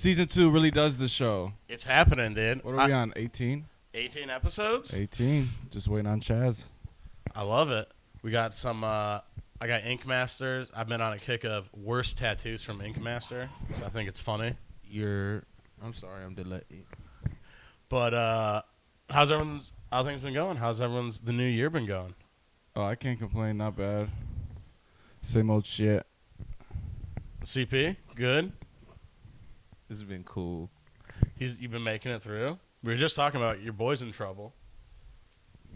Season 2 really does the show. It's happening, dude. What are we on? 18? 18 episodes? 18. Just waiting on Chaz. I love it. We got some. I got Ink Masters. I've been on a kick of worst tattoos from Ink Master. So I think it's funny. I'm sorry, I'm delayed. But how things been going? How's the new year been going? Oh, I can't complain. Not bad. Same old shit. CP, good. This has been cool. You've been making it through. We were just talking about your boy's in trouble.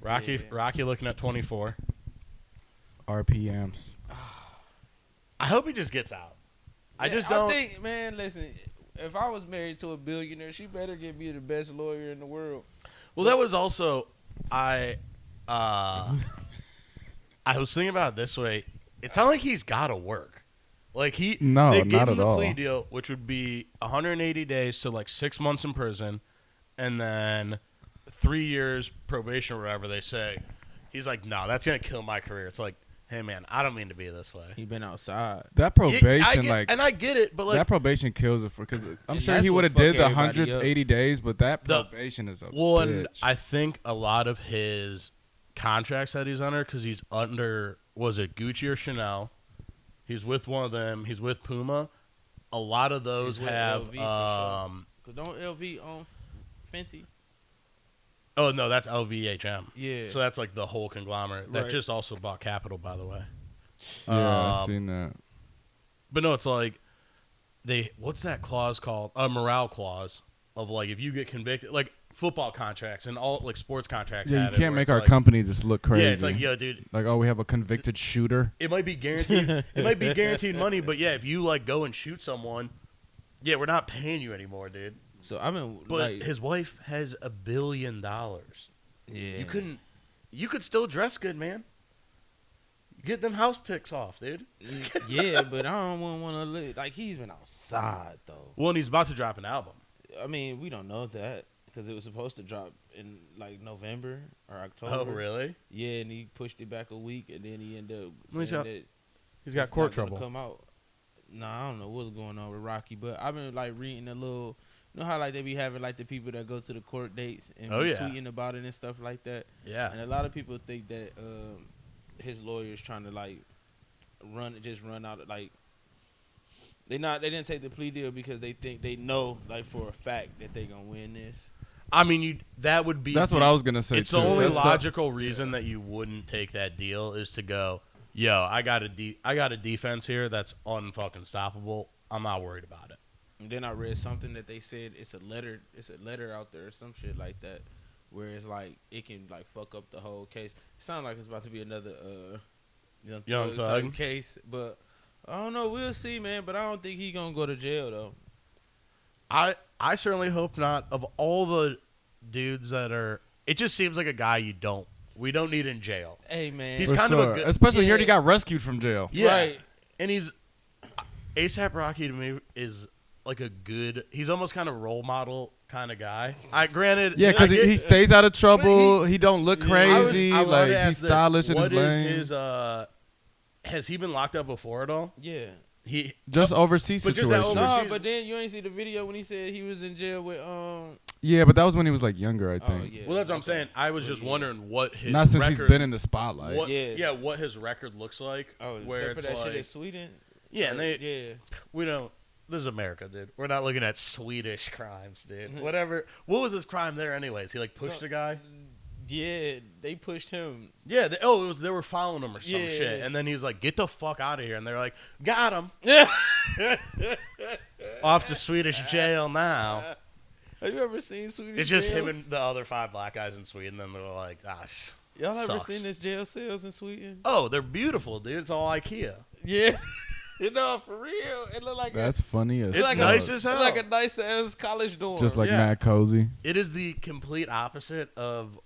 Rocky looking at 24 RPMs. I hope he just gets out. Yeah, I just don't. I think, man, listen. If I was married to a billionaire, she better give me the best lawyer in the world. Well, that was also I was thinking about it this way. It's not like he's got to work. Like they gave not him at the all. plea deal, which would be 180 days to like 6 months in prison, and then 3 years probation or whatever they say. He's like, no, that's gonna kill my career. It's like, hey man, I don't mean to be this way. He been outside. That probation, I get it, but like that probation kills it because I'm And sure that's he what would have fuck did the everybody 180 days, but that probation is a well, bitch. and I think a lot of his contracts that he's under, because he's under, was it Gucci or Chanel? He's with one of them. He's with Puma. A lot of those He's with have. LV for sure. 'Cause don't LV own Fenty? Oh no, that's LVHM. Yeah. So that's like the whole conglomerate that Right. just also bought Capital, by the way. Yeah, I've seen that. But no, it's like what's that clause called? A morale clause of like if you get convicted, like football contracts and all like sports contracts. Yeah, have you it, can't where make it's our like, company just look crazy. Yeah, it's like, yo, dude, Like, oh, we have a convicted shooter. it might be guaranteed. It might be guaranteed money, but yeah, if you like go and shoot someone, yeah, we're not paying you anymore, dude. So I mean, But like, his wife has $1 billion. yeah. You could still dress good, man. Get them house pics off, dude. Yeah, but I don't want to look like he's been outside though. Well, and he's about to drop an album. I mean, we don't know that because it was supposed to drop in like November or October. Oh, really? Yeah, and he pushed it back a week, and then he ended up He's saying got- that He's got it's court not gonna trouble. Come out. Nah, I don't know what's going on with Rocky, but I've been like reading a little. You know how like they be having like the people that go to the court dates and Oh, be yeah. tweeting about it and stuff like that. Yeah. And a lot of people think that his lawyer is trying to like run out of like they didn't take the plea deal because they think they know like for a fact that they gonna win this. I mean, that would be. That's what I was gonna say. It's too. the only That's logical reason that you wouldn't take that deal is to go, yo, I got a defense here that's unfucking stoppable. I'm not worried about it. And then I read something that they said it's a letter out there or some shit like that, where it's like it can like fuck up the whole case. It sounds like it's about to be another Young Thug Thug type case, but I don't know. We'll see, man. But I don't think he gonna go to jail though. I certainly hope not. Of all the dudes that are, it just seems like a guy we don't need in jail. Hey, man. He's For kind of a sure. good, Especially he yeah. already got rescued from jail. yeah, Right. and he's ASAP Rocky to me is like a good. He's almost kind of role model kind of guy. Granted, Yeah, because he stays out of trouble. He don't look crazy. I wanted to Like ask he's this. stylish in his What is lane. his? Has he been locked up before at all? Yeah. He Just overseas But just that situation. overseas- No, but then you ain't see the video when he said he was in jail with Yeah, but that was when he was like younger, I think. yeah. Well, that's what I'm saying. I was just wondering what his Not since record, he's been in the spotlight. what, Yeah. what his record looks like. Oh, where except for it's that like, shit in Sweden. yeah, and they Yeah. we don't. This is America, dude. We're not looking at Swedish crimes, dude. Whatever. What was his crime there, anyways? He like pushed So- a guy. Yeah, they pushed him. Yeah. They were following him or some Yeah. shit, and then he was like, "Get the fuck out of here!" And they're like, "Got him." Off to Swedish jail now. Have you ever seen Swedish It's just him jails? and the other 5 black guys in Sweden. Then they're like, "Gosh, Y'all ever sucks." seen this jail cells in Sweden? Oh, they're beautiful, dude. It's all IKEA. Yeah. You know, for real. It look like That's funny as It's like nice fuck. as hell. like a nice ass college dorm. Just like Yeah. Matt Cozy. It is the complete opposite of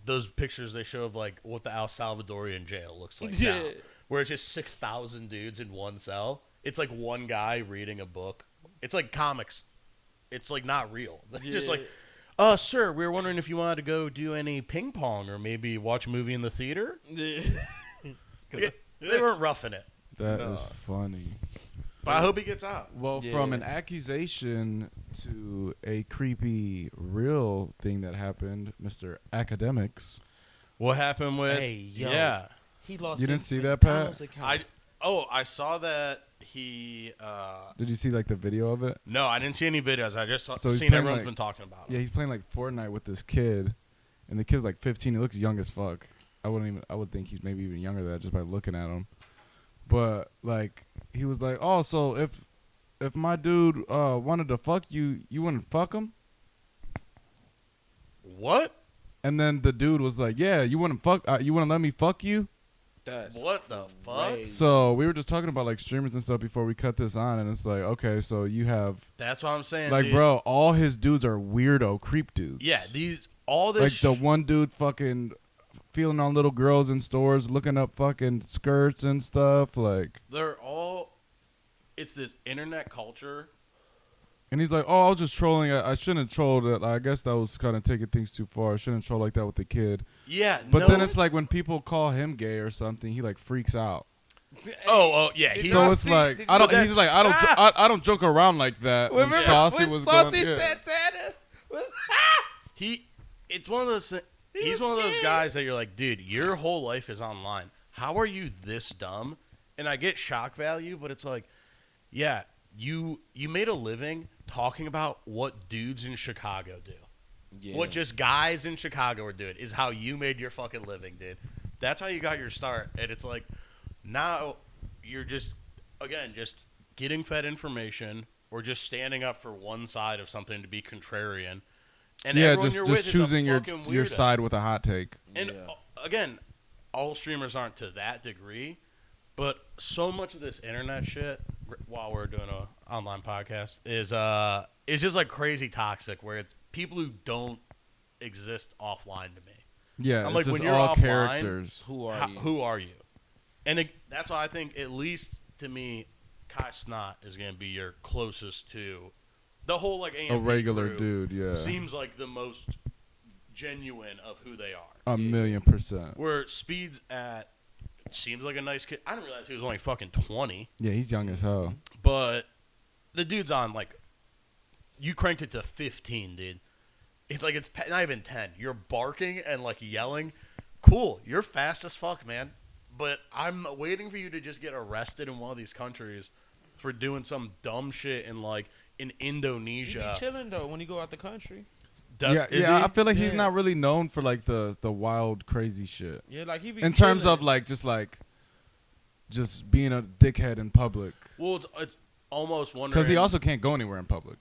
those pictures they show of like what the El Salvadorian jail looks like now, Yeah. where it's just 6,000 dudes in one cell. It's like one guy reading a book. It's like comics. It's like not real. They're just like, sir, we were wondering if you wanted to go do any ping pong or maybe watch a movie in the theater. Yeah. They weren't roughing it. That is funny. But I hope he gets out. Well, Yeah. from an accusation to a creepy real thing that happened, Mr. Academics. What happened with? Hey, yo. Yeah, He lost. You didn't his see that, Pat? McDonald's account. I saw that he. Did you see like the video of it? No, I didn't see any videos. I just So he's seen playing, everyone's like- been talking about Yeah, it. he's playing like Fortnite with this kid, and the kid's like 15. He looks young as fuck. I would think he's maybe even younger than that just by looking at him. But like, he was like, "Oh, so if my dude wanted to fuck you, you wouldn't fuck him?" What? And then the dude was like, "Yeah, you wouldn't let me fuck you?" That's What the fuck? crazy. So we were just talking about like streamers and stuff before we cut this on, and it's like, okay, so you have That's what I'm saying. like, dude. bro, all his dudes are weirdo creep dudes. Yeah, all this. like the one dude fucking feeling on little girls in stores, looking up fucking skirts and stuff, like. They're all. It's this internet culture. And he's like, "Oh, I was just trolling. I shouldn't have trolled it. I guess that was kind of taking things too far. I shouldn't troll like that with the kid." Yeah, But no, then it's like when people call him gay or something, he like freaks out. Oh, yeah. Did He's So y'all it's see- like did- I don't. but He's like, I don't joke around like that. When Remember Saucy when was Saucy going, yeah. Santana was It's one of those. He's one of those guys that you're like, dude, your whole life is online. How are you this dumb? And I get shock value, but it's like, yeah, you made a living talking about what dudes in Chicago do. Yeah. What just guys in Chicago are doing is how you made your fucking living, dude. That's how you got your start. And it's like, now you're just getting fed information or just standing up for one side of something to be contrarian. And Yeah, everyone you're with just is a choosing your fucking your weirdo. side with a hot take. And Yeah. again, all streamers aren't to that degree, but so much of this internet shit, while we're doing an online podcast, is it's just like crazy toxic. Where it's people who don't exist offline to me. Yeah, I'm it's like, just when you're all offline, characters. Who are you? And that's why I think, at least to me, Kai Snot is going to be your closest to the whole like AMP A regular group. dude, yeah. Seems like the most genuine of who they are. A 1,000,000%. Where Speed's at seems like a nice kid. I didn't realize he was only fucking 20, Yeah, he's young as hell. but the dude's on like, you cranked it to 15, dude. It's like it's not even 10. You're barking and like yelling. Cool, you're fast as fuck, man. But I'm waiting for you to just get arrested in one of these countries for doing some dumb shit in like in He Indonesia. be chilling though when he go out the country. Yeah, Is yeah. he? I feel like he's Yeah. not really known for like the wild, crazy shit. Yeah, like he be In terms chilling. of like just being a dickhead in public, Well, it's almost wondering because he also can't go anywhere in public.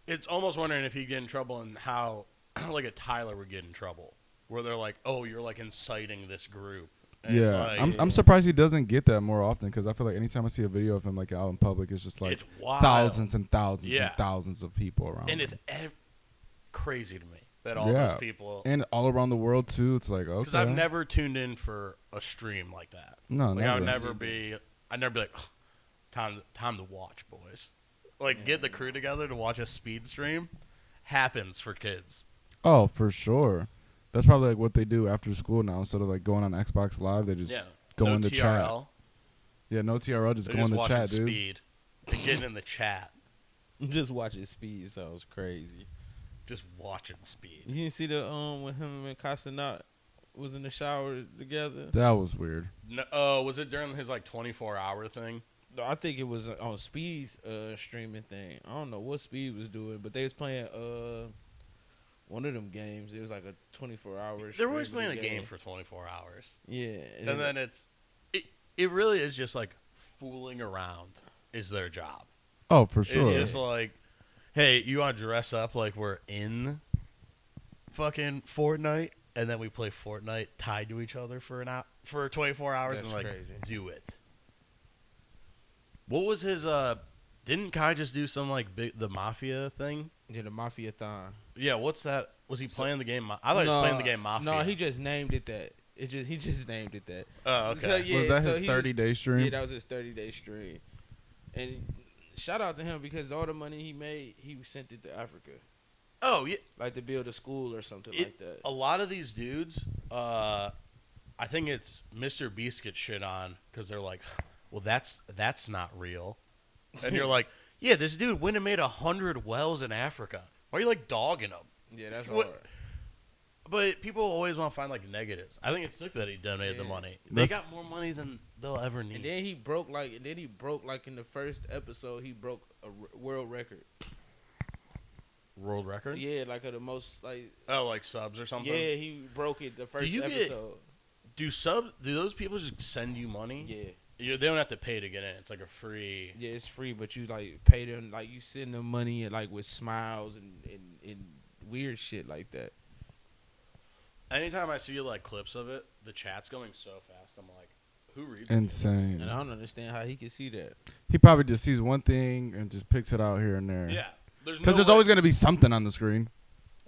It's almost wondering if he'd get in trouble and how like a Tyler would get in trouble, where they're like, "Oh, you're like inciting this group." And it's Yeah, like, I'm surprised he doesn't get that more often, because I feel like anytime I see a video of him like out in public, it's just like it's wild. thousands and thousands Yeah. and thousands of people around. And him. it's crazy to me that all Yeah. those people. And all around the world too. It's like, okay, Because I've never tuned in for a stream like that. no, Like I would never. never be. I'd never be like, time to watch, boys. Like get the crew together to watch a speed stream. Happens for kids. Oh, for sure. That's probably like what they do after school now. Instead of like going on Xbox Live, they just Yeah. go no in the TRL. chat. Yeah, no TRL, just They're go in just the watching chat, dude. speed and getting in the chat. just watching Speed sounds crazy. Just watching speed. You didn't see the when him and Casanat was in the shower together. That was weird. No, was it during his like 24-hour thing? No, I think it was on Speed's streaming thing. I don't know what Speed was doing, but they was playing one of them games. It was like a 24-hour. They're always playing a game for 24 hours, Yeah, and then it really is just like fooling around is their job. Oh, for sure. It's just like, hey, you want to dress up like we're in fucking Fortnite, and then we play Fortnite tied to each other for 24 hours, That's and like crazy. do it. What was his? Didn't Kai just do some like the Mafia thing? yeah, the Mafia Thon. Yeah, what's that? Was he playing the game? I thought he was playing the game Mafia. No, he just named it that. He just named it that. Oh, okay. So, yeah, was that so his he was- 30-day stream? Yeah, that was his 30-day stream. And shout out to him because all the money he made, he sent it to Africa, Oh yeah, like to build a school or something like that. a lot of these dudes, I think it's Mr. Beast gets shit on because they're like, well, that's not real. And you're like, yeah, this dude went and made 100 wells in Africa. Why are you like dogging him? Yeah, that's What- hard. But people always want to find like negatives. I think it's sick that he donated the Yeah. money. They That's- got more money than they'll ever need. And then he broke like in the first episode he broke a world record. World record? Yeah, like of the most like. Oh, like subs or something? Yeah, he broke it the first you get- episode. Do those people just send you money? Yeah, They don't have to pay to get in. It's like a free. yeah, it's free, but you like pay them like you send them money and like with smiles and weird shit like that. Anytime I see like clips of it, the chat's going so fast. I'm like, who reads Insane. And I don't understand how he can see that. He probably just sees one thing and just picks it out here and there. these? Yeah. There's Because there's always going to be something on the screen.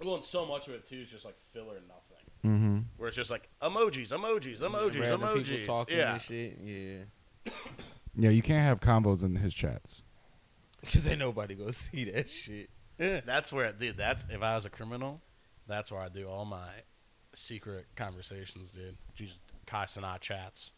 Well, and so much of it too is just like filler and nothing. Mm-hmm. Where it's just like emojis, Random emojis. people talking Yeah. and shit. Yeah, Yeah, you can't have combos in his chats. because ain't nobody gonna see that shit. That's where, dude. That's if I was a criminal, that's where I do all my secret conversations, dude. Just Kai Cenat chats.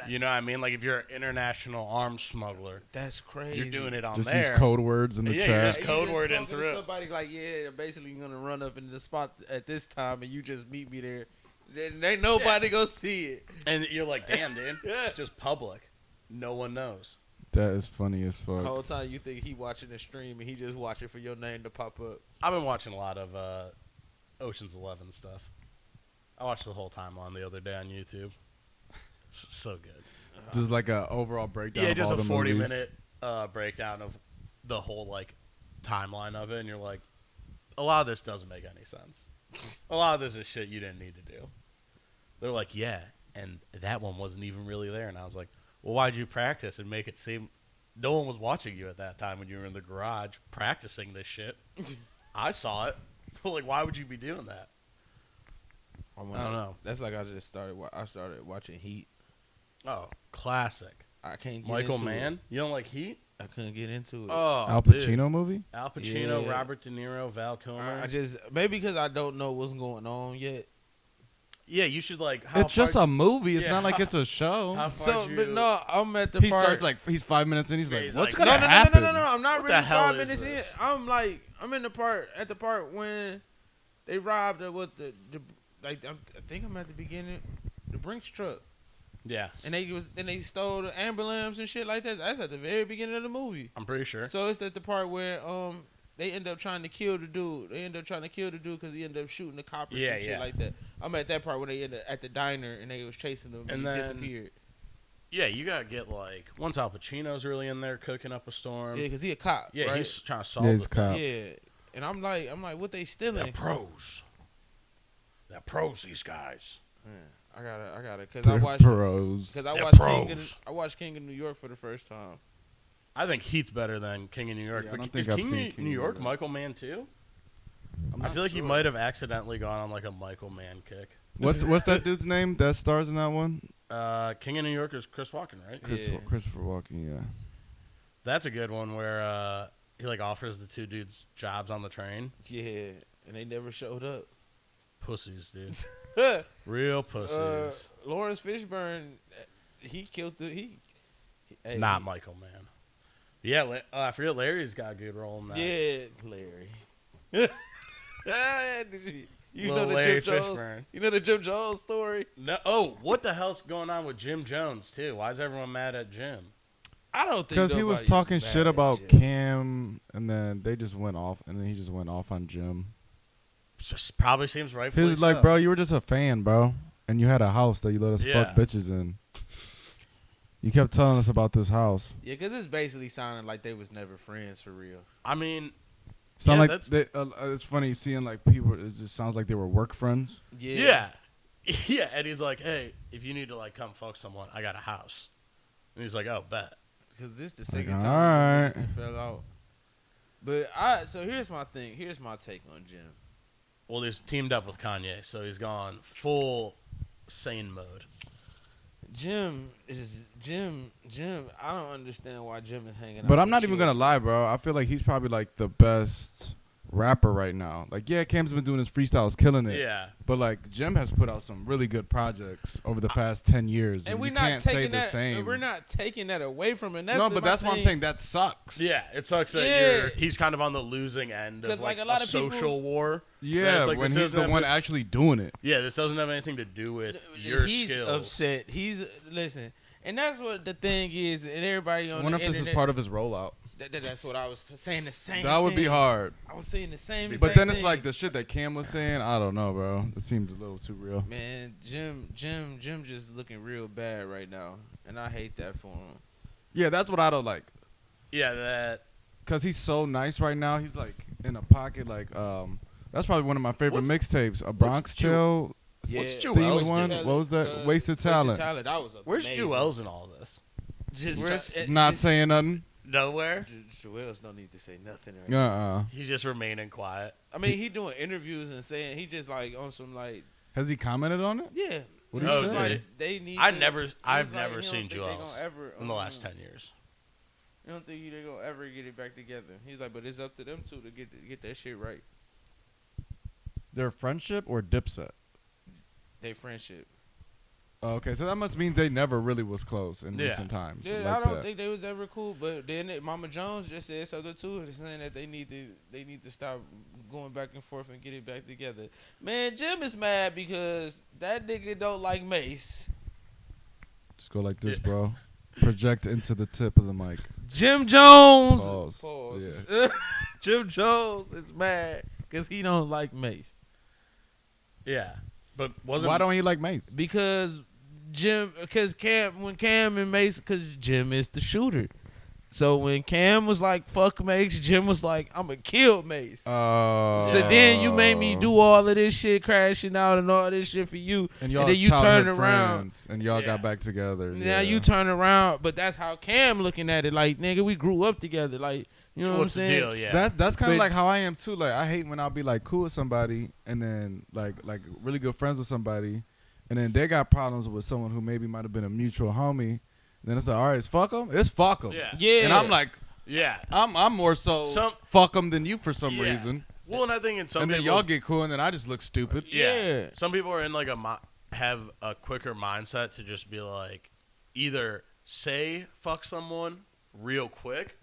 You know what I mean? Like if you're an international arms smuggler, That's crazy. you're doing it on Just there. use code words in the Yeah, you chat. just code word in talking to through. somebody like, yeah, they're basically gonna run up in the spot at this time, and you just meet me there. Then ain't nobody gonna see it. And you're like, damn, dude. Yeah. Just public. No one knows. That is funny as The fuck. whole time you think he watching the stream, and he just watching for your name to pop up. I've been watching a lot of Ocean's 11 stuff. I watched the whole timeline the other day on YouTube. It's so good. Just like a overall breakdown. Yeah, of just all a the 40-minute breakdown of the whole like timeline of it, and you're like, a lot of this doesn't make any sense. A lot of this is shit you didn't need to do. They're like, yeah, and that one wasn't even really there, and I was like, well, why'd you practice and make it seem no one was watching you at that time when you were in the garage practicing this shit? I saw it. Like, why would you be doing that? I don't know. That's like I just started. I started watching Heat. Oh, classic. I can't get Michael into Mann. It. You don't like Heat? I couldn't get into it. Oh, Al dude. Pacino movie? Al Pacino, Yeah. Robert De Niro, Val Kilmer. I just maybe because I don't know what's going on yet. Yeah, you should like. How It's just far- a movie. It's Yeah, not like how- it's a show. how far So, you- but no, I'm at the He part. starts like he's 5 minutes in. He's Yeah, like, he's "What's like, gonna no, happen?" no. I'm not What really the hell 5 is minutes in. this? I'm in the part when they robbed the like I think I'm at the beginning, the Brinks truck, Yeah, and they stole the ambulance and shit like that. That's at the very beginning of the movie. I'm pretty sure. So it's at the part where they end up trying to kill the dude. They end up trying to kill the dude because he ended up shooting the coppers Yeah, and shit yeah. like that. I'm at that part where they ended at the diner and they was chasing them and And he then- disappeared. Yeah, you gotta get like once Al Pacino's really in there cooking up a storm. Yeah, because he a cop. Yeah, right? he's trying to solve Yeah, he's the a cop. thing. Yeah, and I'm like, what they They're stealing? pros. They're pros. These guys. I gotta, because They're I watched, pros. because I They're watched I watched King of New York for the first time. I think Heat's better than King of New York. Yeah, I but don't is think I've King seen of King New of York New York. Michael Mann too? I'm I not feel like he sure. might have accidentally gone on like a Michael Mann kick. What's that dude's name that stars in that one? King of New York is Chris Walken, right? Yeah. Christopher Walken. Yeah. That's a good one where he like offers the two dudes jobs on the train. Yeah, and they never showed up. Pussies, dude. Real pussies. Lawrence Fishburne, he killed hey, Not Michael Mann. Yeah, I forget Larry's got a good role in that. Yeah, Larry. you know Little the Larry Jim Jones. Fishburne. You know the Jim Jones story. No, oh, what the hell's going on with Jim Jones too? Why is everyone mad at Jim? I don't think Because he was nobody talking mad shit at about Jim. Cam, and then they just went off, and then he just went off on Jim. Just probably seems He rightfully was like, so. "Bro, you were just a fan, bro, and you had a house that you let us Yeah. fuck bitches in. You kept telling us about this house. Yeah, because it's basically sounding like they was never friends for real. I mean, Sound Yeah, like that's- it's funny seeing like people. It just sounds like they were work friends. yeah. Yeah, and he's like, hey, if you need to like come fuck someone, I got a house. And he's like, oh, bet. Because this the Like, second alright. time they fell out. But so here's my thing. Here's my take on Jim. Well, he's teamed up with Kanye, so he's gone full sane mode. Jim. I don't understand why Jim is hanging out. But I'm with not even gonna children. lie, bro. I feel like he's probably like the best rapper right now. Like, yeah, Cam's been doing his freestyles, killing it. Yeah. But like, Jim has put out some really good projects over the past 10 years, And and we're you not can't say taking the that. same. We're not taking that away from him. No, but that's why I'm saying that sucks. Yeah, it sucks that Yeah. he's kind of on the losing end of 'Cause, like like, a lot a of people- social war. Yeah, It's like, when this he's doesn't the have one to- actually doing it. Yeah, this doesn't have anything to do with your He's skills. upset. He's listen, and that's what the thing is. And everybody I on wonder the if this internet, is part of his rollout. That's what I was saying. The same. That would be thing. hard. I was saying the same. But exact then it's thing. like the shit that Cam was saying. I don't know, bro. It seems a little too real. Man, Jim just looking real bad right now, and I hate that for him. Yeah, that's what I don't like. Yeah, that. Cause he's so nice right now. He's like in a pocket. Like that's probably one of my favorite mixtapes. A Bronx Ju- Tale. What's Yeah, Jewel's theme one? doing? What was that? Wasted Talent. That was Where's amazing. Jewel's in all this? Just Where's- Not saying nothing. Nowhere. Jewel's don't need to say nothing. Right He's just remaining quiet. I mean, he doing interviews and saying he just like on some like Has he commented on it? yeah. What Oh, He's did like, he? they need. I've to- never he's like, he seen don't think they Jewel's gonna ever, in the last 10 years. I don't think they're gonna ever get it back together. He's like, but it's up to them two to get that shit right. Their friendship or Dipset? Their friendship. Oh, okay, so that must mean they never really was close in Yeah. recent times. Yeah, like I don't that. think they was ever cool. But then Mama Jones just said something too, saying that they need to stop going back and forth and get it back together. Man, Jim is mad because that nigga don't like Mace. Just go like this, bro. Project into the tip of the mic. Jim Jones. Pause. Yeah. Jim Jones is mad because he don't like Mace. Yeah, but wasn't Why don't he like Mace? Because when Cam and Mace, because Jim is the shooter. So when Cam was like, fuck Mace, Jim was like, I'm going to kill Mace. Oh. So then you made me do all of this shit, crashing out and all this shit for you. And y'all then you turn around. friends, and y'all Yeah. got back together. Now you turn around, but that's how Cam looking at it. Like, nigga, we grew up together. Like, you know what's what I'm the saying? deal? Yeah, That's kind But- of like how I am too. Like I hate when I'll be like cool with somebody and then like really good friends with somebody, and then they got problems with someone who maybe might have been a mutual homie. And then it's like, all right, it's fuck them. It's fuck them. Yeah. Yeah. And I'm like, yeah. I'm more so fuck them than you for some Yeah. reason. Well, and I think in some And then people, y'all get cool, and then I just look stupid. Yeah. Some people are in like have a quicker mindset to just be like, either say fuck someone real quick,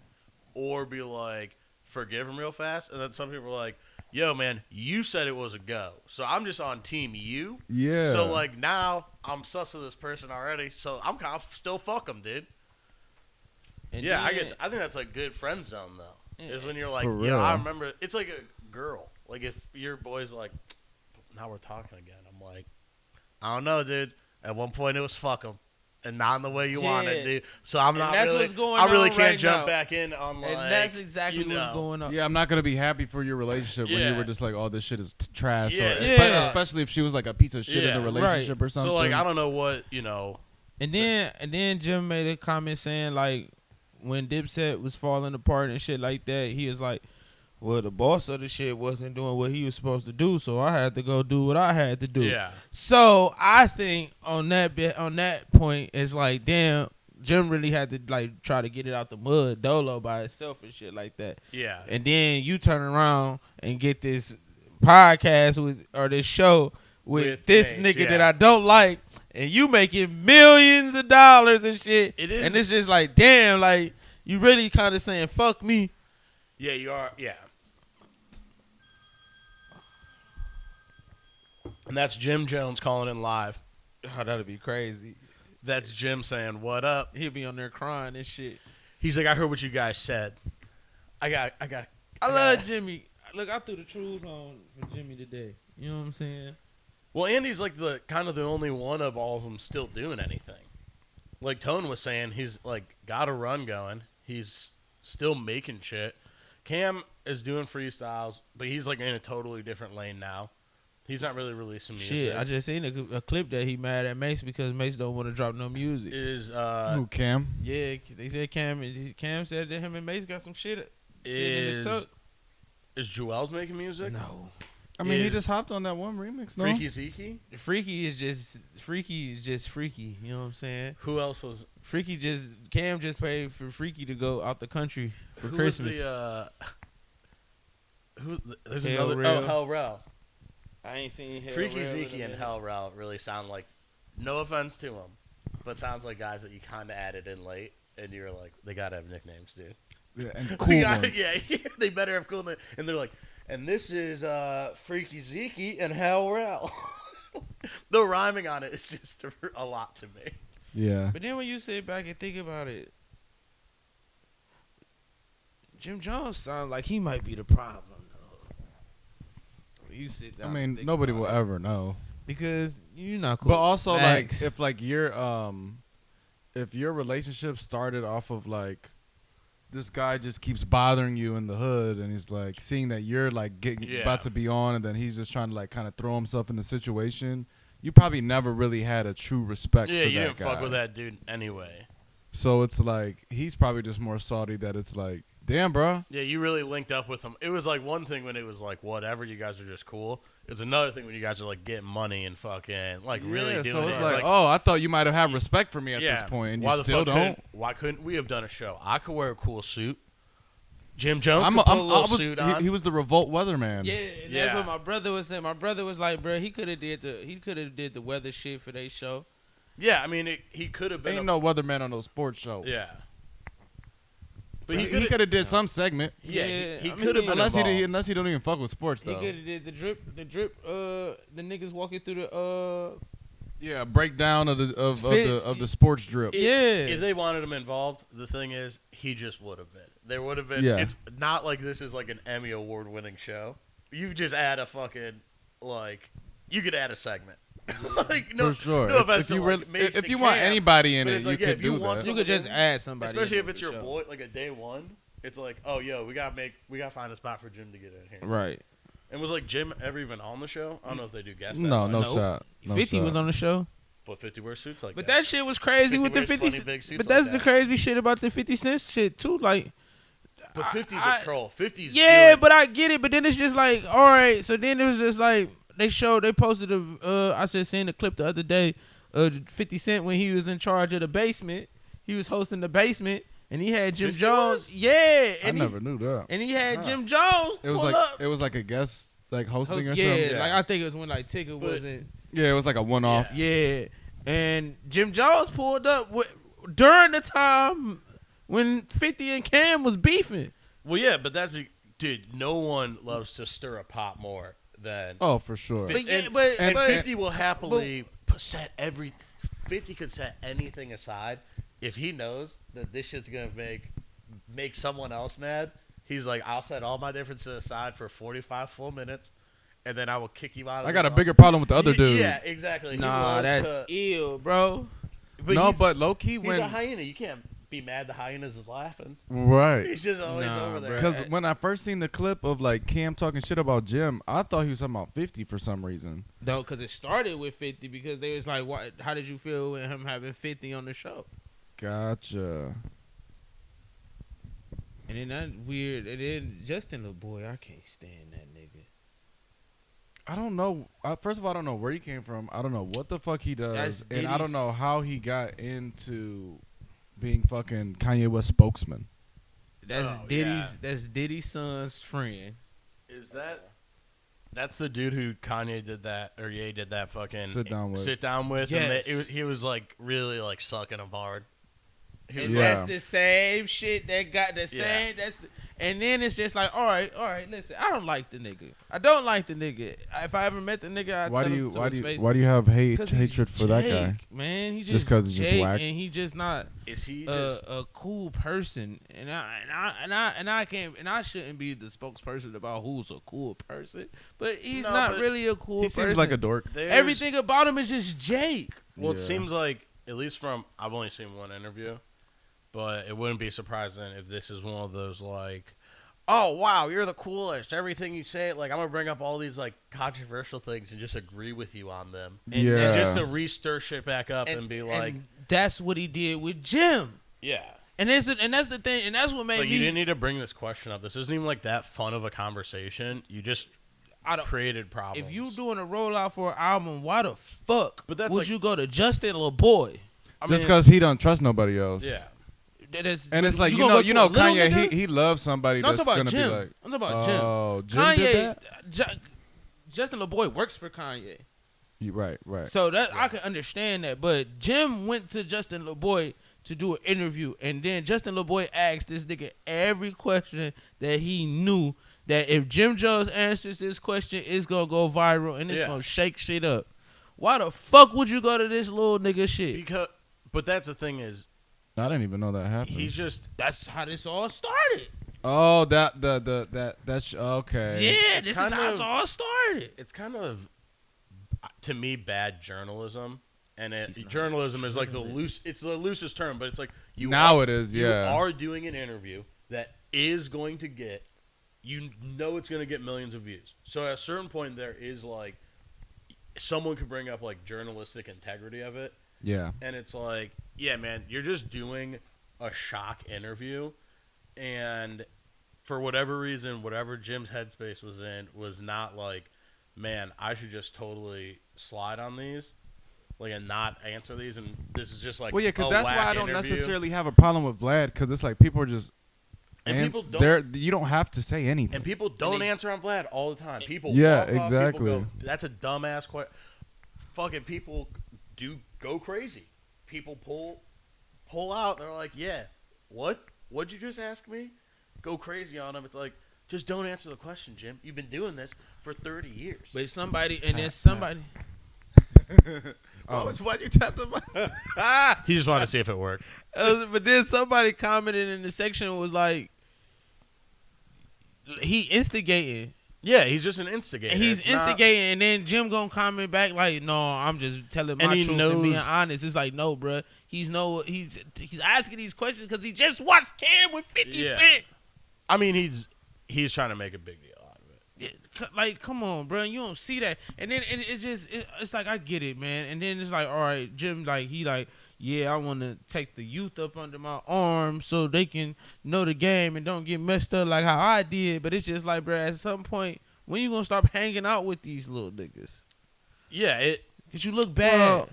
or be like forgive them real fast. And then some people are like, yo, man, you said it was a go, so I'm just on team you. Yeah. So like now I'm sus of this person already, so I'm kind of still fuck them, dude. And Yeah, I then- think that's like good friend zone though. Is when you're like, For yeah, I real. remember. It's like a girl. Like if your boy's like, now we're talking again. I'm like, I don't know, dude. At one point it was fuck 'em, and not in the way you want it, Yeah. dude. So I'm And not that's really. what's going I really on can't right jump now. back in on like. And that's exactly you what's know. going on. Yeah, I'm not gonna be happy for your relationship when you Yeah. were just like, "Oh, this shit is trash." Yeah, or yeah. especially if she was like a piece of shit in Yeah. a relationship or something. So like I don't know what And then Jim made a comment saying like when Dipset was falling apart and shit like that, he was like, well, the boss of the shit wasn't doing what he was supposed to do, so I had to go do what I had to do. Yeah. So I think on that point, it's like, damn, Jim really had to like try to get it out the mud dolo by itself and shit like that. Yeah. And then you turn around and get this podcast or this show with this Mace, nigga yeah. that I don't like, and you making millions of dollars and shit. It is. And it's just like, damn, like you really kind of saying fuck me. Yeah, you are. Yeah. And that's Jim Jones calling in live. Oh, that'd be crazy. That's Jim saying, "What up?" He'll be on there crying and shit. He's like, "I heard what you guys said. I got." I love Jimmy. Look, I threw the truths on for Jimmy today. You know what I'm saying? Well, Andy's like the kind of the only one of all of them still doing anything. Like Tone was saying, he's like got a run going. He's still making shit. Cam is doing freestyles, but he's like in a totally different lane now. He's not really releasing music. Shit, I just seen a clip that he mad at Mace because Mace don't want to drop no music. Is Who, Cam? Yeah, they said Cam said that him and Mace got some shit sitting in the tuck. is Jewel's making music? No. I mean, he Is just hopped on that one remix. No, Freaky Zeke? Freaky is just freaky. You know what I'm saying? Who else was? Cam just paid for Freaky to go out the country for Who Christmas. Was There's Hell another. Rel. Oh, Hell Rel. I ain't seen Hell Freaky Rel in a Zeke and minute. Hell Rel really sound like, no offense to them, but sounds like guys that you kind of added in late, and you're like, they gotta have nicknames, dude. Yeah, and We cool gotta- ones. yeah, they better have cool names. And they're like, and this is Freaky Zeke and Hell Rel. The rhyming on it is just a lot to me. Yeah. But then when you sit back and think about it, Jim Jones sounds like he might be the problem. Though. You sit I down. mean, and think nobody about will it. ever know. Because you're not cool. But also, Max. like, if your relationship started off of like, this guy just keeps bothering you in the hood, and he's like seeing that you're like about to be on, and then he's just trying to like kind of throw himself in the situation. You probably never really had a true respect. Yeah, for you that didn't guy. fuck with that dude anyway. So it's like he's probably just more salty that it's like, damn, bro. Yeah, you really linked up with him. It was like one thing when it was like whatever, you guys are just cool. It was another thing when you guys are like getting money and fucking like really doing so it. it's It's like, oh, I thought you might have had respect for me at yeah, this point, and why you the still fuck don't. Why couldn't we have done a show? I could wear a cool suit. Jim Jones I'm could put a I little was, suit on. he was the revolt weatherman. yeah, and Yeah. that's what my brother was saying. My brother was like, bro, he could have did the weather shit for their show. Yeah, I mean, he could have been. Ain't no weatherman on no sports show. Yeah. But But he could have did some segment. Yeah, Yeah, he I could have mean, been Unless he don't even fuck with sports He though. could have did the drip. The niggas walking through the Yeah, breakdown of Fits. the sports drip. yeah. If they wanted him involved, the thing is, he just would have been. There would have been. Yeah. It's not like this is like an Emmy award winning show. You just add a fucking like. You could add a segment. Like no, For sure. no offense if you to, like, really, Mason if you want Cam, anybody in but it, it's you like, yeah, could if you do want that. You could just add somebody, especially in if it's the your show. boy, like a day one. It's like, oh, yo, we gotta find a spot for Jim to get in here. Right. And was like Jim ever even on the show? I don't know if they do guests. that No, much, no Nope. shot. No 50 shot. was on the show. But 50 wears suits like But that. that shit was crazy 50 with the wears 50. funny big suits But like that's the that. crazy shit about the 50 Cent shit too. Like, But 50's I- a troll. 50's yeah, good. but I get it. But then it's just like, all right. So then it was just like they posted I just seen the clip the other day. 50 Cent when he was in charge of the basement. He was hosting the basement, and he had Jim 50 Jones. was? Yeah, I and never knew that. and he had Huh. Jim Jones. It was pull like up. it was like a guest like hosting or Yeah, something. Yeah. like I think it was when like Tigger But- wasn't. Yeah, it was like a one off. Yeah, and Jim Jones pulled up during the time when 50 and Cam was beefing. Well, yeah, but dude, no one loves to stir a pot more than. Oh, for sure. But yeah, and, but- and but- 50 will happily set 50 could set anything aside if he knows that this shit's gonna make someone else mad. He's like, I'll set all my differences aside for 45 full minutes, and then I will kick you out. Of I got a this bigger problem with the other Yeah, dude. Yeah, exactly. He Nah, loves that's to- ill, bro. No, he's- but low key he's when a hyena. You can't be mad the hyenas is laughing. right. He's just always Nah, over there. bro. Because when I first seen the clip of like Cam talking shit about Jim, I thought he was talking about 50 for some reason. No, because it started with 50 because they was like, "What? How did you feel with him having 50 on the show?" Gotcha. And then that weird. And then Justin, little boy, I can't stand that nigga. I don't know. First of all, I don't know where he came from. I don't know what the fuck he does, That's and I don't Diddy's- know how he got into being fucking Kanye West spokesman. That's Oh, Diddy's. yeah. That's Diddy's son's friend. Is that? That's the dude who Kanye did that, or Ye did that fucking Sit down with. and Yes. he was like really like sucking him hard. He was And Yeah. like, that's the same shit that got the same. And then it's just like, all right. Listen, I don't like the nigga. I don't like the nigga. If I ever met the nigga, I'd Why tell do him you to why his do you face. why do you have 'Cause he's hatred for that guy? Jake, man, he's Just just 'cause he's just Jake, whack? and he just not is he just? a cool person, and I can't, and I shouldn't be the spokesperson about who's a cool person, but he's No, not but really a cool He person. seems like a dork. there's- Everything about him is just Jake. Well, it Yeah. seems like at least from I've only seen one interview, but it wouldn't be surprising if this is one of those like, oh wow, you're the coolest. Everything you say, like I'm gonna bring up all these like controversial things and just agree with you on them, And Yeah. and just to re-stir shit back up and, be like, and that's what he did with Jim. yeah. And that's the thing, and that's what made Like me. you didn't need to bring this question up. This isn't even like that fun of a conversation. You just I don't- created problems. If you doing a rollout for an album, why the fuck But that's would like- you go to Justin, little boy? I Just mean, because he don't trust nobody else. yeah. And it's like you you gonna know go you to a know little Kanye nigga? he loves somebody No, I'm that's talking gonna about be Jim. like I'm talking about Jim. oh Jim Kanye, did that. Justin LeBoy works for Kanye, Right. so that I can understand that. But Jim went to Justin LeBoy to do an interview, and then Justin LeBoy asked this nigga every question that he knew that if Jim Jones answers this question, it's gonna go viral and it's gonna shake shit up. Why the fuck would you go to this little nigga shit? But that's the thing is, I didn't even know that happened. he's just That's how this all started. oh that's okay. Yeah, It's this is kind how of- it all started. it's kind of to me bad journalism. And journalism is like it's the loosest term, but it's like you are doing an interview that is going to get, it's going to get millions of views. So at a certain point, there is like, someone could bring up like journalistic integrity of it. Yeah. And it's like, yeah, man, you're just doing a shock interview. And for whatever reason, whatever Jim's headspace was in was not like, man, I should just totally slide on these. Like, and not answer these, and this is just like Well, yeah, because that's why I don't interview. necessarily have a problem with Vlad, because it's like people are just People don't. You don't have to say anything. And people don't answer on Vlad all the time. People Yeah, walk off, exactly. people go, that's a dumbass question. Fucking people do go crazy. People pull out. They're like, yeah, what'd you just ask me? Go crazy on them. It's like, just don't answer the question, Jim. You've been doing this for 30 years. But somebody. Why'd you tap the mic? He just wanted to see if it worked. But then somebody commented in the section was like, he instigating. Yeah, he's just an instigator. He's It's not- instigating, and then Jim gonna comment back like, "No, I'm just telling my And he truth and being knows- honest." It's like, no, bro. He's asking these questions because he just watched Cam with 50 Yeah. Cent. I mean, he's trying to make a big deal out of it. Like, come on, bro. You don't see that. And then it's like, I get it, man. And then it's like, all right, Jim, like, yeah, I want to take the youth up under my arm so they can know the game and don't get messed up like how I did. But it's just like, bro, at some point, when you going to stop hanging out with these little niggas? Yeah, Because you look bad. Well,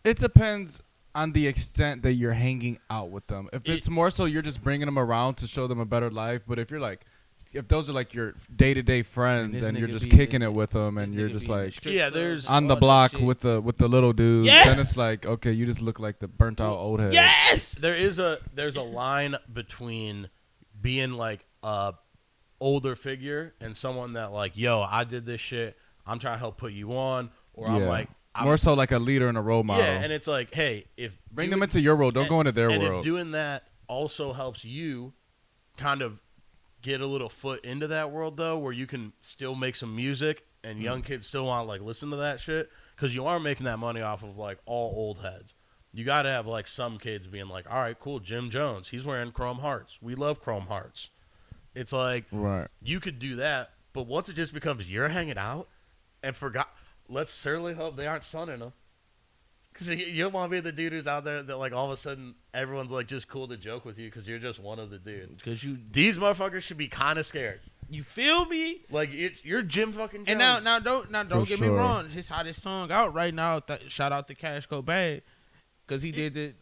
it depends on the extent that you're hanging out with them. If it's more so you're just bringing them around to show them a better life, but if you're like, if those are like your day-to-day friends and you're just kicking it with them and you're just like there's on the block with the little dudes, Yes! then it's like, okay, you just look like the burnt out old head. Yes! there's a line between being like a older figure and someone that like, yo, I did this shit, I'm trying to help put you on, or I'm like, more so like a leader and a role model. yeah, and it's like, hey, if bring them into your world, don't go into their and world. if doing that also helps you kind of get a little foot into that world though, where you can still make some music and young kids still want to like listen to that shit, because you are making that money off of like all old heads. You got to have like some kids being like, all right, cool, Jim Jones, he's wearing chrome hearts, we love chrome hearts. It's like, right, you could do that, but once it just becomes you're hanging out and let's certainly hope they aren't sunning them. Because you don't want to be the dude who's out there that, like, all of a sudden everyone's, like, just cool to joke with you because you're just one of the dudes. Because these motherfuckers should be kind of scared. you feel me? Like, you're Jim fucking Jones. And now don't get me sure. wrong. His hottest song out right now. Shout out to Cash Cobain, because he did the.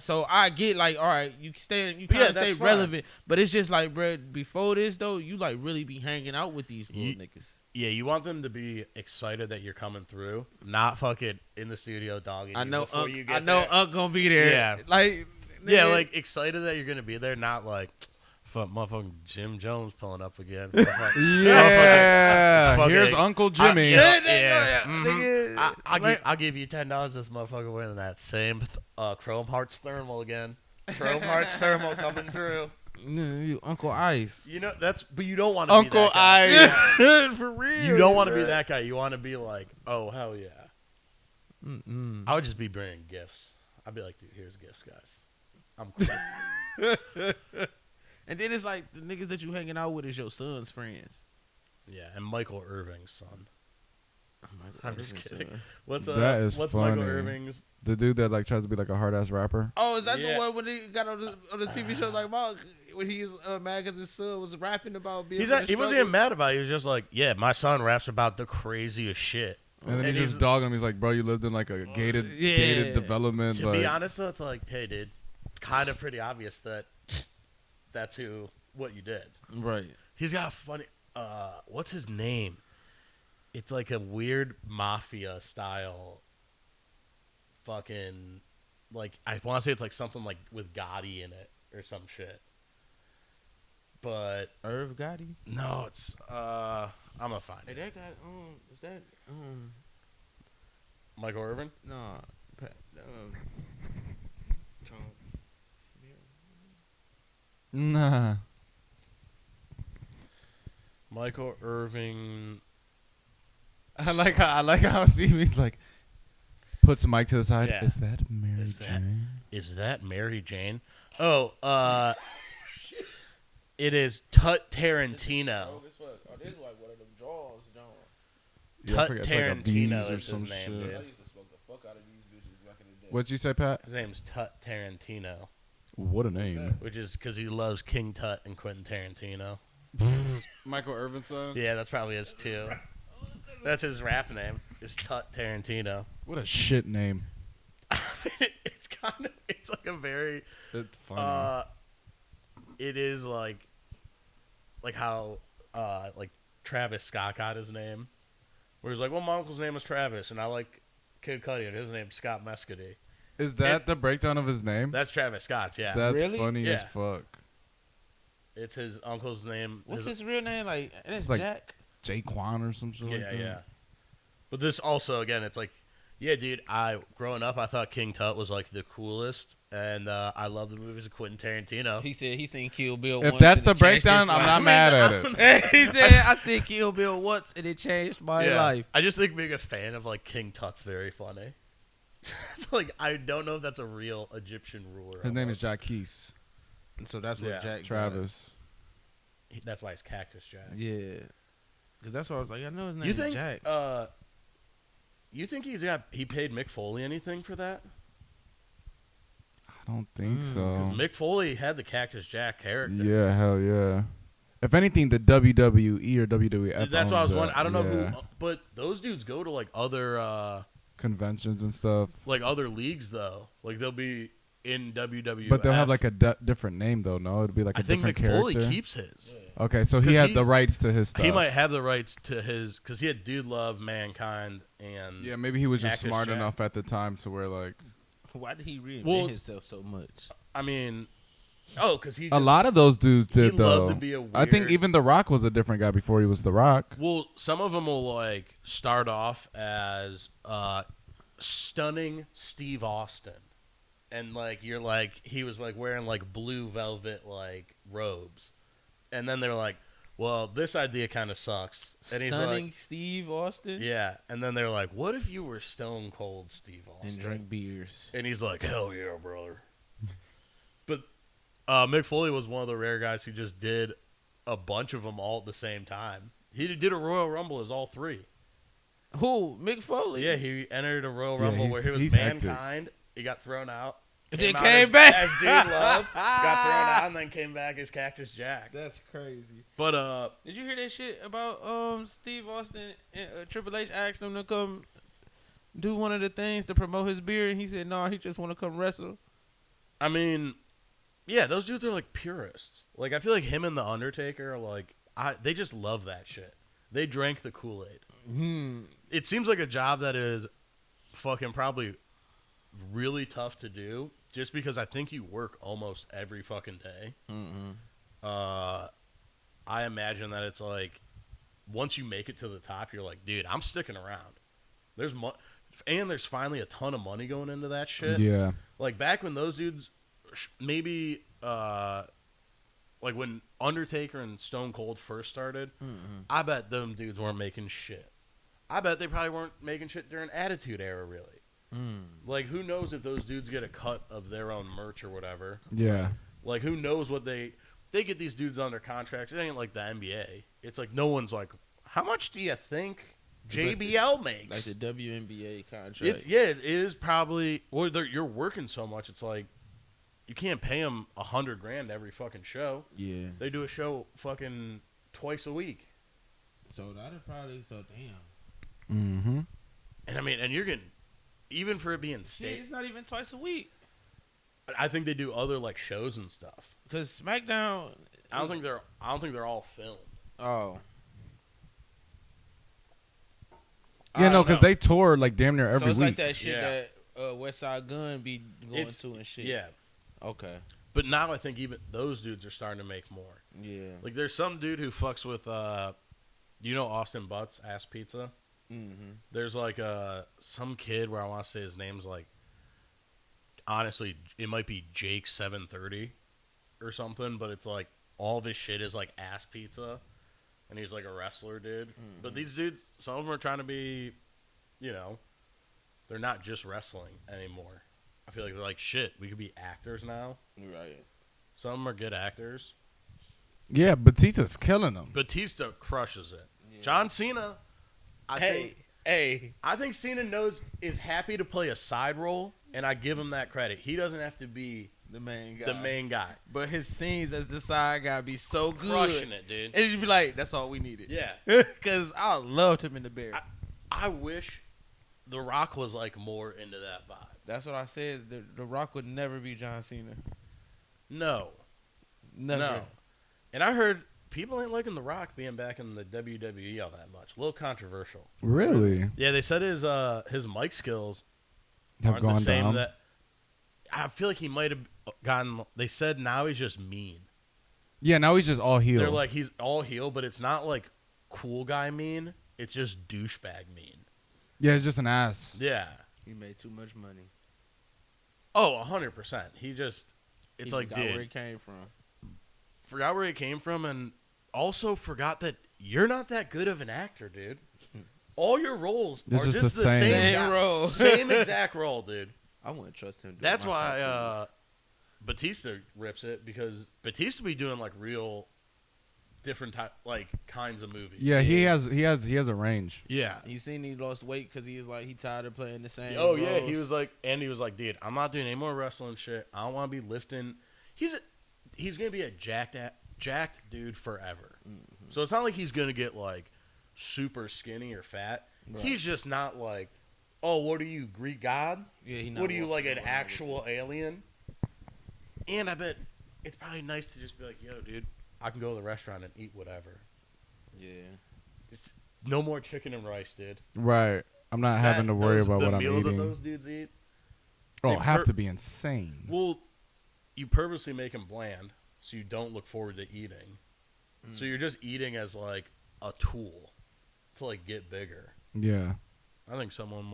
So I get like, all right, you kind of stay that's fine. relevant, but it's just like, bro, before this though, you like really be hanging out with these little niggas. Yeah, you want them to be excited that you're coming through, not fucking in the studio dogging I you know, before Unc, you get I know, there. Unc gonna be there. Yeah. like Yeah, nigga, like excited that you're gonna be there, not like fuck motherfucking Jim Jones pulling up again. yeah. Motherfucking- Here's Uncle Jimmy. nigga. I'll give you $10. This motherfucker wearing that same Chrome Hearts thermal again. Chrome Hearts thermal coming through. You Uncle Ice. You know but you don't want to be Uncle that guy. I. For real. You don't want to be that guy. You want to be like, oh hell yeah. Mm-mm. I would just be bringing gifts. I'd be like, dude, here's gifts, guys. I'm cool. And then it's like the niggas that you hanging out with is your son's friends. Yeah, and Michael Irving's son. I'm just kidding. What's That is what's funny. Michael Irving's? The dude that like tries to be like a hard ass rapper. Oh, is that Yeah. the one when he got on the TV show like Mark when he was mad because his son was rapping about being? He wasn't even mad about it. He was just like, yeah, my son raps about the craziest shit. And then And he's just dogging him. He's like, bro, you lived in like a gated development. To like, be honest, though, it's like, hey, dude, kind of pretty obvious that that's what you did. Right. He's got a funny. What's his name? It's like a weird mafia style. Fucking, like I want to say it's like something like with Gotti in it or some shit. But Irv Gotti. no, it's I'm gonna find Hey, it. that guy. Is that Michael Irvin. no? Tom. Nah. Michael Irving. I like how Stevie's like puts the mic to the side. Yeah. Is that Mary Is that- Jane? Is that Mary Jane? Oh, it is Tut Tarantino. This is like one of them draws, John. Yeah, I Tut forget, it's like a V's Tarantino or is his some name, shit. dude. I used to smoke the fuck out of these bitches back in the day. What'd you say, Pat? His name's Tut Tarantino, What a name. which is because he loves King Tut and Quentin Tarantino. Michael Irvin's son? Yeah, that's probably his too. That's his rap name. Is Tut Tarantino. What a shit name. It's kind of. It's like a very. It's funny. It is like how like Travis Scott got his name, where he's like, well, my uncle's name is Travis, and I like Kid Cudi, and his name's Scott Mescudi. Is that the breakdown of his name? That's Travis Scott's, yeah. That's Really? funny as Yeah. fuck. It's his uncle's name. What's his real name? Like, and it's It's like- Jack. Jaquan or some shit like Yeah, that. yeah. But this also, again, it's like, yeah, dude. Growing up, I thought King Tut was like the coolest, and I love the movies of Quentin Tarantino. He said he seen Kill Bill. If once that's and the it changed breakdown, his I'm life. not mad at it. He said I seen Kill Bill once and it changed my Yeah. life. I just think being a fan of like King Tut's very funny. It's like I don't know if that's a real Egyptian ruler. His name is almost. Jaquise And so that's what Yeah. Jack got. Travis. That's why he's Cactus Jack. Yeah, because that's why I was like, I know his name You is think? Jack. You think he paid Mick Foley anything for that? I don't think Mm, Because so. Mick Foley had the Cactus Jack character. Yeah, hell yeah. If anything, the WWE or WWF. That's what I was owns wondering. I don't know yeah. who, but those dudes go to like other Conventions and stuff. leagues though. Like they'll be in WWF. But they'll have like a different name though. No, it'd be like a I think different Mick Foley character. keeps his. Okay, so he 'Cause had the he's- rights to his stuff. He might have the rights to his because he had Dude Love, Mankind, and Yeah, maybe he was just Cactus smart Jack. enough at the time to where like Why did he reinvent Well- himself so much? I mean, because he a just, lot of those dudes he did though. loved to be a I think weird- even The Rock was a different guy before he was The Rock. Well, some of them will like start off as stunning Steve Austin, and like you're like he was like wearing like blue velvet like robes, and then they're like, well, this idea kind of sucks, and he's Stunning like, Steve Austin yeah, and then they're like, what if you were Stone Cold Steve and Austin? drink beers. And he's like, hell yeah, brother. But Mick Foley was one of the rare guys who just did a bunch of them all at the same time. He did a Royal Rumble as all three. Who? Mick Foley? Yeah, he entered a Royal Yeah, Rumble where he was he's hectic. Mankind. He got thrown out. And then out came as, back. as Dude Love. Got thrown out and then came back as Cactus Jack. That's crazy. But Did you hear that shit about Steve Austin and Triple H asked him to come do one of the things to promote his beer, and he said, "No, he just want to come wrestle." I mean, yeah, those dudes are like purists. Like I feel like him and the Undertaker are like they just love that shit. They drank the Kool-Aid. It seems like a job that is fucking probably really tough to do just because I think you work almost every fucking day. I imagine that it's like once you make it to the top, you're like, dude, I'm sticking around. And there's finally a ton of money going into that shit. Yeah. Like back when those dudes, maybe like when Undertaker and Stone Cold first started, I bet them dudes weren't making shit. I bet they probably weren't making shit during Attitude Era, really. Like, who knows if those dudes get a cut of their own merch or whatever. Yeah. Like, who knows what they get these dudes under contracts. It ain't like the NBA. It's like no one's like, how much do you think JBL makes? Like the WNBA contract. It is probably. Well, you're working so much. It's like you can't pay them $100,000 every fucking show. Yeah. They do a show fucking twice a week. So that'd probably damn. Mm-hmm. And I mean, and you're getting even for it being Shit, state. it's not even twice a week. I think they do other like shows and stuff. Because SmackDown. I don't think they're all filmed. Oh. Yeah, no, don't because know. they tour like damn near So every it's week. like that shit Yeah. that West Side Gun be going to and shit. Yeah, Okay. but now I think even those dudes are starting to make more. Yeah. Like there's some dude who fucks with Austin Butts Ass Pizza. Mm-hmm. There's like some kid where I want to say his name's like, honestly, it might be Jake 730 or something, but it's like all of his shit is like ass pizza, and he's like a wrestler dude. But these dudes, some of them are trying to be, they're not just wrestling anymore. I feel like they're like, shit, we could be actors now. Right. Some of them are good actors. Yeah, Batista's killing them. Batista crushes it. Yeah. John Cena, Hey. I think Cena is happy to play a side role, and I give him that credit. He doesn't have to be The main guy. the main guy. But his scenes as the side guy be so good. Crushing it, dude. And you'd be like, that's all we needed. Yeah. Because I loved him in the Bear. I wish The Rock was like more into that vibe. That's what I said. The Rock would never be John Cena. No. Never. No. And I heard people ain't liking The Rock being back in the WWE all that much. A little controversial. Really? Yeah, they said his mic skills Have aren't the gone same. down. That I feel like he might have gotten. They said now he's just mean. Yeah, now he's just all heel. They're like he's all heel, but it's not like cool guy mean. It's just douchebag mean. yeah, he's just an ass. Yeah. He made too much money. Oh, 100%. He just. It's He like, forgot dude, where he came from. forgot where he came from, and also forgot that you're not that good of an actor, dude. All your roles It's are just just the the same. same, Same guy- role. same exact role, dude. I wouldn't trust him. doing That's my why tattoos. Batista rips it, because Batista be doing like real different kinds of movies. Yeah, he has a range. Yeah. You seen he lost weight because he tired of playing the same. Oh yeah, roles. he was like, dude, I'm not doing any more wrestling shit. I don't want to be lifting. He's gonna be a jacked dude forever. Mm-hmm. So it's not like he's gonna get like super skinny or fat. Right. He's just not like, oh, what are you, Greek god? Yeah, he not What are you, like walking an around actual alien? And I bet it's probably nice to just be like, yo, dude, I can go to the restaurant and eat whatever. with- Yeah. It's no more chicken and rice, dude. Right. I'm not having to worry about the what I'm meals eating. that those dudes eat. Oh, they have per- to be insane. Well, you purposely make them bland so you don't look forward to eating. So you're just eating as like a tool to like get bigger. Yeah. I think someone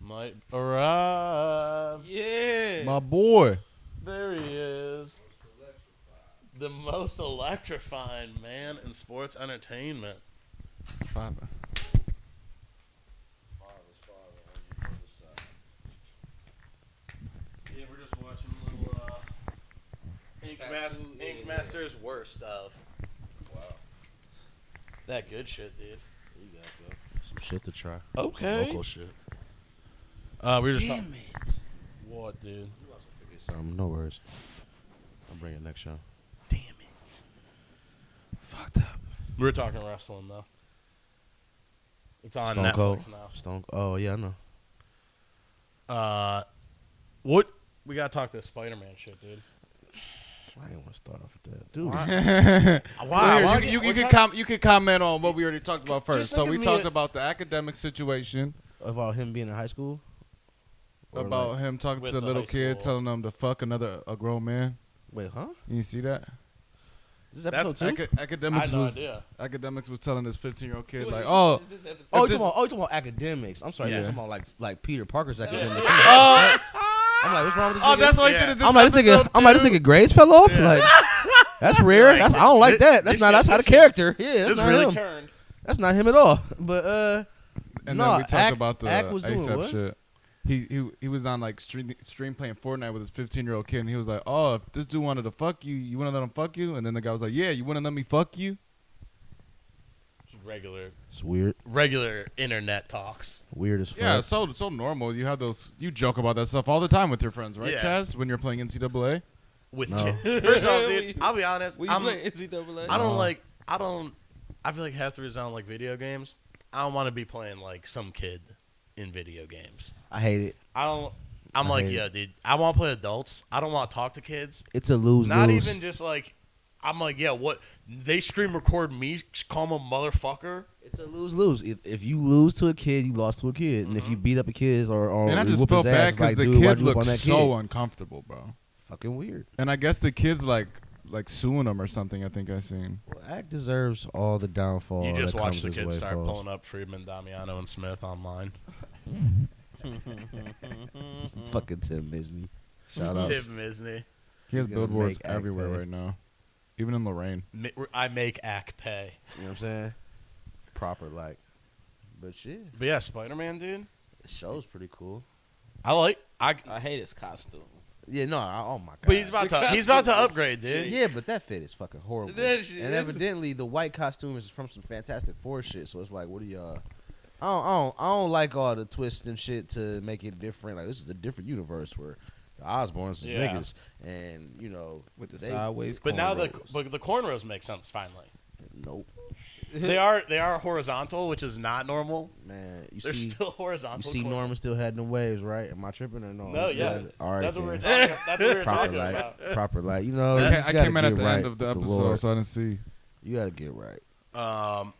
might arrive. Yeah. My boy. There he is. The most electrifying man in sports entertainment. Papa. Yeah, we're just watching a little Ink Masters worst stuff. Wow. That good shit, dude. You guys go. Some shit to try. Okay. Some local shit. We were just Damn it. What, dude? Forget something. No worries. I'll bring it next show. Damn it. Fucked up. We were talking wrestling though. It's on Stone Netflix Cold. now. Oh yeah, I know. What? We gotta talk this Spider-Man shit, dude. I didn't want to start off with that, dude. Wow. You can comment on what we already talked about first. Just So think we of me talked a- about the academic situation, About him being in high school. Or about like- him talking with to the the little high kid, school- telling him to fuck a grown man. Wait, huh? You see that? Is this episode two? Academics I had no was idea. academics was telling this 15-year-old kid Wait, like, what is this episode? Oh, this- you talking about academics. I'm sorry, Yeah. you're talking about like Peter Parker's academics. oh, I'm like, what's wrong with this nigga? that's why he Yeah. said it's I'm like, this nigga grades fell off. Yeah. Like, that's rare. Like, I don't like that. this That's how the shit- character. Yeah, that's This not really him. turned. That's not him at all. But And no, then we talked Ack- about the Ack was doing ASAP what? shit. He was on like stream playing Fortnite with his 15-year-old kid, and he was like, "Oh, if this dude wanted to fuck you, you wouldn't let him fuck you?" And then the guy was like, "Yeah, you wouldn't let me fuck you?" Just regular it's weird. internet talks. Weird as fuck. Yeah, so normal. You have those. You joke about that stuff all the time with your friends, right, Yeah. Taz? When you're playing NCAA. With No. kids. First off, dude, I'll be honest. Will you I'm- play NCAA? I don't No. like. I feel like half the reason I don't like video games. I don't want to be playing like some kid in video games. I hate it. I don't. I'm I like, hate yeah, dude, I want to play adults. I don't want to talk to kids. It's a lose. Not even just like, I'm like, yeah, what? They screen record me, call him a motherfucker. It's a lose. If you lose to a kid, you lost to a kid, and if you beat up a kid or And I you just whoop felt his bad ass, because like, the dude, why'd kid you whoop on looked that so kid? uncomfortable, bro. Fucking weird. And I guess the kid's like suing him or something. I think I seen. Well, Act deserves all the downfall. You just that watch comes the his kids way, start folks. pulling up Friedman, Damiano, and Smith online. Fucking Tim Misney. Shout out. Tim Misney. He has He's gonna billboards make Act everywhere pay. right now, even in Lorraine. I make Ack pay. You know what I'm saying? Proper like. But shit, But yeah, Spider-Man, dude. the show's pretty cool. I I hate his costume. Yeah, no, oh my god. but he's about to upgrade, dude. Yeah, but that fit is fucking horrible. That shit And is- evidently, the white costume is from some Fantastic Four shit. So it's like, what do y'all? I don't like all the twists and shit to make it different. Like, this is a different universe where the Osborns is Yeah. niggas, and you know With the they- sideways But now cornrows. the cornrows make sense finally. Nope, They are horizontal, which is not normal. man. You They're see, still horizontal. you see, cornrows. Norman still had them waves, right? Am I tripping or no? No, He's yeah. got- All right, That's what we were then. talking. That's what we were Proper talking light, about. proper light. You know, I you ca- just I gotta came in at get the right end of the with episode, Lord. so I didn't see. You gotta get right.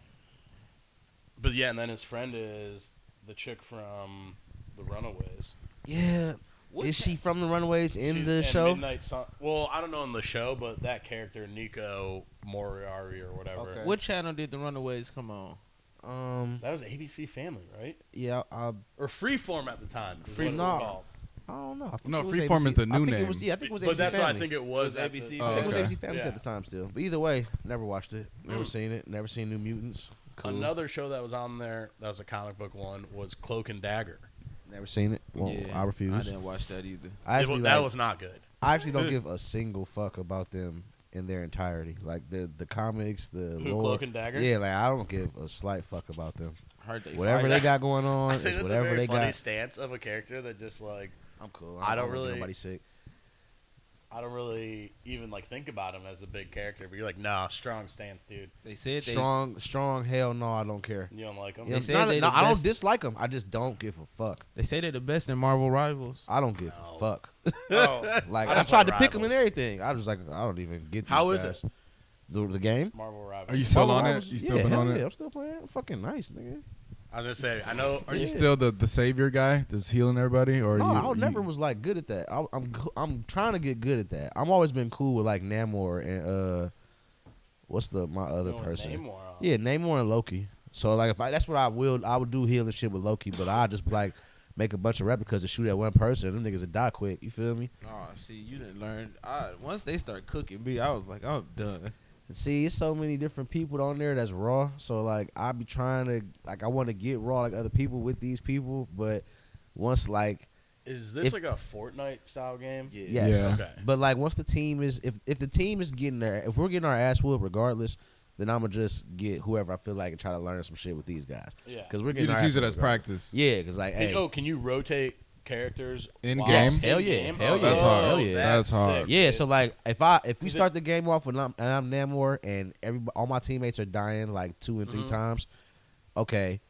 But yeah, and then his friend is the chick from the Runaways. Yeah, What is she from the Runaways in She's the show? Midnight Sun. Well, I don't know in the show, but that character Nico Moriarty or whatever. Okay. What channel did the Runaways come on? That was ABC Family, right? Yeah, Or Freeform at the time. is Free- what it was no. called. I don't know. I think No, it was Freeform is ABC. the I new think It name. was, yeah, I think it was But ABC that's Family. what I think it was. It was at the- ABC I think it was okay. ABC Family Yeah. at the time still. But either way, never watched it. Never seen it. Never seen New Mutants. Cool. Another show that was on there that was a comic book one was Cloak and Dagger. Never seen it. Well, I refuse. I didn't watch that either. I actually, That like, was not good. I actually don't give a single fuck about them in their entirety. Like the comics, the Who, lore. Cloak and Dagger? Yeah, like I don't give a slight fuck about them. Heard they Whatever fight. they got going on I is think that's a whatever very they funny got. stance of a character that just like I'm cool. I don't wanna get really- nobody sick. I don't really even like think about him as a big character, but you're like, nah, strong stance, dude. They said they Strong. Hell no, I don't care. You don't like him? You know, said not- they no, the I don't best. dislike them. I just don't give a fuck. they say they're the best in Marvel Rivals. I don't give No. a fuck. Oh, Like I I don't tried play to pick them and Rivals. everything. I was like, I don't even get. How these is guys. The game? Marvel Rivals. Are you still Marvel on it? Rivals? You still yeah, been hell on yeah, it? I'm still playing. I'm fucking nice, nigga. I was gonna say, I know. Are you Yeah. still the savior guy that's healing everybody, or No, you? I never was like good at that. I'm trying to get good at that. I've always been cool with like Namor and what's my other person? Namor on. Yeah, Namor and Loki. So like if that's what I would do healing shit with Loki, but I just like make a bunch of replicas to shoot at one person. Them niggas would die quick. You feel me? Oh, see, you didn't learn. Once they start cooking me, I was like, I'm done. See, it's so many different people on there that's raw. So like I be trying to like I want to get raw like other people with these people, but once like Is this if- like a Fortnite style game? Yeah. yes, Yeah. Okay. but like once the team is if the team is getting there, if we're getting our ass whooped regardless, then I'ma just get whoever I feel like and try to learn some shit with these guys Yeah. because we're You getting our just use ass it as whooped regardless. practice. Yeah, because like Hey, hey, can you rotate characters In while- game? Hell yeah. game? Hell Oh, yeah. That's hard. Hell yeah. That's hard. sick, yeah. dude. So like if we Is it- start the game off and I'm Namor and all my teammates are dying like 2 and 3 Mhm. times, okay.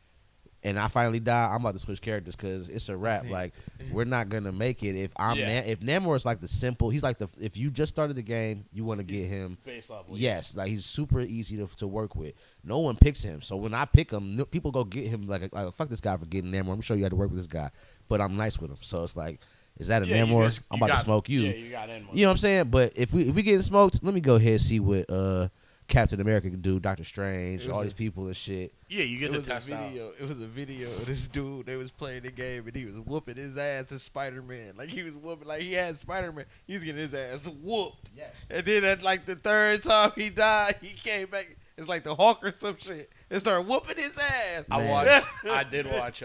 And I finally die, I'm about to switch characters because it's a wrap. Like we're not gonna make it if I'm Yeah. if Namor is like the simple. He's like if you just started the game, you want to get him. base level. Yes, like he's super easy to work with. No one picks him, so when I pick him, people go get him. Like fuck this guy for getting Namor. I'm gonna show you how to work with this guy, but I'm nice with him. So it's like, is that a Yeah, you Namor? just- I'm you about to got- smoke you. Yeah, you got in with You know what I'm saying? But if we getting smoked, let me go ahead and see what Captain America can do, Doctor Strange, It was all a- these people and shit. Yeah, you get It to was a test out. video. It was a video of this dude. They was playing the game and he was whooping his ass as Spider-Man. Like he was whooping, like he had Spider-Man. He was getting his ass whooped. Yes. And then at like the third time he died, he came back. It's like the Hawk or some shit and started whooping his ass. I Man. watched. I did watch.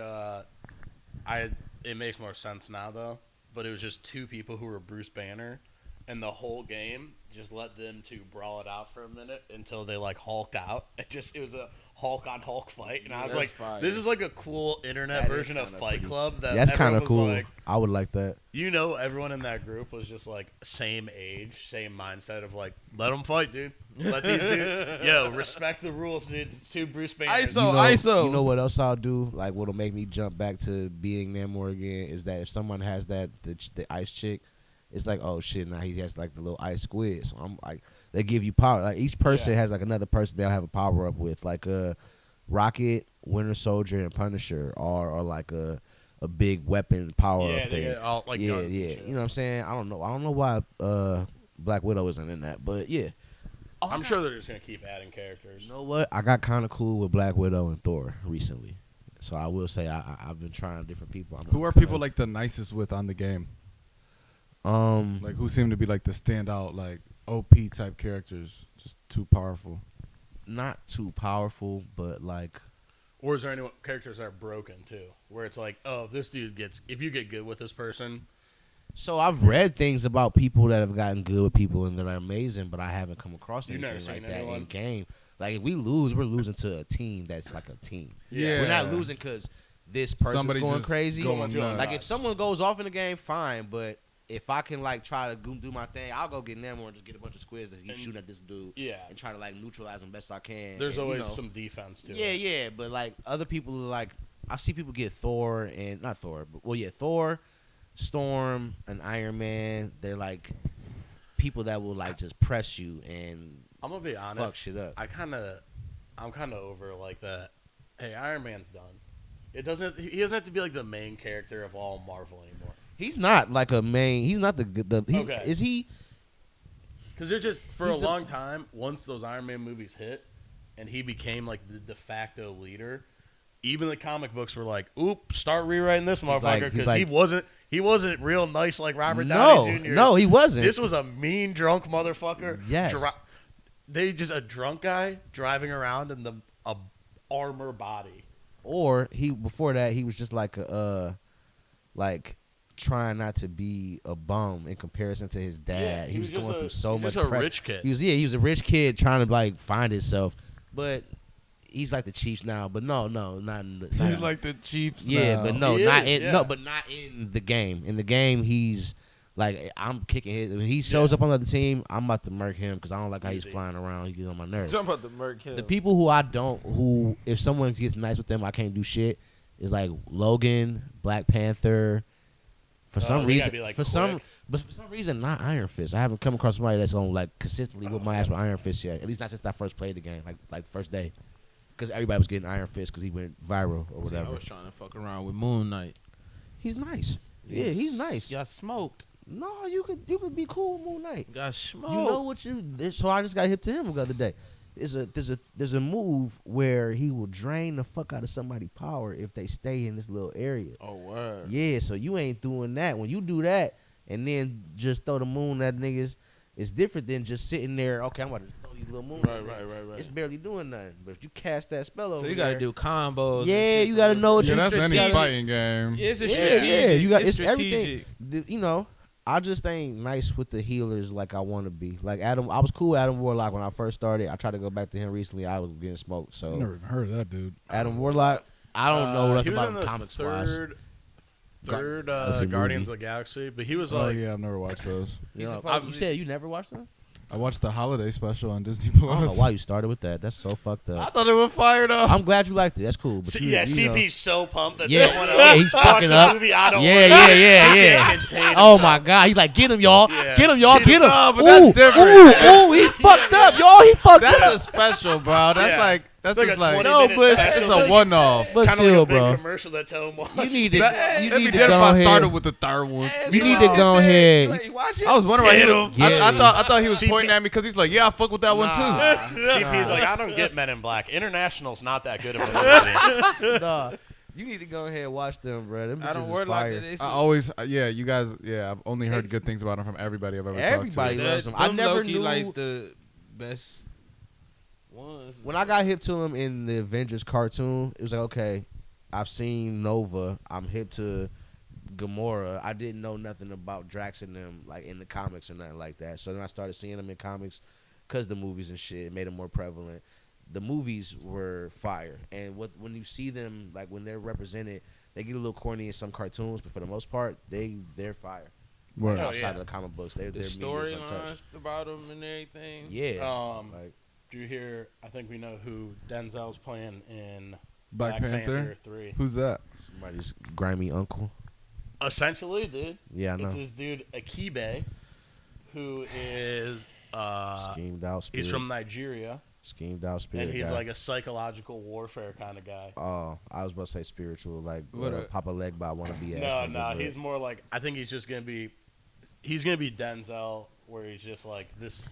It makes more sense now though. But it was just two people who were Bruce Banner, and the whole game just let them two brawl it out for a minute until they like hulked out. It was a Hulk on Hulk fight, and I was That's like, fire. this is like a cool internet That is version of kinda Fight pretty- Club. That That's kind of everyone was cool. like, I would like that. everyone in that group was just like same age, same mindset of like, let them fight, dude. Let these dudes, respect the rules, dude. It's two Bruce Banners. ISO. You know what else I'll do? Like, what'll make me jump back to being Namor again is that if someone has the ice chick, it's like, oh shit, now he has like the little ice squid. So I'm like, they give you power. Like each person has like another person they'll have a power up with. Like Rocket, Winter Soldier, and Punisher are like a big weapon power up they thing. get all like yeah. guns and shit. You know what I'm saying? I don't know why Black Widow isn't in that, but yeah. I'm sure they're just gonna keep adding characters. You know what? I got kind of cool with Black Widow and Thor recently, so I will say I've been trying different people. Who are people like the nicest with on the game? Um, Like who seem to be like the standout like OP type characters? Just too powerful. not too powerful, but like Or is there any characters that are broken too, where it's like, oh, if you get good with this person, so I've read things about people that have gotten good with people and that are amazing, but I haven't come across You've never anything like seen that anyone? in game. Like if we lose, we're losing to a team that's like a team. Yeah. We're not losing because this person's Somebody's going just crazy. going nuts. Like if someone goes off in the game, fine, but if I can like try to do my thing, I'll go get Namor and just get a bunch of squids that keep And- shooting at this dude and try to like neutralize him best I can. there's And, always you know, some defense to yeah, it. yeah, but like other people are like I see people get Thor and not Thor, but Thor, Storm, and Iron Man. They're like people that will like just press you and I'm gonna be honest. fuck shit up. I'm kind of over like that. Hey, Iron Man's done. He doesn't have to be like the main character of all Marvel anymore. He's not like a main. He's not the. Okay. Is he? Because they're just for a He's a- long time. Once those Iron Man movies hit, and he became like the de facto leader. Even the comic books were like, "Oop, start rewriting this motherfucker," because he wasn't real nice like Robert Downey Jr. No, he wasn't. This was a mean drunk motherfucker. Yes. They just a drunk guy driving around in a armor body. Or before that he was just like like trying not to be a bum in comparison to his dad. Yeah, he was just going through so much. Just a crap. rich kid. He was a rich kid trying to like find himself, but he's like the Chiefs now. But no, not He's like the Chiefs. yeah, now. but no, He not is, in yeah. no, but not in the game. In the game, he's like I'm kicking his. When he shows up on the other team, I'm about to murk him because I don't like how he's Easy. flying around. He gets on my nerves. Talking about the Merc Hill. The people who if someone gets nice with them, I can't do shit. Is like Logan, Black Panther. For some they gotta reason, be, like, for some quick. reason, not Iron Fist. I haven't come across somebody that's on like consistently whip my ass with Iron Fist yet. At least not since I first played the game, like the first day, because everybody was getting Iron Fist because he went viral or See, I whatever. was trying to fuck around with Moon Knight. He's nice. Yeah, he's nice. Got smoked. No, you could be cool with Moon Knight. Got smoked. You know what so I just got hip to him the other day. There's a move where he will drain the fuck out of somebody's power if they stay in this little area. Oh, word. Yeah, so you ain't doing that. When you do that and then just throw the moon at niggas, it's different than just sitting there. Okay, I'm about to throw these little moons. Right. It's barely doing nothing. But if you cast that spell over So you got to there- do combos. and Yeah, shit you for gotta real. know what Yeah, you that's any strategic. fighting game. It's a Yeah, strategic. you got it's everything. strategic. You know, I just ain't nice with the healers like I want to be. Like Adam, I was cool with Adam Warlock when I first started. I tried to go back to him recently. I was getting smoked. I So never even heard of that dude. Adam Warlock, I don't know He nothing was about in him the comics wise. third That's a Guardians movie. of the Galaxy, but he was Oh like, yeah, I've never watched those. You know, supposed you to said you never watched them. I watched the holiday special on Disney I don't know Plus. why you started with that. That's so fucked I up. thought it was fired up. I'm glad you liked it. That's cool. But you know. CP's so pumped that Yeah, someone yeah, else he's watched fucking the up. movie. I don't Yeah, wanna- yeah. He can't contain Oh himself. my god, he's like, get him, y'all, Yeah. get him, y'all, get him. No, but Ooh, that's different. ooh, he fucked up, y'all. He fucked That's up. a special, bro. That's Yeah. like that's It's just like a like 20-minute but it's- it's special. a one-off. But Kinda still, like a big bro, commercial that tell him you need to, you It'd need be to dead if go I ahead. started with the third one. You need to go ahead. Wait, watch it. I was wondering why Get he him. I thought he was CP pointing at me because he's like, yeah, I fuck with that one too. CP's like, I don't get Men in Black. International's not that good of a movie. Nah, you need to go ahead and watch them, bro. Them I bitches don't is worry like fire. that. I always, you guys, I've only heard good things about him from everybody I've ever Everybody talked loves him. I never Loki knew. like the best ones. When I got hip to him in the Avengers cartoon, it was like, okay, I've seen Nova. I'm hip to Gamora. I didn't know nothing about Drax and them, like in the comics or nothing like that. So then I started seeing them in comics because the movies and shit made them more prevalent. the movies were fire, and when you see them like when they're represented, they get a little corny in some cartoons, but for the most part, they're fire. Word. Like, Oh, outside yeah. of the comic books, they're The media's untouched. storylines about them and everything. Yeah, like Do you hear? I think we know who Denzel's playing in Black Panther. 3. Who's that? somebody's grimy uncle. Essentially, dude. Yeah, I It's know. this dude Akibe, who is Schemed out spirit. he's from Nigeria, schemed out spirit. and he's guy. like a psychological warfare kind of guy. Oh, I was about to say spiritual, like What a- Papa Legba want to be. No, he's more like I think he's just gonna be. He's gonna be Denzel, where he's just like this.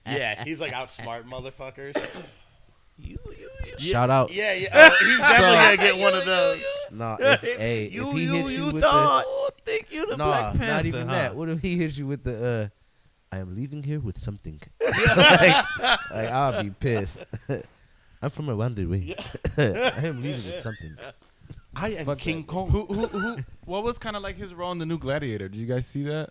Yeah, he's like outsmart motherfuckers. Shout out. Yeah, yeah. He's definitely gonna get one of those. No, if he hits you with think you the the Black Panther, not even huh? that. What if he hits you with the I am leaving here with something. like I'll be pissed. I'm from around the way. I am leaving with something. I am Fuck King that. Kong. Who? What was kind of like his role in the new Gladiator? Did you guys see that?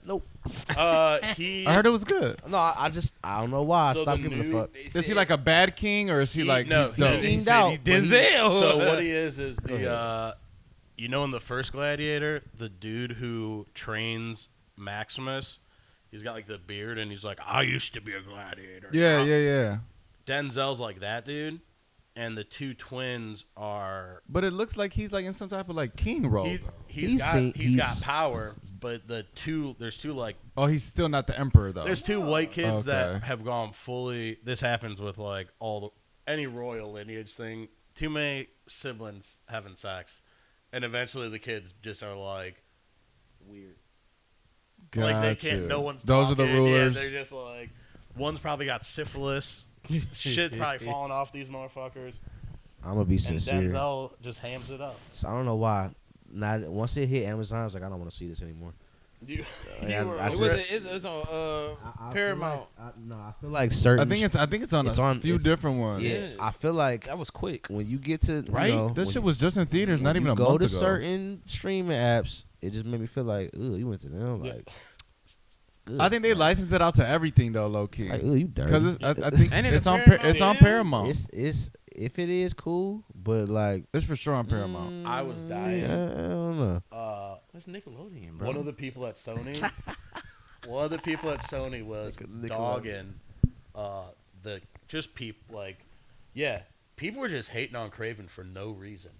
He. I heard it was good. No, I don't know why. So I stopped the giving new- a fuck. Is he like a bad king or is he like no, he's dope? schemed out. Denzel. So what he is Go the you know in the first Gladiator, the dude who trains Maximus, he's got like the beard and he's like, I used to be a gladiator. Yeah, yeah, yeah. Denzel's like that dude, and the two twins are But it looks like he's like in some type of like king role. he's, though. he's got power, but there's two like Oh, he's still not the emperor though. there's two white kids that Okay. have gone fully. This happens with like any royal lineage thing. Too many siblings having sex, and eventually the kids just are like Weird. like they can't. Gotcha. No one's. Those are the talking. rulers. Yeah, they're just like one's probably got syphilis. Shit's probably falling off these motherfuckers. I'm gonna be And sincere. Denzel just hams it up. So I don't know why. Not once it hit Amazon, I was like, I don't want to see this anymore. You, Yeah, you were I It just- was. It's on Paramount. I feel like certain. I think it's on It's a on- few it's- different ones. Yeah, I feel like That was quick. when you get to Right? you know, This when shit was just in theaters, not when even you a go month to ago. certain streaming apps, it just made me feel like, ooh, you went to them. Yeah. Like, good. I think they licensed it out to everything though, low key. Like, ooh, you dirty. Because I think Ain't it it's a on Paramount it's on channel? Paramount. It's if it is cool, but like It's for sure on Paramount. I was dying. I don't know. That's Nickelodeon, bro. One of the people at Sony, was Nickelodeon. dogging the just people like, yeah, people were just hating on Craven for no reason.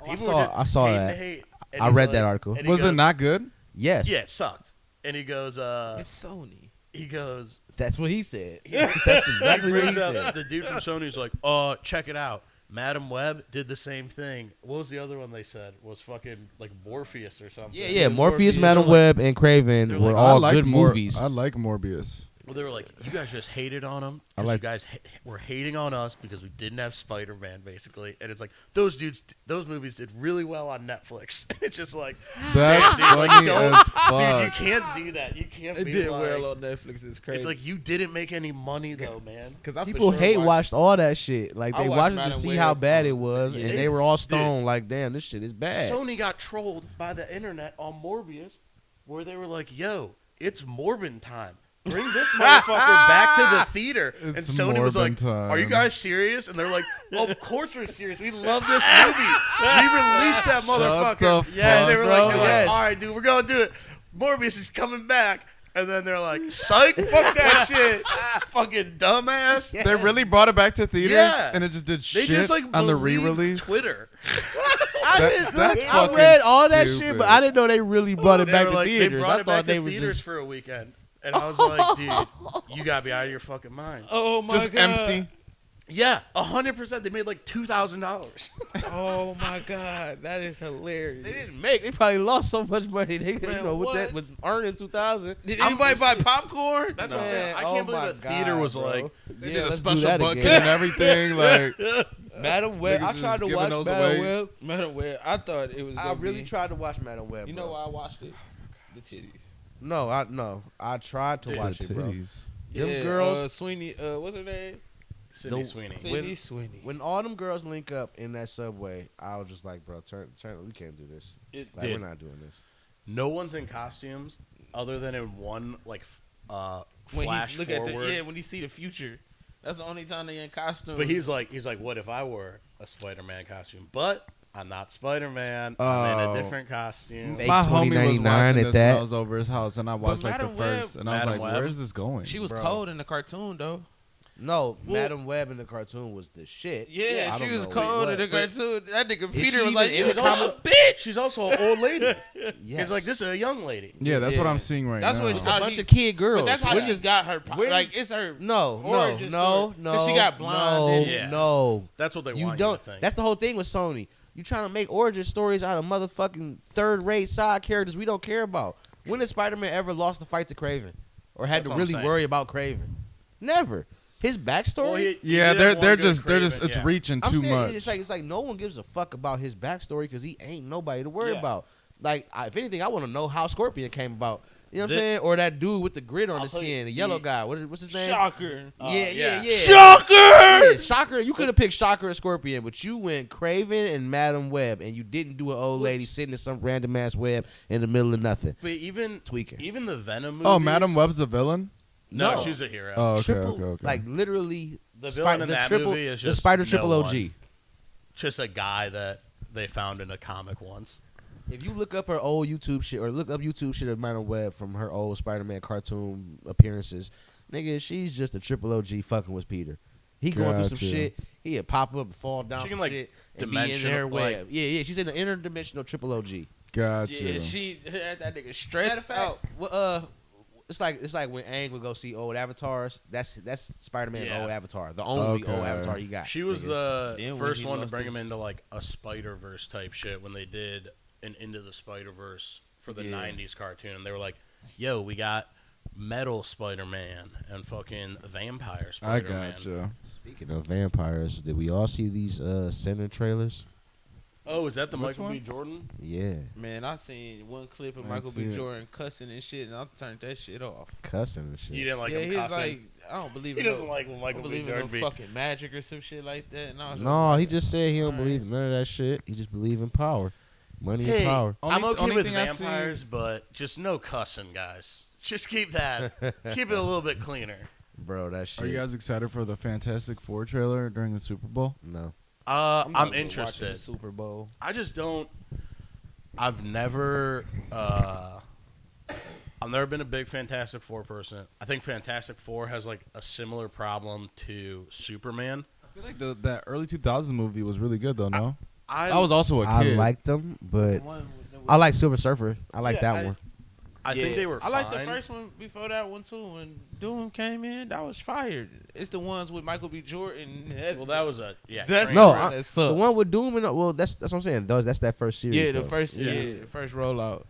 People were just I saw hating to that. hate, and I he's read like- that article. and he Was it goes- not good? Yes. Yeah, it sucked. And he goes, It's Sony. he goes, That's what he said. he, That's exactly what he brings up said. the dude from Sony's like, check it out. Madam Web did the same thing. What was the other one they said? Was fucking like Morpheus or something. Yeah. Morpheus, Madam They're like- Web, and Craven they're were like, all good movies. I like Morbius. Well, they were like, you guys just hated on him. I like- You guys were hating on us because we didn't have Spider-Man, basically. And it's like, those movies did really well on Netflix. It's just like, That's damn, dude, like, funny don't- as dude, you fuck. can't do that. You can't It be did like, well on Netflix. It's crazy. it's like, you didn't make any money, though, man. because People hate watched all that shit. Like I they watched watched it to Madam see Web. how bad it was, Yeah. and they were all stoned. Like, damn, this shit is bad. Sony got trolled by the internet on Morbius, where they were like, yo, it's Morbin time. Bring this motherfucker back to the theater. And It's Sony was like, Morbin time. are you guys serious? And they're like, of course we're serious. We love this movie. We released that motherfucker. the Yeah, and they fuck, were bro, like, yes. all right, dude, we're going to do it. Morbius is coming back. And then they're like, psych, fuck that shit. Fucking dumbass. Yeah. They really brought it back to theaters, Yeah. and it just did They shit just like on the believed re-release. Twitter. That's I fucking read all that shit, stupid. but I didn't know they really brought it They back were to like, theaters. They brought I it thought back they to were theaters just for a weekend. And I was like, dude, you gotta be out of your fucking mind. Oh my Just god. empty. Yeah, 100%. They made like $2,000. Oh my god, that is hilarious. They didn't make. They probably lost so much money. They didn't Man, know what that what? was earning 2,000. Did anybody buy popcorn? That's Man, what I'm saying. I oh can't believe my the theater God, was bro. like, They Yeah, did a let's do special that bucket again. and everything. Like, Madam Web. Niggas I just tried to giving watch those Madam away. Web. Madam Web. I thought it was. I gonna really be, tried to watch Madam Web. You bro. know why I watched it? The titties. No, I tried to watch it, bro. titties. Them girls- Sweeney. What's her name? Sydney The- Sweeney. Sydney Sweeney. When all them girls link up in that subway, I was just like, bro, turn. We can't do this. It Like, did. we're not doing this. No one's in costumes other than in one like When flash he look forward. at the when he see the future. That's the only time they in costume. But he's like, what if I wore a Spider-Man costume? But I'm not Spider-Man. I'm in a Oh. different costume. Fake My homie was $20.99 watching at this that. when I was over his house, and I watched like the Madam Web- first, and I was Madam like, Web? "Where's this going?" she was Bro. cold in the cartoon though. No, Well- Madam Web in the cartoon was the shit. Yeah, I she don't was know. cold in the But- cartoon. That nigga she Peter was even like, in "You the also comic- bitch." She's also an old lady. Yes. He's like, this is a young lady. Yeah, that's what Yeah. I'm seeing right That's now. what a how bunch he- of kid girls. But that's how When she is- got her. where's- Like it's her. No, origin no, story. no. 'Cause she got blonde No, and- Yeah. no. That's what they You want don't. you to think. That's the whole thing with Sony. You trying to make origin stories out of motherfucking third-rate side characters we don't care about. When has Spider-Man ever lost the fight to Craven, or had That's to what I'm really saying. worry about Craven? Never. His backstory. Well, he Yeah, did have one they're good just Craven, it's yeah. reaching I'm too saying much. it's like no one gives a fuck about his backstory because he ain't nobody to worry Yeah. about. Like, if anything, I want to know how Scorpion came about. You know what I'm Thi- saying? Or that dude with the grit on I'll his tell you, skin, the yellow he- guy. What's his name? Shocker. Yeah. Shocker. Yeah, Shocker. You could have picked Shocker or Scorpion, but you went Craven and Madam Web, and you didn't do an old lady sitting in some random ass web in the middle of nothing. But even Tweaking. the Venom movies. Oh, Madam Web's a villain. No, No. she's a hero. Oh, okay, Triple, okay. like literally, The villain in that triple, movie is the just Spider no Triple OG. one. Just a guy that they found in a comic once. If you look up her old YouTube shit or look up YouTube shit of Madam Web from her old Spider-Man cartoon appearances, nigga, she's just a triple OG fucking with Peter. He going through some Gotcha. shit. He'd pop up and fall down She some can, like, shit and be in dimensional, her like- web. Yeah, she's in the interdimensional triple OG. Gotcha. Yeah, she had that nigga Matter stressed of fact, out. it's like when Aang would go see old avatars. That's Spider-Man's Yeah. old avatar, the only Okay. old avatar he got. She was nigga. Then when first he one to lost bring his- him into like a Spider-Verse type shit when they did an Into the Spider-Verse for the Yeah. 90s cartoon. And they were like, yo, we got metal Spider-Man and fucking vampire I Spider-Man. gotcha. Speaking of vampires, did we all see these Sinner trailers? Oh, is that the Which Michael B. one? Jordan? Yeah, Man, I seen one clip of I Michael see B. it. Jordan cussing and shit, and I turned that shit off. cussing and shit. You didn't like yeah, him he's cussing? like, I don't believe He in doesn't no, like when I Michael don't B. believe in Jordan no be... fucking magic or some shit like that. And I was No, like, he just said he don't Alright. believe in none of that shit. He just believe in power, money Hey, and power. I'm Only- okay only with thing I see- vampires, but just no cussing, guys. Just keep that. Keep it a little bit cleaner. Bro, that shit. Are you guys excited for the Fantastic Four trailer during the Super Bowl? No. I'm gonna go watch the interested. Super Bowl. I just don't. I've never been a big Fantastic Four person. I think Fantastic Four has like a similar problem to Superman. I feel like that early 2000s movie was really good though. No, I I was also a I kid. liked them, but One I like Silver Surfer. I like Yeah, that one. I think they were. I like the fine. first one before that one too. When Doom came in, that was fired. It's the ones with Michael B. Jordan. Well, that was a That's train No, right. wreck. That The sucked. one with Doom and well, that's what I'm saying. That's that first series. Yeah, the though. first Yeah. the first rollout.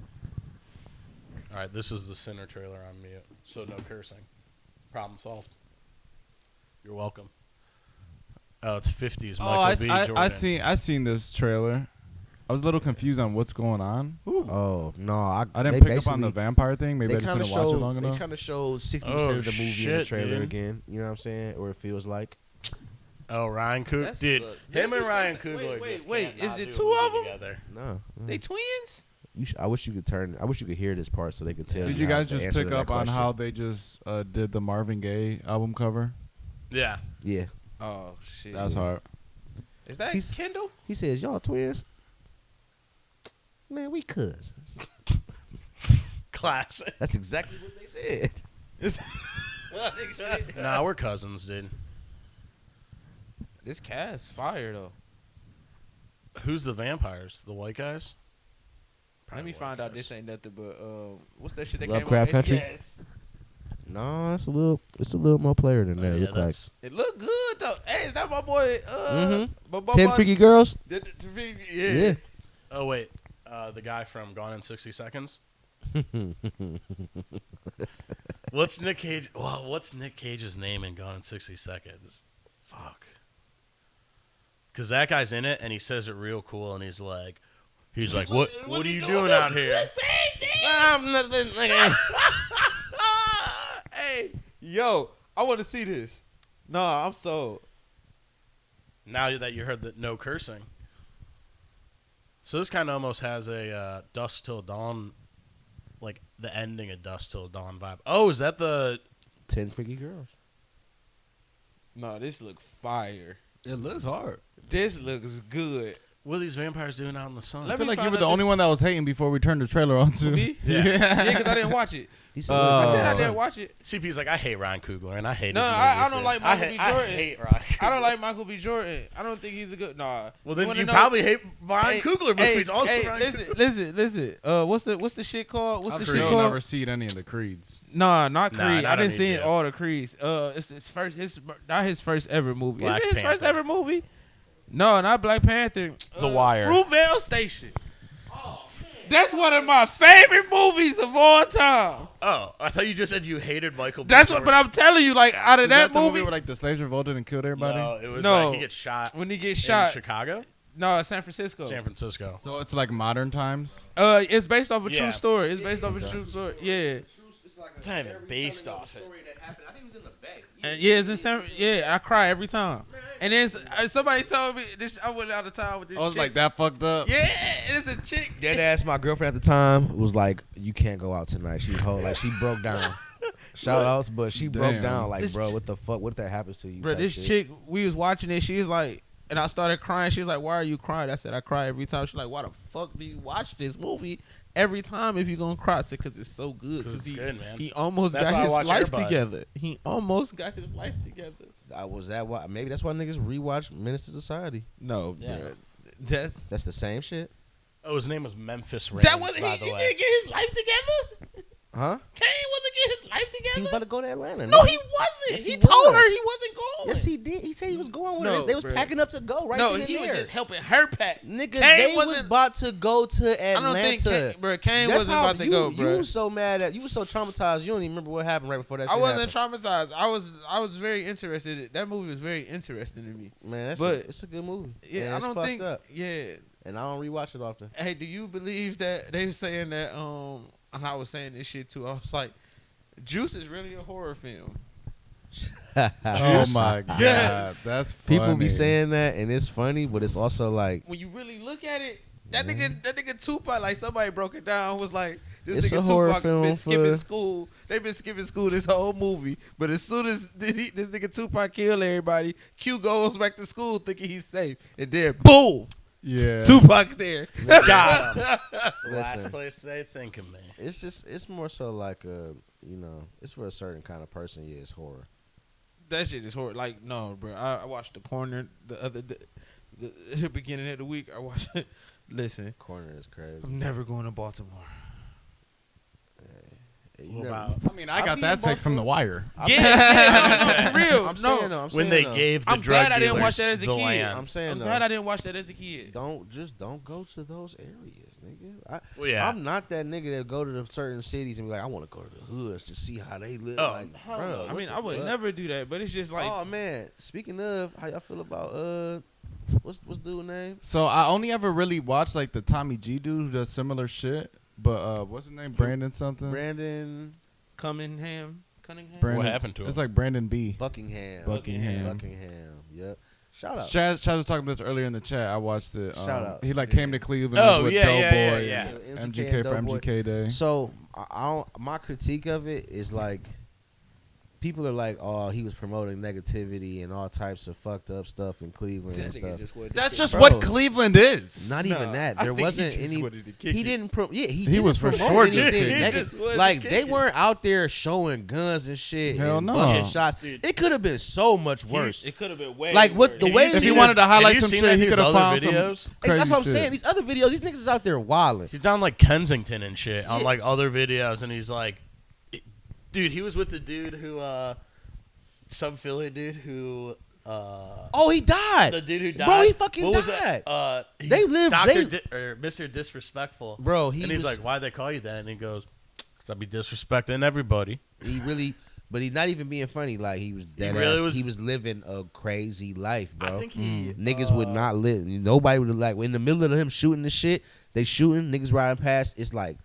All right, this is the Sinner trailer on mute, so no cursing. Problem solved. You're welcome. Oh, it's 50s Michael B. Jordan. I seen this trailer. I was a little confused on what's going on. Oh no, I they didn't pick up on the basically- vampire thing. Maybe I They just kind of didn't watch it showed. long They enough. kind of showed 60% Oh, of the movie in the shit, trailer dude. again. You know what I'm saying? Or it feels like. Oh, Ryan Coogler. That Dude, sucks. him and Wait, Ryan wait, Coogler wait, just wait, can't is not there do a two movie of 'em? together. No. They twins? I wish you could turn. I wish you could hear this part so they could tell. Did you how guys the just answer pick to that up on question. how they just did the Marvin Gaye album cover? Yeah. Yeah, Oh shit. That was hard. Is that He's- Kendall? he says y'all twins. Man, we cousins. Classic. That's exactly what they said. Nah, we're cousins, dude. This cast fire though. Who's the vampires? The white guys? Let me Probably find white out guys. this ain't nothing but what's that shit that Lovecraft came out? Country? Yes. No, it's a little more player than Oh, that. yeah, It look like that's- It look good though. Hey, is that my boy? Mhm. my 10 freaky girls. Yeah. Yeah. Oh, wait. The guy from Gone in 60 Seconds? What's Nick Cage? Well, what's Nick Cage's name in Gone in 60 Seconds? Fuck. Because that guy's in it, and he says it real cool, and he's like, what are you doing out here? I'm not listening. Hey, yo, I want to see this. No, I'm sold. Now that you heard the no cursing. So this kind of almost has a Dusk Till Dawn, like the ending of Dusk Till Dawn vibe. Oh, is that the... 10 freaky girls. No, this look fire. It looks hard. This looks good. What are these vampires doing out in the sun? Let I feel me like you find were the out only this- one that was hating before we turned the trailer on too. Me? Yeah. Yeah, because I didn't watch it. He said, I said I Oh. didn't watch it. CP's like, I hate Ryan Coogler and I hate No, his I movies, don't and like I Michael B. I Jordan. hate Ryan Coogler. I don't like Michael B. Jordan. I don't think he's a good. Nah. Well, then wanna you know- probably hate Ryan Hey, Coogler hey, movies. Also, hey, Ryan listen. What's the shit called? What's I've the still shit called? never seen any of the Creeds. Nah, not Creed. Nah, I not didn't any, see yeah. all the Creeds. It's his first. Not his first ever movie. Black Is it his first Panther. ever movie? No, not Black Panther. The Wire. Fruitvale Station. That's one of my favorite movies of all time. Oh, I thought you just said you hated Michael B. That's what. Jordan. But I'm telling you, like out of Is that the movie, where like the slaves revolted and killed everybody? No, it was No. he gets shot when he gets in shot. Chicago, No, San Francisco. San Francisco. So it's like modern times. It's based off a Yeah. true story. It's based off a true story. Yeah. It's not even based off it. And yeah, it's in San. Yeah, I cry every time. And then somebody told me this. I went out of town with this. I was chick. like that fucked up. Yeah, it's a chick. Dead ass. My girlfriend at the time was like, "You can't go out tonight." She she broke down. Shout outs, but she broke Damn. down. Like, This bro, ch- what the fuck? What if that happens to you? Bro, type this shit. chick, we was watching it. She was like, and I started crying. She was like, "Why are you crying?" I said, "I cry every time." She's like, "Why the fuck do you watch this movie every time if you're gonna cry?" I said, "Cause it's so good. 'Cause it's he, good, man. He almost That's why got I his watch life everybody. together. He almost got his life together. Was that why? Maybe that's why niggas rewatch Menace to Society. No, Yeah. bro. That's That's the same shit, Oh, his name was Memphis Reigns, that wasn't. by He the didn't way. get his life together. huh? Kane wasn't getting his life He together. was about to go to Atlanta. No, nigga. he wasn't. Yes, he he told was. her he wasn't going. Yes, he did. He said he was going with No, her. They was bruh. packing up to go right no, then and he there. was just helping her pack. Niggas, Kane they was wasn't- about to go to Atlanta. I don't think Kane, bro. Kane That's wasn't how about to you, go, You bro. was so mad at. You was so traumatized. You don't even remember what happened right before that. I shit wasn't happened. traumatized. I was very interested. That movie was very interesting to me. Man, but- it's a good movie. Yeah, and I it's don't fucked think. up. Yeah. And I don't rewatch it often. Hey, do you believe that they were saying that? And I was saying this shit too. I was like, Juice is really a horror film. Oh my god, Yes. that's funny. People be saying that, and it's funny, but it's also like When you really look at it, that nigga Tupac, like somebody broke it down, was like, this It's a nigga horror Tupac's film been skipping for- school. They've been skipping school this whole movie. But as soon as this nigga Tupac kill everybody, Q goes back to school thinking he's safe, and then boom, Yeah. Tupac's there. Got him. Last Listen. place they think of me. it's more so like it's for a certain kind of person. Yeah, it's horror. That shit is horror. Like, no, bro. I watched The Corner the beginning of the week. I watched it. Listen, Corner is crazy. I'm never going to Baltimore. You What never- about I mean, I I'll got be that in take from The Baltimore. Wire. Yeah, for real. I'm saying though. I'm when saying they though. gave the I'm drug glad I didn't watch dealers that as a the kid. land? I'm saying I'm though. glad I didn't watch that as a kid. Don't go to those areas, nigga. Well, yeah. I'm not that nigga that go to the certain cities and be like, I want to go to the hoods to see how they live. Oh, like, hell bro, no. I what mean, the I would fuck? never do that, but it's just like, Oh man, speaking of, how y'all feel about what's dude's name? So I only ever really watched like the Tommy G dude who does similar shit. But what's his name? Brandon something. Brandon Cunningham. Brandon. What happened to him? It's like Brandon B. Buckingham. Buckingham. Yep. Shout out. Chaz was talking about this earlier in the chat. I watched it. Shout out. He like came to Cleveland Oh, with yeah, Doughboy yeah. and MGK MGK and for Doughboy. MGK Day. So I don't, my critique of it is like, people are like, oh, he was promoting negativity and all types of fucked up stuff in Cleveland and stuff. That's just Bro. what Cleveland is. Not even that. There wasn't any. He didn't. He He was didn't for promote sure anything just negative. just wanted to Like kick they it. weren't out there showing guns and shit. Hell and no. busting shots. Dude. It could have been so much worse. It could have been way Like, what worse. the Have way you if If he he seen wanted to have highlight you some seen shit, that he dude's could have other found videos? some crazy That's what I'm shit. saying. These other videos, these niggas is out there wilding. He's down like Kensington and shit on Yeah. like other videos, and he's like, dude, he was with the dude who, some Philly dude who, Oh, he died. the dude who died. Bro, he fucking what was died. that? They live- Dr. they- or Mr. Disrespectful. Bro, and he's like, why'd they call you that? And he goes, because I be disrespecting everybody. he really, but he's not even being funny. Like he was dead really ass. was- He was living a crazy life, bro. I think he Niggas would not live. Nobody would like in the middle of him shooting the shit. They shooting niggas riding past. It's like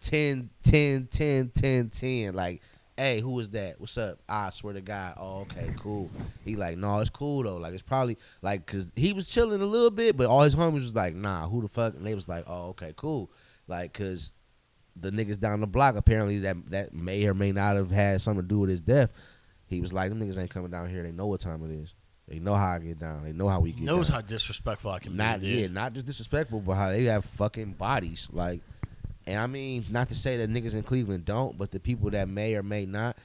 10, 10, 10, 10, 10. Like, hey, who is that? What's up? I swear to God. Oh, okay, cool. He like, no, it's cool though. Like, it's probably like, cause he was chilling a little bit, but all his homies was like, nah, who the fuck? And they was like, oh, okay, cool. Like, cause the niggas down the block apparently that may or may not have had something to do with his death. He was like, them niggas ain't coming down here. They know what time it is. They know how I get down. They know how we He get knows down. how disrespectful I can Not be. Dude. not just disrespectful, but how they have fucking bodies. Like, and I mean, not to say that niggas in Cleveland don't, but the people that may or may not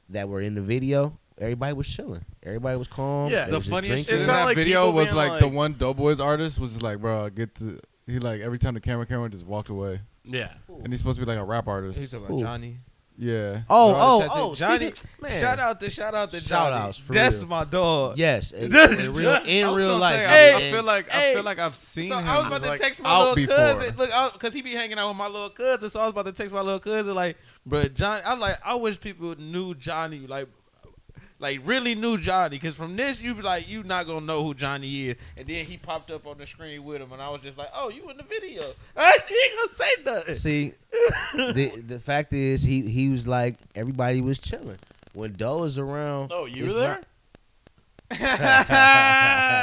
that were in the video, everybody was chilling. Everybody was calm. Yeah, They the was just funniest drinking. shit And It's in not that like video people was being like the like- one Doughboys artist was just like, bro, he like every time the camera just walked away, Yeah. and he's supposed to be like a rap artist. He's talking Cool. about Johnny. Yeah. Johnny. man. Shout out to Shout Johnny. outs, for That's real. my dog. Yes, in I real was life. gonna say, Hey, I feel like I've seen So him I was about just, to like, text my out little before. cousin. Look, because he be hanging out with my little cousin. So I was about to text my little cousin, like, bro, Johnny. I'm like, I wish people knew Johnny, like really knew Johnny. Because from this, you be like, you not gonna know who Johnny is. And then he popped up on the screen with him, and I was just like, oh, you in the video? I ain't gonna say nothing. See, the fact is, he was like, everybody was chilling when Doe is around. Oh, you it's were there? not- no,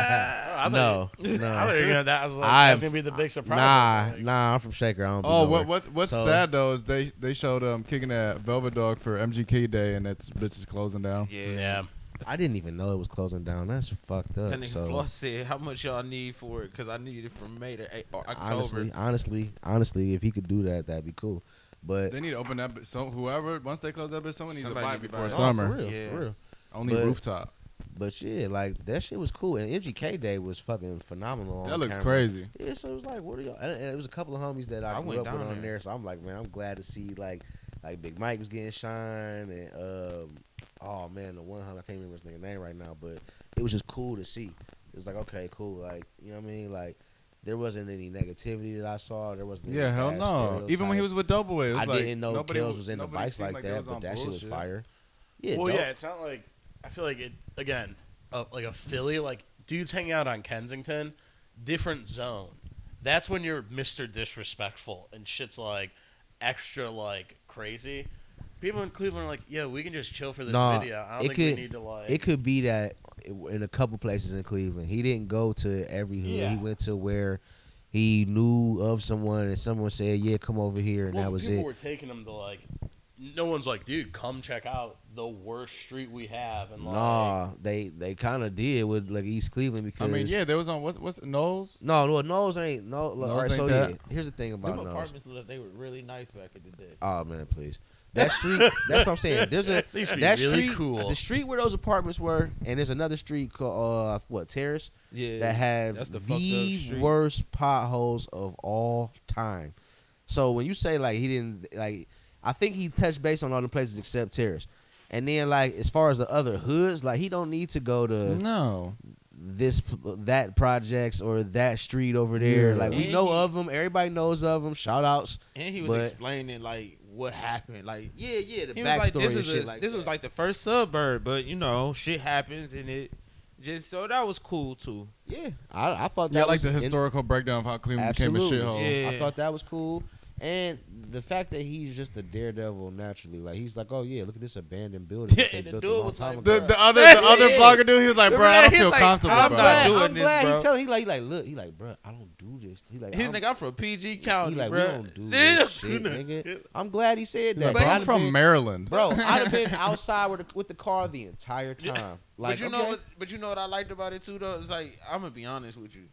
I thought you no. were gonna. That was like I've- that's gonna be the big surprise. Nah, I'm from Shaker. I don't do Oh, nowhere. what's So- sad though is they showed kicking at Velvet Dog for MGK Day, and that bitch is closing down. Yeah. I didn't even know it was closing down. That's fucked up. That nigga So, Floss said, how much y'all need for it? Because I need it from May to October. honestly, if he could do that, that'd be cool. But They need to open that. So whoever once they close that bitch, someone needs to Somebody buy need it to before buy it. summer. for real, Yeah. for real. Only But- rooftop. But yeah, like that shit was cool, and MGK Day was fucking phenomenal. on That looks camera. crazy. Yeah, so it was like, what are y'all? And it was a couple of homies that I grew went up with down on there. there, so I'm like, man, I'm glad to see like Big Mike was getting shine, and oh man, the one homie I can't remember his nigga name right now, but it was just cool to see. It was like, okay, cool, like you know what I mean, like there wasn't any negativity that I saw. There wasn't. Any Yeah, hell bad no. Even when he stereotypes. was with Doughboy, it was I like didn't know nobody Kels was into nobody bikes seemed like they that, was but on that shit was bullshit. fire. Yeah, Well, dope. yeah. It's not like I feel like it again. Like a Philly, like dudes hanging out on Kensington, different zone. That's when you're Mr. Disrespectful and shit's like extra like crazy. People in Cleveland are like, yeah, we can just chill for this Nah, video. I don't it think we could- need to like. It could be that in a couple places in Cleveland, he didn't go to every hood. Yeah. He went to where he knew of someone, and someone said, "Yeah, come over here," and well, that was people it. were taking them to like. No one's like, dude, come check out the worst street we have, and like. Nah, they kind of did with like East Cleveland because I mean, yeah, there was on what's Knowles. no, Knowles ain't no. Knowles All right, so ain't yeah, that. here's the thing about Them Knowles. apartments look, they were really nice back in the day. Oh man, please. That street. That's what I'm saying. There's a They used to be that really street. cool. The street where those apartments were, and there's another street called Terrace. Yeah, That have that's the the, fucked up street. worst potholes of all time. So when you say like he didn't like, I think he touched base on all the places except Terrace. And then like as far as the other hoods, like he don't need to go to No. that projects or that street over there. Yeah. Like we And know he- of them. Everybody knows of them. Shout outs. And he was But- explaining like what happened. Like Yeah, the he was like, backstory this and is shit like this that. was like the first suburb, but you know, shit happens and it just so that was cool too. Yeah, I thought that Yeah, I like was the historical breakdown of how Cleveland became a Absolutely. shithole. Yeah. I thought that was cool. And the fact that he's just a daredevil naturally, like he's like, oh yeah, look at this abandoned building that they And the built dude a long was time like, ago. The other Yeah. blogger dude, he was like, bro, I don't He's feel like, comfortable I'm about not it. doing I'm this, glad bro. he telling. He like, look, he like, bro, I don't do this. He like, He's I'm, like, I'm from PG he County, like, we bro. don't do this shit, nigga. I'm glad he said that. Bro, I'd I'm have from been- Maryland. Bro, I'd have been outside with the car the entire time. Like, but you okay. know, but you know what I liked about it too, though. It's like I'm gonna be honest with you.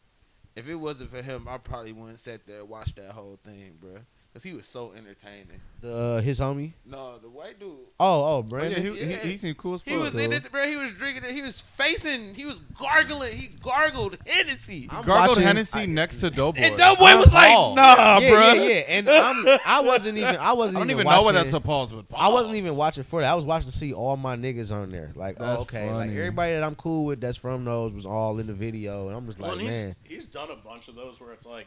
If it wasn't for him, I probably wouldn't sit there and watch that whole thing, bro. Cause he was so entertaining. His homie. No, the white dude. Oh, Oh, yeah, Brandon. he seemed cool as fuck. He was in it, bro. He was drinking it. He was gargling. He gargled Hennessy. I'm Gargled watching- Hennessy next to Doughboy. And Doughboy was like, Paul. nah, yeah, bro. yeah. And I wasn't even. I don't even know watching, what that's a pause with. I wasn't even watching for that. I was watching to see all my niggas on there. Like, That's oh, okay, like funny. everybody that I'm cool with that's from those was all in the video, and I'm just Well, like, and man, he's done a bunch of those where it's like,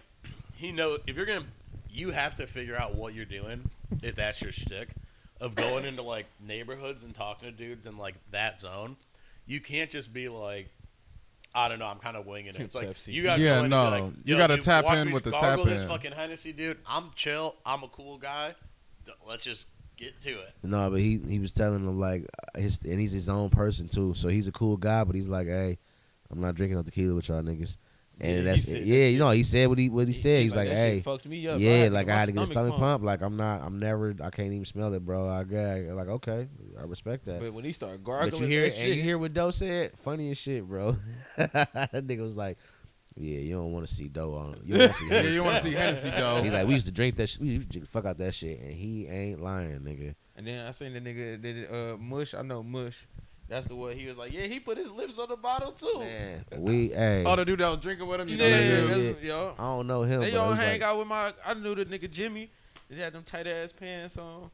he knows if you're gonna, you have to figure out what you're doing if that's your shtick, of going into like neighborhoods and talking to dudes in like that zone. You can't just be like, I don't know, I'm kind of winging it. It's like Pepsi. you gotta Yeah, go in no. and be like, You yo, gotta dude, tap watch in me with the gargle tap this in. fucking Hennessy, dude. I'm chill. I'm a cool guy. Let's just get to it. no, but he was telling them like and he's his own person too, so he's a cool guy, but he's like, hey, I'm not drinking no tequila with y'all niggas. And Yeah, that's he said yeah, that you know, he said what he said. He's like, that hey, shit fucked me up. yeah, like I had to get a my stomach pump. Like I can't even smell it, bro. I gag. Like okay, I respect that. But when he started gargling, But you hear that and shit, you hear what Doe said? Funny as shit, bro. That nigga was like, yeah, you don't want to see Doe on. You don't want to see Yeah, Hennessy. you want to see Hennessy though? He's like, we used to drink that. We used to drink the fuck out that shit, and he ain't lying, nigga. And then I seen the nigga did it, Mush. I know Mush. That's the one. He was like, yeah, he put his lips on the bottle too. Man, hey, Oh, the dude that was drinking with him. You know Yeah, that yeah, dude? yo. I don't know him. They but it all was hang like, out with I knew the nigga Jimmy. They had them tight ass pants on.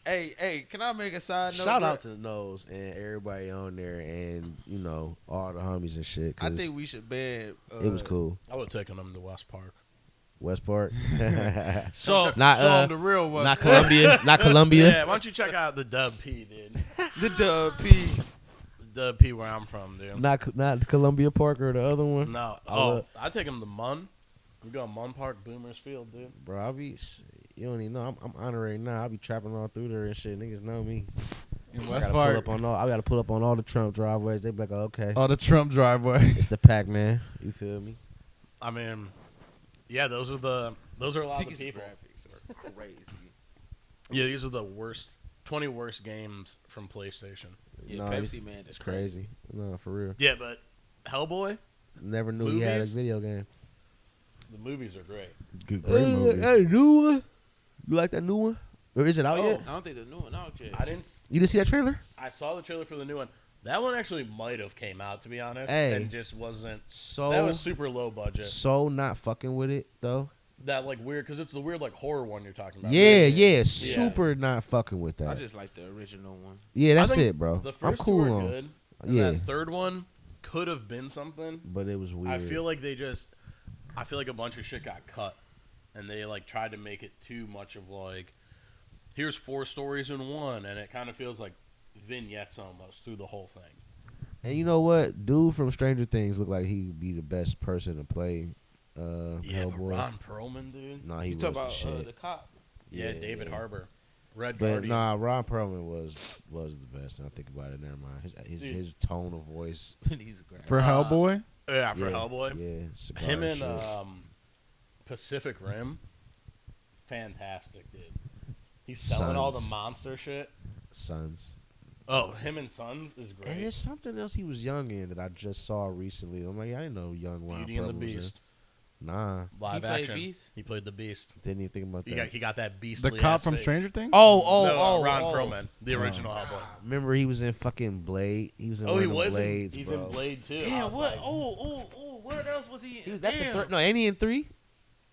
Hey, can I make a side note? Shout bro? out to the Nose and everybody on there, and you know all the homies and shit. I 'cause think we should ban. it was cool. I would have taken them to West Park. West Park, So, Not, show him the real one. not Columbia, not Columbia. Yeah, why don't you check out the Dub P, dude? The Dub P. The Dub P where I'm from, dude. Not Columbia Park or the other one. No. I Oh, love- I take them to Munn. We go to Munn Park, Boomers Field, dude. Bro, you don't even know. I'm honoring now. I be trapping all through there and shit. Niggas know me. in I West gotta Park. I gotta pull up on all the Trump driveways. They be like, oh, okay, Oh, the Trump driveway. it's the Pac-Man. You feel me? I mean, yeah, those are a lot of the people. graphics are crazy. Yeah, these are the 20 worst games from PlayStation. Yeah, No, Pepsi it's- Man is It's crazy. No, for real. Yeah, but Hellboy, Never knew he had a Movies? video game. the movies are great. Good, great movie. Hey, new one. You like that new one? Or is it out Oh, yet? I don't think the new one out yet. I didn't. You didn't see that trailer? I saw the trailer for the new one. That one actually might have came out, to be honest, Hey. and just wasn't. So That was super low budget. so not fucking with it though. That like weird because it's the weird like horror one you're talking about. Yeah, right? yeah, super not fucking with that. I just like the original one. Yeah, that's I think it, bro. The I'm first cool two are on. good. And Yeah. that third one could have been something. But it was weird. I feel like I feel like a bunch of shit got cut, and they like tried to make it too much of like, here's 4 stories in one, and it kind of feels like vignettes almost through the whole thing. And you know what? Dude from Stranger Things looked like he'd be the best person to play Yeah, but Hellboy. Ron Perlman, dude. Nah, he You was talk the about shit. the cop. Yeah, David Harbour, Red But Guardian. nah, Ron Perlman was the best. And I think about it, never mind. Dude. His tone of voice. He's great. For Hellboy? Yeah, for yeah, Hellboy. Yeah, cigar Him and shit. Pacific Rim, fantastic, dude. He's selling all the Sons. monster shit. Sons. Oh, him and Sons is And great. there's something else he was young in that I just saw recently. I'm like, I didn't know young Ron Beauty and the Perlman was in. Beast, Nah, live played action. Beast? He played the Beast. didn't even think about that. He got that beast. The cop from Stranger Things? Ron Perlman, the original Hellboy. Remember he was in fucking Blade. He was in Oh, one he of them was. Blades, He's bro. in Blade too. I Damn, was what? like- What else was he? That's the Damn. third. No, ain't he in 3?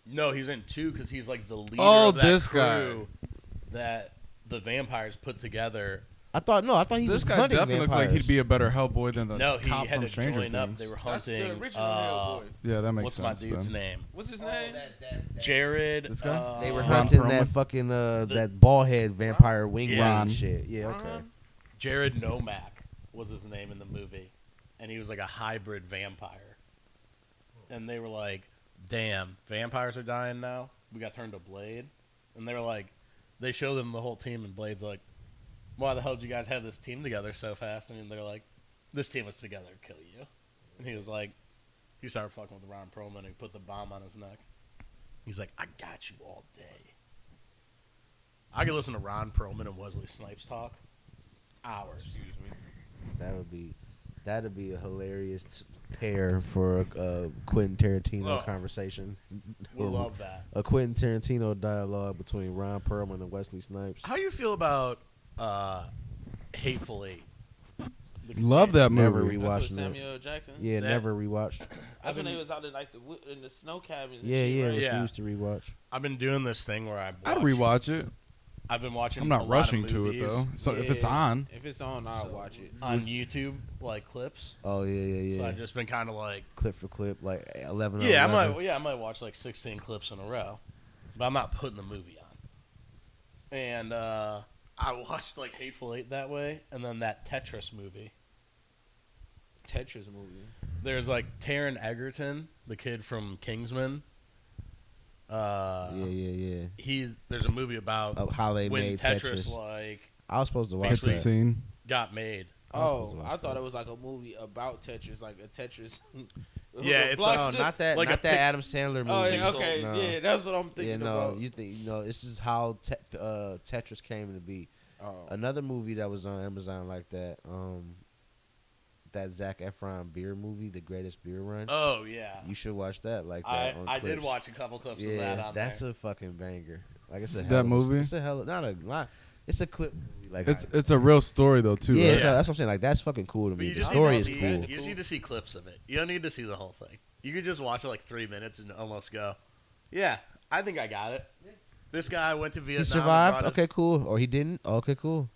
No, he's in 2 because he's like the leader Oh, of that this crew that the vampires put together. I thought he This was guy hunting definitely looks vampires. like he'd be a better Hellboy than the No, he cop had from to Stranger join Things. up. They were That's hunting. the original Hellboy. Yeah, that makes What's sense. my dude's then. name? What's his name? Jared. This guy? They were Ron hunting Perlman? that fucking that ball head vampire wing Yeah. ring shit. Yeah, okay. Ron? Jared Nomak was his name in the movie, and he was like a hybrid vampire. And they were like, "Damn, vampires are dying now. We got turned to Blade." And they were like, they showed them the whole team, and Blade's like, "Why the hell did you guys have this team together so fast?" And they're like, "This team was together to kill you." And he was like, he started fucking with Ron Perlman, and he put the bomb on his neck. He's like, "I got you all day." I could listen to Ron Perlman and Wesley Snipes talk hours. Excuse me. That'd be a hilarious pair for a Quentin Tarantino Oh. conversation. We love that. A Quentin Tarantino dialogue between Ron Perlman and Wesley Snipes. How do you feel about Hateful Eight? Love that Never movie. That's with rewatching it. Samuel L. Jackson. Yeah, That- never rewatched. That's when been- they was out in like in the snow cabins. and Yeah, shit, yeah, right? Yeah. refused to rewatch. I've been doing this thing where I'd rewatch it. I've been watching. I'm a not lot rushing of to it movies though. So if it's Yeah. on, If it's on, I'll watch it. on YouTube, like clips. Oh yeah, yeah, So yeah. I've just been kind of like, Clip for clip, like 11. yeah, I 11. might, I might watch like 16 clips in a row, but I'm not putting the movie on. And I watched like Hateful Eight that way, and then that Tetris movie. Tetris movie. There's like Taron Egerton, the kid from Kingsman. Yeah. There's a movie about Of how they when made Tetris, Tetris. like I was supposed to watch hit the Actually- that. scene. got made. I was supposed Oh, to I watch thought that. it was like a movie about Tetris, like a Tetris. Yeah, it's Block No, shit? not that. like not a that Pix- Adam Sandler movie. Oh, yeah, Pixels. okay. No. Yeah, that's what I'm Yeah, thinking no. about. You think this is how Tetris came to be. Oh. Another movie that was on Amazon like that. That Zac Efron beer movie, The Greatest Beer Run. Oh yeah. You should watch that. Like that. on I did Clips. watch a couple clips of Yeah, that on that's there. a fucking banger. Like it's a That hell of a- movie? It's a hell of, not a lot. It's a clip movie. Like It's a real story though too. yeah, right? that's what I'm saying. Like that's fucking cool to But me. you The just story need is to see, cool. You just need to see clips of it. You don't need to see the whole thing. You could just watch it like 3 minutes and almost go, yeah, I think I got it. This guy went to Vietnam. He survived. and brought Okay, his- cool. Or he didn't. Okay, cool.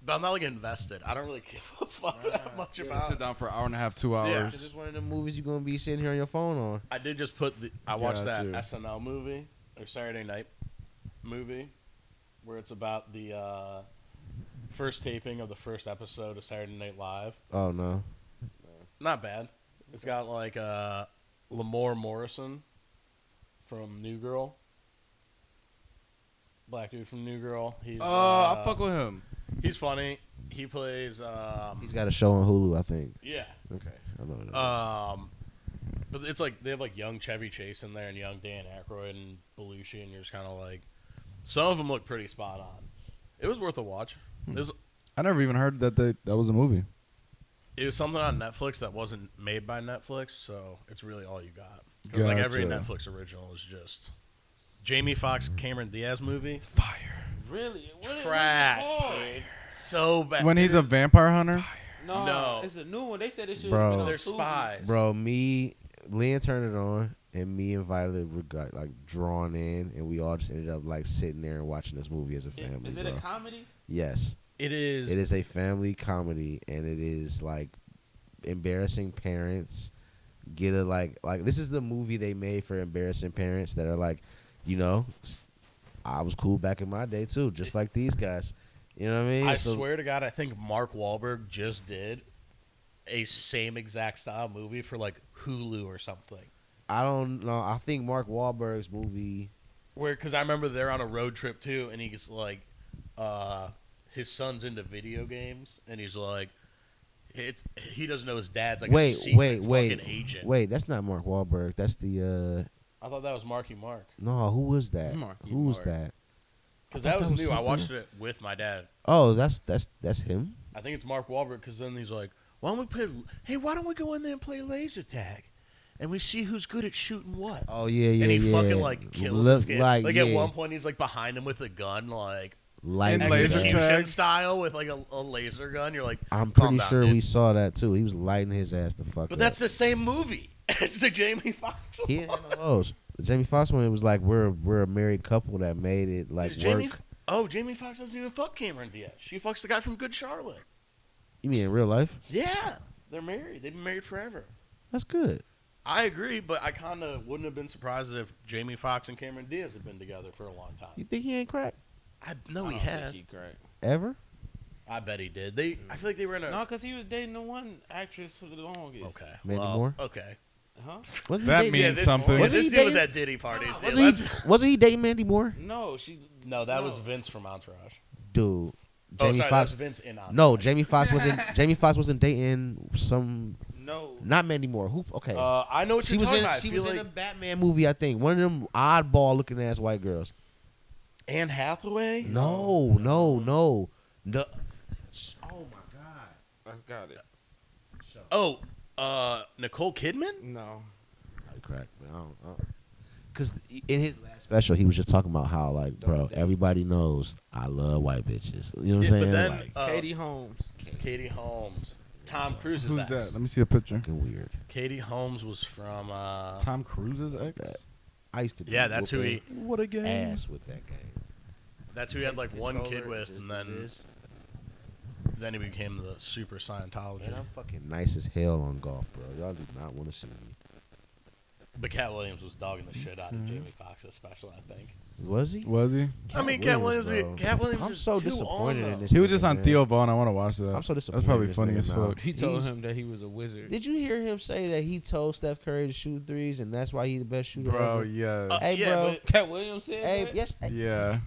But I'm not like invested. I don't really give a fuck that much Yeah, about sit it. down for an hour and a half, 2 hours. It's just one of the movies you're gonna be sitting here on your phone on. I did just put I watched that Gotcha. SNL movie or Saturday Night movie where it's about the first taping of the first episode of Saturday Night Live. Oh no. Not bad. It's got like Lamore Morrison from New Girl. Black dude from New Girl. He's I fuck with him. He's funny. He plays He's got a show on Hulu, I think. yeah. Okay, I know what it is. But it's like they have like young Chevy Chase in there and young Dan Aykroyd and Belushi, and you're just kind of like, some of them look pretty spot on. It was worth a watch. I never even heard that that was a movie. It was something on Netflix that wasn't made by Netflix, so it's really all you got. Because like every Gotcha. Netflix original is just Jamie Foxx, Cameron Diaz movie. Fire. Really? What is Trash. it called? So bad. When he's a vampire hunter. No, No. it's a new one. They said it should Bro. have been on They're Tubi. spies. Bro, Leanne turned it on, and me and Violet were got like drawn in, and we all just ended up like sitting there and watching this movie as a family. Is it bro. a comedy? Yes, It is. it is a family comedy, and it is like embarrassing parents get a like this is the movie they made for embarrassing parents that are like, I was cool back in my day too, just like these guys. You know what I mean? I So- swear to God, I think Mark Wahlberg just did a same exact style movie for like Hulu or something. I don't know. I think Mark Wahlberg's movie. Where, because I remember they're on a road trip too, and he's like, his son's into video games, and he's like, he doesn't know his dad's like a secret fucking agent. Wait, that's not Mark Wahlberg. That's the I thought that was Marky Mark no. Who was that? Marky Who was Mark. that? because I that thought was that was new. I something watched it with my dad. Oh, that's him. I think it's Mark Wahlberg because then he's like, why don't we play? Hey, why don't we go in there and play laser tag, and we see who's good at shooting what? Oh yeah. And he yeah. fucking like kills Look this kid. like, Like yeah, at one point, he's like behind him with a gun, like lighting And his laser ass. tag. execution style with like a laser gun. You're like, I'm calm pretty down, sure dude. we saw that too. He was lighting his ass the fuck But up. that's the same movie as the Jamie Foxx. He didn't have no those. The Jamie Foxx one, it was like we're a married couple that made it like work. Jamie Foxx doesn't even fuck Cameron Diaz. She fucks the guy from Good Charlotte. You mean in real life? Yeah, they're married. They've been married forever. That's good. I agree, but I kind of wouldn't have been surprised if Jamie Foxx and Cameron Diaz had been together for a long You time. think he ain't crack I know I he don't think has. he cracked. ever? I bet he did. I feel like they were in a. No, because he was dating the one actress for the longest. Okay. Mandy well, Moore? Okay. Huh? Wasn't That he dating, means this, something. Yeah, Wasn't this he dude was dating- at Diddy parties. Yeah, wasn't, wasn't he dating Mandy Moore? No, she. no, that was no. Vince from Entourage. Dude, Oh, Jamie sorry, that Foxx. was Vince in Entourage. No, Jamie Foxx wasn't. Jamie Foxx wasn't dating some. No. Not Mandy Moore. Who? Okay. I know what she you're was talking in. about. I She feel was in like a Batman movie. I think one of them oddball looking ass white girls. Anne Hathaway. No. Oh my god. I got it. Oh, Nicole Kidman. No. Crack, man. I don't. Cause in his last special, he was just talking about how like, bro, everybody knows I love white bitches. You know what I'm saying? But then Like, Katie Holmes. Katie Holmes, Tom Cruise's Who's ex. that? Let me see a picture. fucking weird. Katie Holmes was from. Tom Cruise's ex. I used to. Be Yeah, that's who he. What a game. ass with that game. That's who he had like one Controller, kid with, just and do then this. he became the super Scientology. Man, I'm fucking nice as hell on golf, bro. Y'all do not want to see me. But Cat Williams was dogging the shit out of Mhm. Jamie Foxx's special, I think. Was he? Was he? I mean, Cat Williams. bro. Cat Williams. I'm is so too disappointed on, in though. this. He was just nigga, on man. Theo Vaughn. I want to watch that. I'm so That's disappointed. probably in this funny nigga as now. fuck. He told He's- him that he was a wizard. Did you hear him say that he told Steph Curry to shoot threes and that's why he the best shooter Bro, ever? yeah. Hey, yeah, bro. but Cat Williams said Hey, that? yes. Yeah.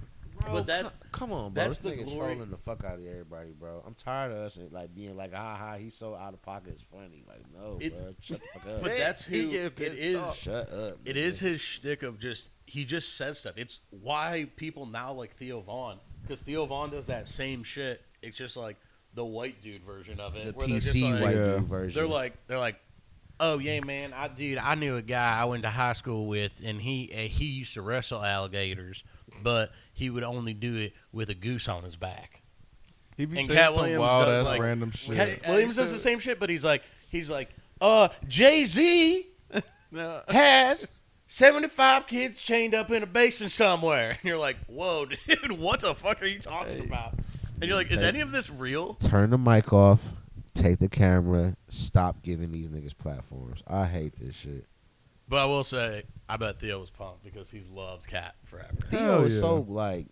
Bro, But that's come on, bro. that's This the nigga glory. trolling the fuck out of everybody, bro. I'm tired of us like being like, ha, he's so out of pocket. It's funny. Like, no, It's- bro. Shut the fuck up. But that's who He get it pissed is. off. Shut up. It is his shtick of he just says stuff. It's why people now like Theo Vaughn, because Theo Vaughn does that same shit. It's just like the white dude version of it. The where they're just PC like, white Yeah. dude version. They're like, oh yeah, man, I knew a guy I went to high school with, and he used to wrestle alligators, but he would only do it with a goose on his back. He be And saying Cat some Williams wild does, ass like- random shit. Cat Williams does the same shit, but he's like, Jay-Z No. has 75 kids chained up in a basement somewhere. And you're like, whoa, dude, what the fuck are you talking about? And you're like, is any of this real? Turn the mic off. Take the camera. Stop giving these niggas platforms. I hate this shit. But I will say, I bet Theo was pumped because he loves Cat forever. Hell Theo is yeah. so like,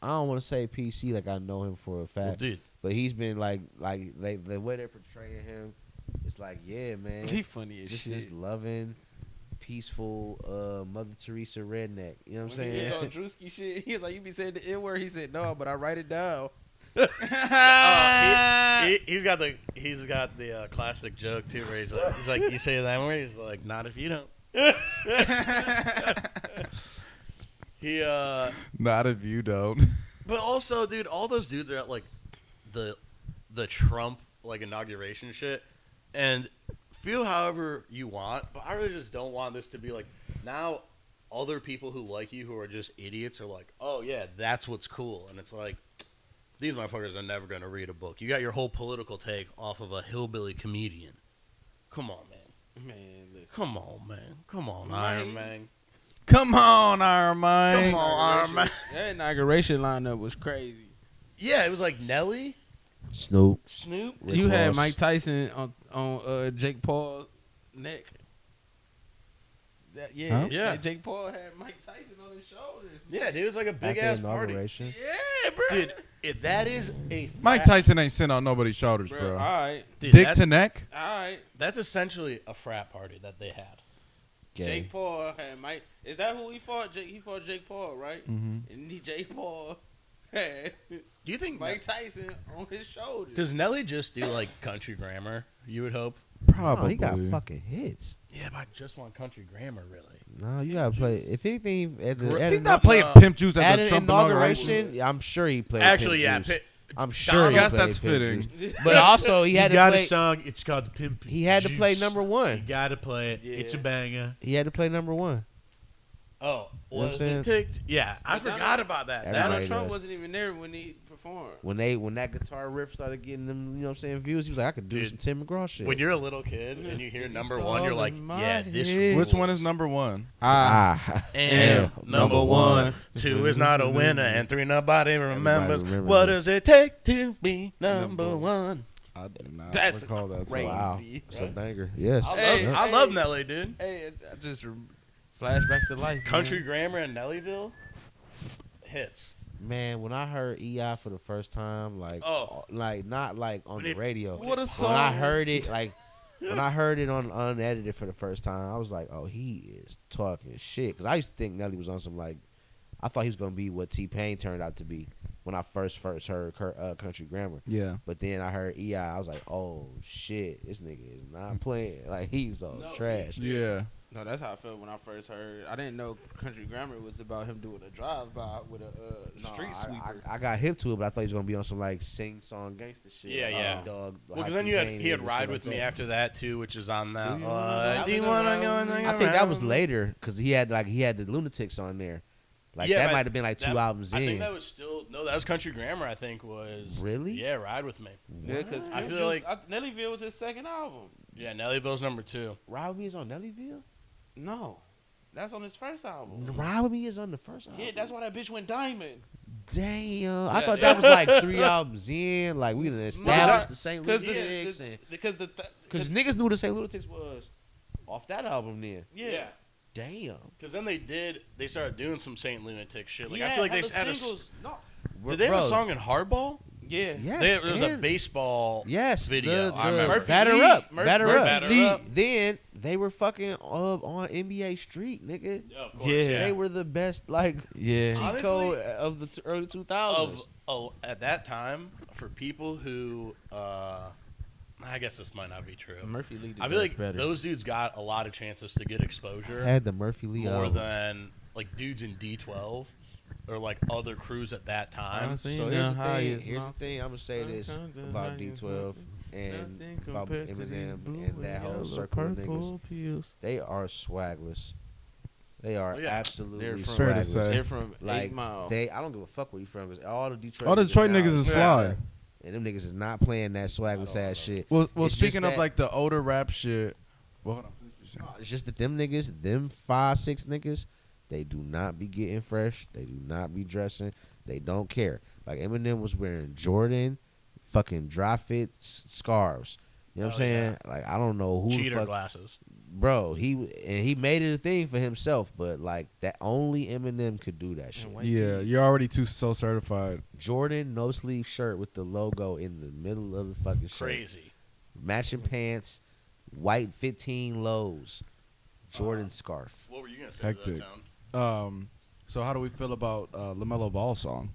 I don't want to say PC like I know him for a Well, fact, dude, but he's been like the way they're portraying him. It's like, yeah, man. He funny as just shit. this loving, peaceful Mother Teresa redneck. You know what I'm When he was saying? on Drewski shit, he was like, "You be saying the N word." He said, "No, but I write it down." he's got the classic joke too, where he's like, you say that word, he's like, not if you don't. He Not if you don't. but also, dude, all those dudes are at like the Trump like inauguration shit, and feel however you want, but I really just don't want this to be like now. Other people who like you, who are just idiots, are like, oh yeah, that's what's cool, and it's like, these motherfuckers are never gonna read a book. You got your whole political take off of a hillbilly comedian. Come on, man. Man, listen. Come on, man. Come on, Man. Iron Man. Come on, Iron Man. Come on, Iron Man. That inauguration lineup was crazy. Yeah, it was like Nelly, Snoop. Snoop. Rick You had Ross. Mike Tyson on Jake Paul's neck. Huh? Yeah. Jake Paul had Mike Tyson on his shoulders. Yeah, dude, it was like a At big the ass party. inauguration. Yeah, bro. Dude, if that is a Mike frat- Tyson ain't sitting on nobody's shoulders, Bro, bro. all right, dude, Dick that's, to neck. all right. that's essentially a frat party that they had. Gay. Jake Paul had Mike. Is that who he fought? He fought Jake Paul, right? Mm-hmm. And Jake Paul had Do you think Mike Tyson on his shoulders. does Nelly just do like country grammar? You would hope. Probably. Oh, he got fucking hits. Yeah, but I just want country grammar, really. No, you gotta play. If anything, at the at He's an- not playing No. Pimp Juice at at the an Trump inauguration, I'm sure he played. Actually, Pimp yeah. Juice. I'm sure. I he guess played that's Pimp fitting. Juice. But also, he had you to got play. a song. It's called the Pimp. He had to play Juice. number You one. got to play it. Yeah. It's a banger. He had to play number one. Oh, know what I'm was saying? it ticked? Yeah, I But Donald- forgot about that. Everybody Donald Trump does. wasn't even there when he performed. When that guitar riff started getting them, you know what I'm saying, views, he was like, I could do Dude, some Tim McGraw shit. When you're a little kid and you hear number It's one, you're all like, in my yeah, this head. Which one rules. is number one? And Yeah, number one, two is not a winner, and three nobody remembers. remembers What this. does it take to be number one? I do not That's recall that crazy. song. Wow, Crazy, it's a right? banger. Yes. Hey, Yeah. I love Nelly, dude. Hey, I just flashbacks to life. Country man. Grammar and Nellyville hits. Man, when I heard EI for the first time, like, Oh. like not like on When the it- radio. What a When song. I heard it, like, when I heard it on unedited for the first time, I was like, oh, he is talking shit. Because I used to think Nelly was on some, like, I thought he was going to be what T-Pain turned out to be when I first heard Country Grammar. Yeah. But then I heard EI, I was like, oh, shit, this nigga is not playing. Like, he's all No, trash. Yeah. No, that's how I felt when I first heard. I didn't know Country Grammar was about him doing a drive-by with a No, street sweeper. I got hip to it, but I thought he was going to be on some, like, sing-song gangster shit. Yeah, like, yeah. Dog, Well, how because then T-Pain he had is and Ride shit With like Me that. after that, too, which is on that. Do you wanna Do you want to go and I think that was later because he had the Lunatics on there. Like Yeah, that but might have been like two albums I in. think that was still no. That was Country Grammar. I think was Really? Yeah, Ride With Me. Yeah, because I feel like- Nellyville was his second album. Yeah, Nellyville's number 2. Ride with Me is on Nellyville. No, that's on his first album. Ride with Me is on the first album. Yeah, that's why that bitch went diamond. Damn, I Yeah, thought yeah. that was like 3 albums in. Like we done established the St. Because Lunatics, and because niggas knew the St. Lunatics was off that album. Then yeah. damn, Because then they started doing some Saint Lunatic shit. Like Yeah, I feel like they hella had singles. No, Did they have a Bro, song in Hardball? Yeah. Yes, There was a and- baseball Yes, video. The, I the remember. batter Lee. up, Murphy batter Lee. up. Batter Lee. up. Then they were fucking on NBA Street, nigga. Yeah, of course, Yeah. They were the best, like Yeah. cheat Honestly, code of the early 2000s. At that time, for people who, I guess this might not be true. Murphy Lee I deserves feel like better. those dudes got a lot of chances to get exposure Had the Murphy Lee more album. than like dudes in D12 or like other crews at that time. Honestly, So the here's the thing. highest Here's the mountain. thing. I'm gonna say this about D12 and Nothing about compares to these Eminem blue and that whole yellow circle of niggas. purple pills. They are swagless. They are Oh, yeah. absolutely They're from- Fair to swagless. say. They're from Like 8 Mile. I don't give a fuck where you from. 'Cause all the Detroit, All the Detroit now niggas is swag. fly. And them niggas is not playing that swagless ass shit. Well, It's speaking just of that- like the older rap shit. Well, hold on. It's just that them niggas, them 5-6 niggas, they do not be getting fresh. They do not be dressing. They don't care. Like Eminem was wearing Jordan, fucking dry fit scarves. You know what I'm Oh, saying? Like I don't know who the Cheater fuck, glasses. bro. He made it a thing for himself, but like that only Eminem could do that shit. And white Yeah, tee. you're already too so certified. Jordan no sleeve shirt with the logo in the middle of the fucking shirt. Crazy. Matching pants, white 15 lows, Jordan scarf. What were you gonna say? Hectic. So how do we feel about LaMelo Ball song?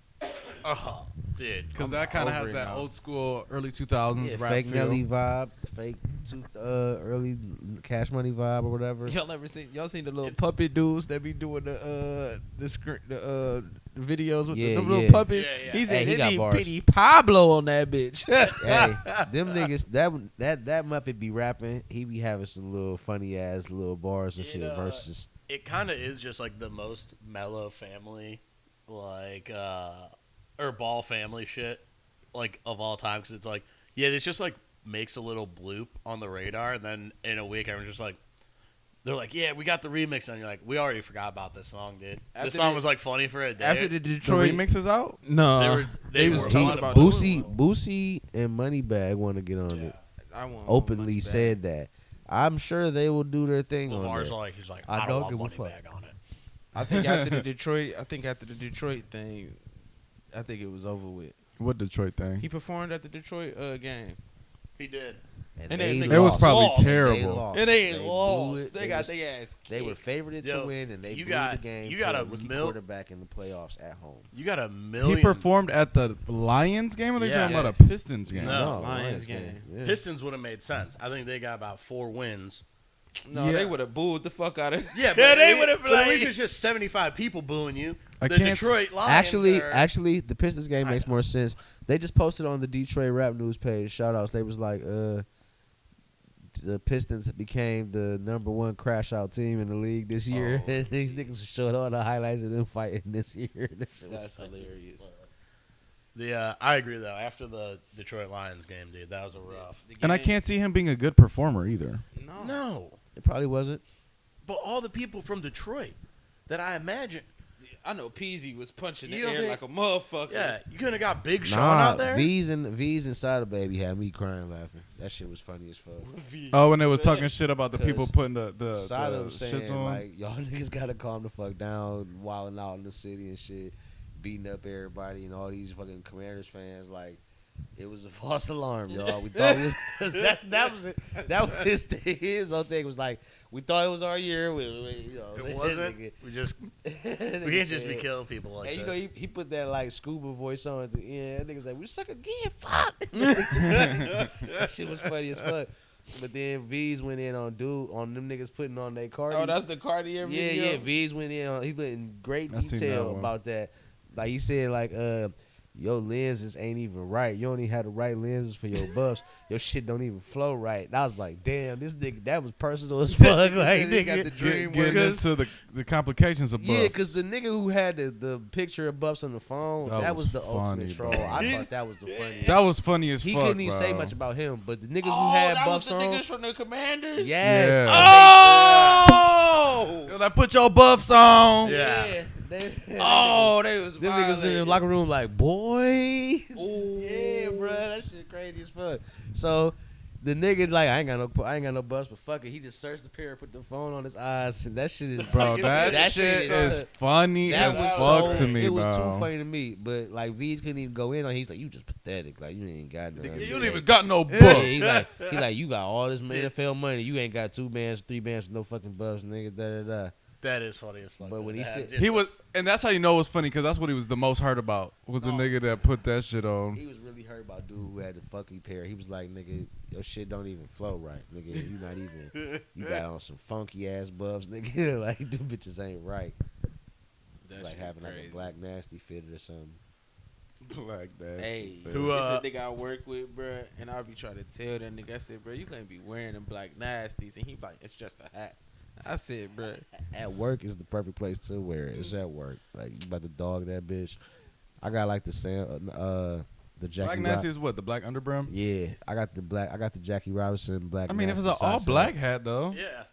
Oh, dude. Because that kind of over has it that now. old school early 2000s Yeah, rap fake feel. Nelly vibe, fake early Cash Money vibe or whatever. Y'all seen the little puppet dudes that be doing the videos with Yeah, the little yeah. puppets? Yeah, yeah. He said Hey, he they got need bars. Petey Pablo on that bitch. Hey, them niggas, that Muppet be rapping. He be having some little funny ass little bars and It, shit versus. It kind of is just like the most mellow family, like or ball family shit, like of all time. Because it's like, yeah, it's just like makes a little bloop on the radar, and then in a week, everyone's just like, they're like, yeah, we got the remix, and you're like, we already forgot about this song, dude. After This song they- was like funny for a day. After the The Detroit remix is out? no, They was were talking talking about about Boosie and Moneybag want to get on it. I want Openly said that. I'm sure they will do their thing on LeVar's there. like, he's like, I I don't don't give a want money fuck. bag on it. I think after the Detroit thing, I think it was over with. What Detroit thing? He performed at the Detroit game. He did. And And they then It was lost. probably Lost. They terrible. lost. And they blew lost. it. They got was- their ass. They were kicked. favored to Yo, win, and they you blew got- the game. you to got a a rookie mil- quarterback in the playoffs at home. You got a million. He performed at the Lions game, or they Yeah. talking about Yes. a Pistons game? No. Lions game. Yeah. Pistons would have made sense. I think they got about 4 wins. No, Yeah. they would have booed the fuck out of. Yeah, they at would have least- but at least played. it's just 75 people booing you. I The can't Detroit Lions Actually, are- the Pistons game I makes know. more sense. They just posted on the Detroit Rap News page. Shout outs. They was like, the Pistons became the #1 crash out team in the league this year. Oh, And these niggas showed all the highlights of them fighting this year. That shit was That's funny. hilarious. I agree though. After the Detroit Lions game, dude, that was a rough. And I can't see him being a good performer either. No. No, It probably wasn't. but all the people from Detroit that I imagine, I know Peasy was punching the You don't air think- like a motherfucker. yeah, you couldn't have got Big Sean Nah, out there. V's inside the baby had me crying laughing. That shit was funny as fuck. Oh, when they was talking shit about the people 'Cause putting the Sada the was shits saying on. like, y'all niggas gotta calm the fuck down, wilding out in the city and shit, beating up everybody and all these fucking Commanders fans. Like, it was a false alarm, y'all. We thought it was that was it. That was his whole thing was like, we thought it was our year. You know, It wasn't. Nigga- We just we nigga can't just be said- killing people like And you this. know, he put that like scuba voice on at the end. That nigga's like, we suck again, fuck. That shit was funny as fuck. But then V's went in on them niggas putting on their Cardi. Oh, that's the Cartier yeah, video. yeah. V's went in on. He went in great I seen that detail one. about that. Like he said, like your lenses ain't even right. You only had the right lenses for your buffs. Your shit don't even flow right. And I was like, damn, this nigga, that was personal as fuck. Like, They got nigga, the dream Getting because- into the complications of yeah, buffs. because the nigga who had the picture of Buffs on the phone, That that was was the funny, ultimate troll. bro. I thought that was the funniest. that was funny as He fuck. couldn't even say bro. much about him, but the niggas who Oh, had that was Buffs the on, niggas from the Commanders. yes. Oh. Yo, like, put your buffs on. Yeah. Oh, they was. Them niggas in the violating. locker room like, boy. Ooh. Yeah, bro, that shit crazy as fuck. So The nigga like I ain't got no bus, but fuck it. He just searched the pair, put the phone on his eyes, and that shit is Bro, that shit is funny That as was fuck so, to me, it was bro. too funny to me, but like V's couldn't even go in on. He's like, you just pathetic. Like you ain't got nothing. You don't even got no Yeah, book. he's like, you got all this NFL money. You ain't got 2 bands, 3 bands with no fucking buffs, nigga. Da da da. That is funny as fuck. But when he said He was, and that's how you know it was funny, because that's what he was the most hurt about, was the nigga that put that shit on. he was really hurt about dude who had the funky pair. He was like, nigga, your shit don't even flow right, nigga. You not even. You got on some funky ass buffs, nigga. Like them bitches ain't right. That Like shit having like crazy. a black nasty fitted or something. Like that. Hey, Who, it's a nigga I work with, bruh, and I'll be trying to tell that nigga, I said, bro, you can't be wearing them black nasties, and he like, it's just a hat. I said, bruh, At work is the perfect place to wear it. It's at work. Like you about to dog that bitch. I got like the the Jackie. Black nasty is what, the black underbrim? Yeah, I got the Jackie Robinson black. I mean, if it's nasty an all socks black hat though. Yeah.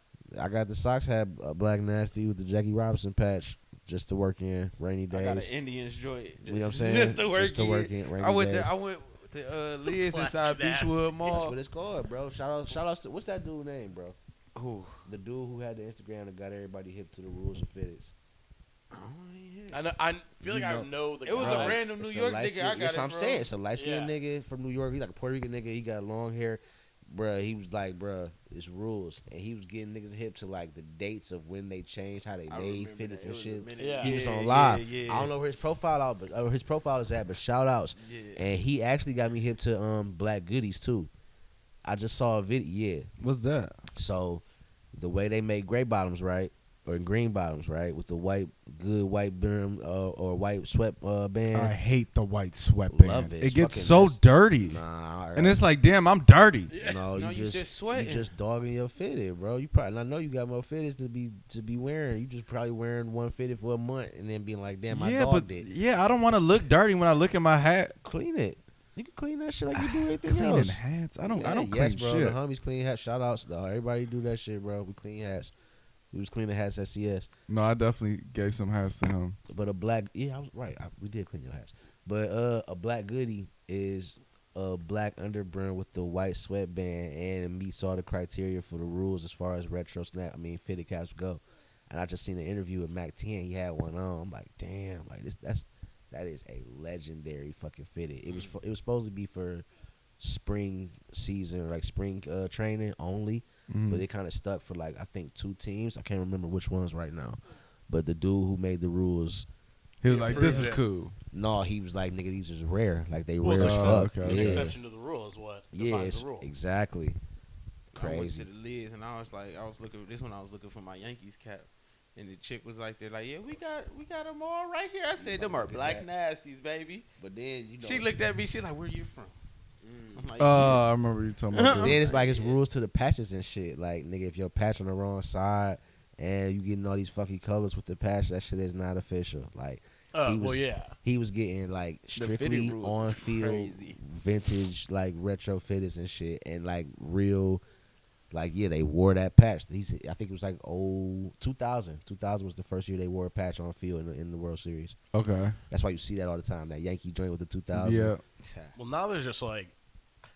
I got the socks had a black nasty with the Jackie Robinson patch just to work in rainy I got an days. Indian's joint. You know what I'm saying? Just to work Just to in. work in rainy I went days. to Liz Black inside nasty. Beachwood That's Mall. what it's called, bro. Shout out to what's that dude's name, bro? Who? The dude who had the Instagram that got everybody hip to the rules of fitteds. I feel like You I know- know the It was guy. a random New It's a York light nigga. skin- I got That's it what I'm from. saying. It's a light skinned Yeah. nigga from New York. He's like a Puerto Rican nigga. He got long hair. Bruh, he was like, bruh, it's rules. And he was getting niggas hip to like the dates of when they changed, how they I made remember fitteds that. and It was a shit. minute. Yeah. He was on Yeah, live. yeah. I don't know where his profile out, but his profile is at, but shout outs. Yeah. And he actually got me hip to Black Goodies too. I just saw a video. Yeah. What's that? So the way they make gray bottoms, right? Or green bottoms, right? With the good white brim or white sweat band. I hate the white sweatband. Love it. It It's gets fucking so nice. dirty. Nah, And it's like, damn, I'm dirty. no, No, you you just just sweating. You just dogging your fitted, bro. You probably I know you got more fitteds to be wearing. You just probably wearing one fitted for a month and then being like, damn, I Yeah, dogged but it. yeah, I don't want to look dirty when I look at my hat. Clean it. You can clean that shit like you do everything Cleaning else. hats. I don't Yeah, clean yes, bro. shit. The homies clean hats. Shout outs though. Everybody do that shit, bro. We clean hats. We was cleaning hats at CS. No, I definitely gave some hats to him. But a black, yeah, I was right. We did clean your hats. But a black goodie is a black underbrim with the white sweatband, and it meets all the criteria for the rules as far as retro snap. I mean, fitted caps go. And I just seen an interview with Mac 10. He had one on. I'm like, damn, like that is a legendary fucking fitted. It was supposed to be for spring season, like spring training only. But it kind of stuck for like I think 2 teams. I can't remember which ones right now. But the dude who made the rules, He was like, "This is Yeah. cool." no, he was like, nigga, these is rare. Like they Well, rare it's as a- fuck. okay. An Yeah, exception to the rule is what yeah, defines the rule. exactly. I went Crazy. to the Liz and I was like, I was looking for my Yankees cap, and the chick was like, they're like, yeah, we got them all right here. I said, them are black nasties, baby. But then you know, She looked at me, she's like, where you from? I'm like, I remember you talking about then that. it's like it's rules to the patches and shit. Like nigga, if your patch on the wrong side and you getting all these funky colors with the patch, that shit is not official. Like Oh, he well, was- yeah. he was getting like The fitted strictly rules on is field crazy. vintage like retro fitteds and shit, and like real. Like yeah, they wore that patch. I think it was like 2000. 2000 was the first year they wore a patch on field in the World Series. Okay. That's why you see that all the time. That Yankee joint with the 2000. Yeah. Well, now there's just like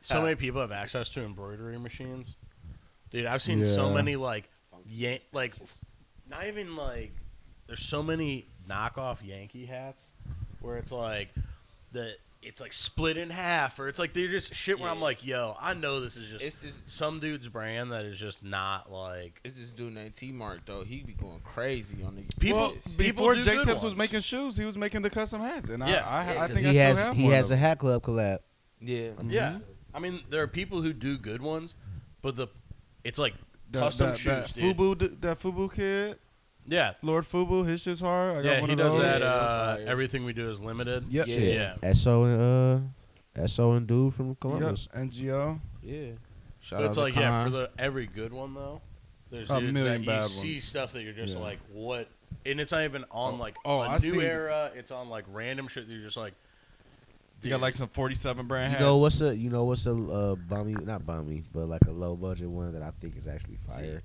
so many people have access to embroidery machines. Dude, I've seen so Yeah. many like not even like there's so many knockoff Yankee hats where it's like it's like split in half, or it's like they're just shit where I'm Yeah. like, yo, I know this is just It's this some dude's brand that is just not like it's this dude named T Mark though. He be going crazy on the People- Well, Yes. before do Jake good Tips was ones. making shoes, he was making the custom hats, and Yeah. I 'Cause think he I has still have he one has of a them. Hat Club collab. yeah. yeah. I mean, there are people who do good ones, but it's like That- custom that, shoes, that dude. that Fubu kid, Yeah, Lord Fubu, his shit's hard. I got yeah, one he of does those. that. Yeah, Everything we do is limited. Yep. Yeah. Yeah. SO and dude from Columbus. Yep. NGO. Yeah. Shout But out it's to like, yeah, for Khan. every good one though, there's A dudes million that bad you ones. see stuff that you're just Yeah. like, what? And it's not even on like I a new seen- era. It's on like random shit that you're just like. You got dude. like some 47 brand You hats. know what's a bummy, not bummy, but like a low budget one that I think is actually fire.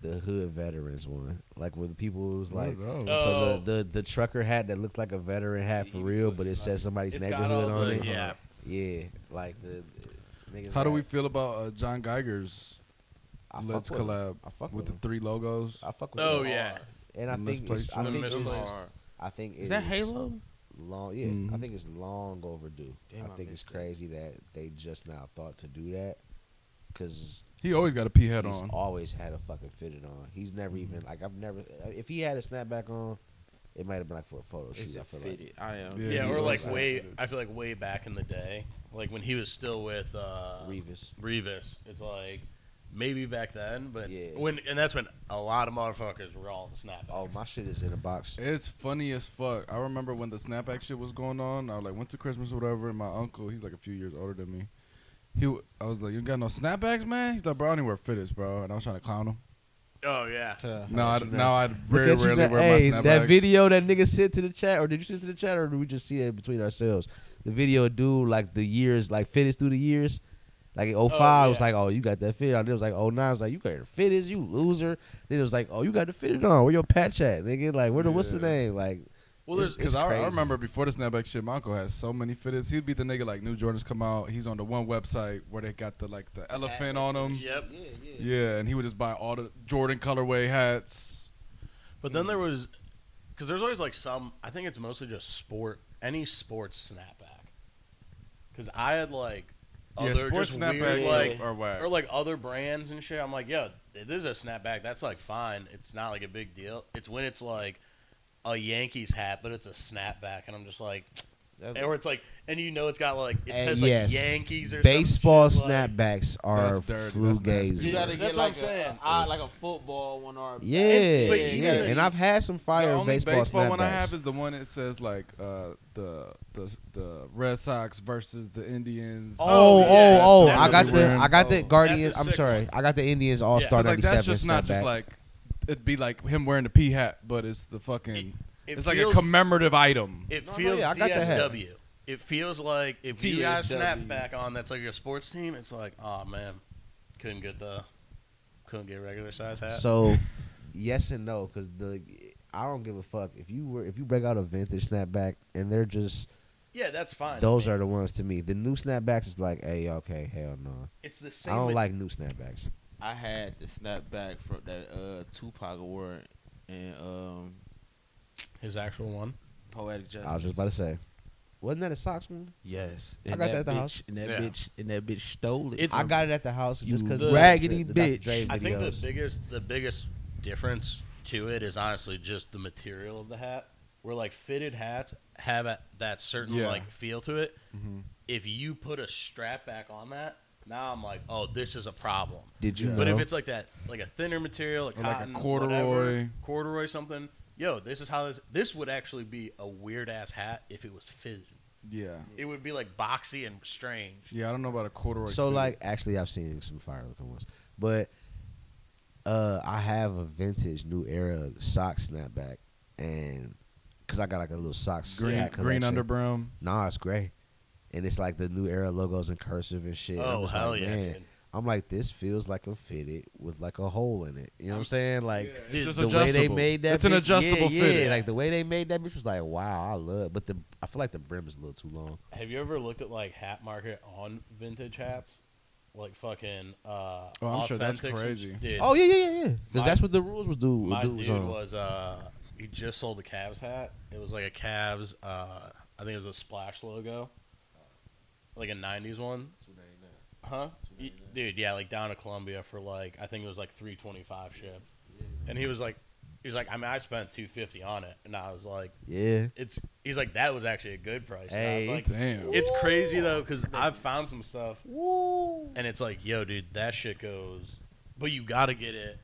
The hood veterans one, like where the people was like, What are those? Oh. so the trucker hat that looks like a veteran hat for real, but it says somebody's It's got neighborhood all on the- it. yeah. Yeah, like the Niggas How do that- we feel about John Geiger's I fuck Let's with him. collab I fuck with with the him. 3 logos? I fuck with Oh him. yeah. And I The think misplaced it's, I The think misplaced- it's, Hard. I think Is that it's Halo? long. Yeah, I Mhm. think it's long overdue. Damn, I I think it's missed it. crazy that they just now thought to do that because He always got a pea head he's on. always had a fucking fitted on. He's never even like I've never. If he had a snapback on, it might have been like for a photo It's shoot. I a feel fitted. like I am. Yeah, Yeah, he or like was way. I feel like way back in the day, like when he was still with Revis. It's like maybe back then, but Yeah. and that's when a lot of motherfuckers were all snapbacks. Oh, my shit is in a box. It's funny as fuck. I remember when the snapback shit was going on. I like went to Christmas or whatever, and my uncle, he's like a few years older than me. I was like, "You got no snapbacks, man?" He's like, "Bro, I don't wear fitteds, bro." And I was trying to clown him. Oh yeah. Now I Look very at you rarely now. wear Hey, my snapbacks. that video that nigga sent to the chat, or did you send to the chat, or did we just see it between ourselves? The video, dude, like the years, like fitteds through the years. Like in 05, it was yeah. like, oh, you got that fitted on. It was like 09, it was like, you got your fitteds, you loser. Then it was like, oh, you got the fitted on. Where your patch at, nigga? Like, what's the Yeah. name? Like, Well, it's- there's Because I crazy. remember before the snapback shit, my uncle had so many fitteds. He'd be the nigga like New Jordans come out. He's on the one website where they got the elephant on them. Yep. Yeah, and he would just buy all the Jordan colorway hats. But then there was, because there's always like some. I think it's mostly just any sports snapback. Because I had like Yeah, other sports just snapbacks weird like are whack. or like other brands and shit. I'm like, yo, this is a snapback. That's like fine. It's not like a big deal. It's when it's like a Yankees hat, but it's a snapback, and I'm just like, or it's like, and you know, it's got like it And says like yes, Yankees or baseball some shit, like, snapbacks are That's dirty. That's fugazi. nasty. You gotta That's get what like I'm saying. like a football one or Yeah, but yeah. you gotta- And I've had some The fire only baseball baseball snapbacks. one I have is the one that says like the Red Sox versus the Indians. Oh! That's I a got the weird- I got the oh. Guardians. That's a I'm sick sorry, one. I got the Indians All Star Like '97 that's just not just snapback. like it'd be like him wearing the P hat, but it's the fucking. It It's like a feels- commemorative item. It No, feels yeah, I got that hat. DSW. It feels like if you got a TSW. snapback on that's like your sports team, it's like, oh man, couldn't get regular size hat. So, yes and no, because I don't give a fuck if you break out a vintage snapback and they're just yeah, that's fine. those man. are the ones to me. The new snapbacks is like, hey, okay, hell no. It's the same. I don't with- like new snapbacks. I had the snapback from that Tupac award and his actual one. Poetic Justice. I was just about to say, wasn't that a Sox one? Yes, I got that at the house. And that Yeah. bitch stole it. It's- I got it at the house just because You raggedy the Dr. bitch. Dre I think videos. the biggest difference to it is honestly just the material of the hat. Where like fitted hats have that certain Yeah. like feel to it. Mm-hmm. If you put a strap back on that, now I'm like, oh, this is a problem. Did you But know? if it's like that, like a thinner material, like Or like a cotton, corduroy. corduroy something. Yo, this is how this would actually be a weird ass hat if it was fitted. Yeah. It would be like boxy and strange. Yeah, I don't know about a corduroy. So fit. like, actually, I've seen some fire looking ones, but I have a vintage New Era sock snapback, and because I got like a little socks green hat green collection. underbrim. Nah, it's gray, and it's like the New Era logos in cursive and shit. I'm Oh just hell like, yeah! man. Dude. I'm like, this feels like a fitted with like a hole in it. You know what I'm saying? Like It's just the way they adjustable. made that. It's an bitch, adjustable yeah, fitted. Yeah, like the way they made that bitch was like, wow, I love. But I feel like the brim is a little too long. Have you ever looked at like Hat Market on vintage hats? Like fucking. Oh, I'm sure that's Authentics? crazy. Dude, Oh yeah. Because My- that's what the rules was do. my was dude on. was he just sold a Cavs hat. It was like a Cavs. I think it was a Splash logo, like a '90s one. Huh? Dude, yeah, like down to Columbia for like I think it was like $325 ship. And he was like, I mean, I spent $250 on it, and I was like, Yeah. he's like, that was actually a good price. And I was Hey. like, Damn. it's crazy though, because I've found some stuff, and it's like, yo, dude, that shit goes, but you gotta get it.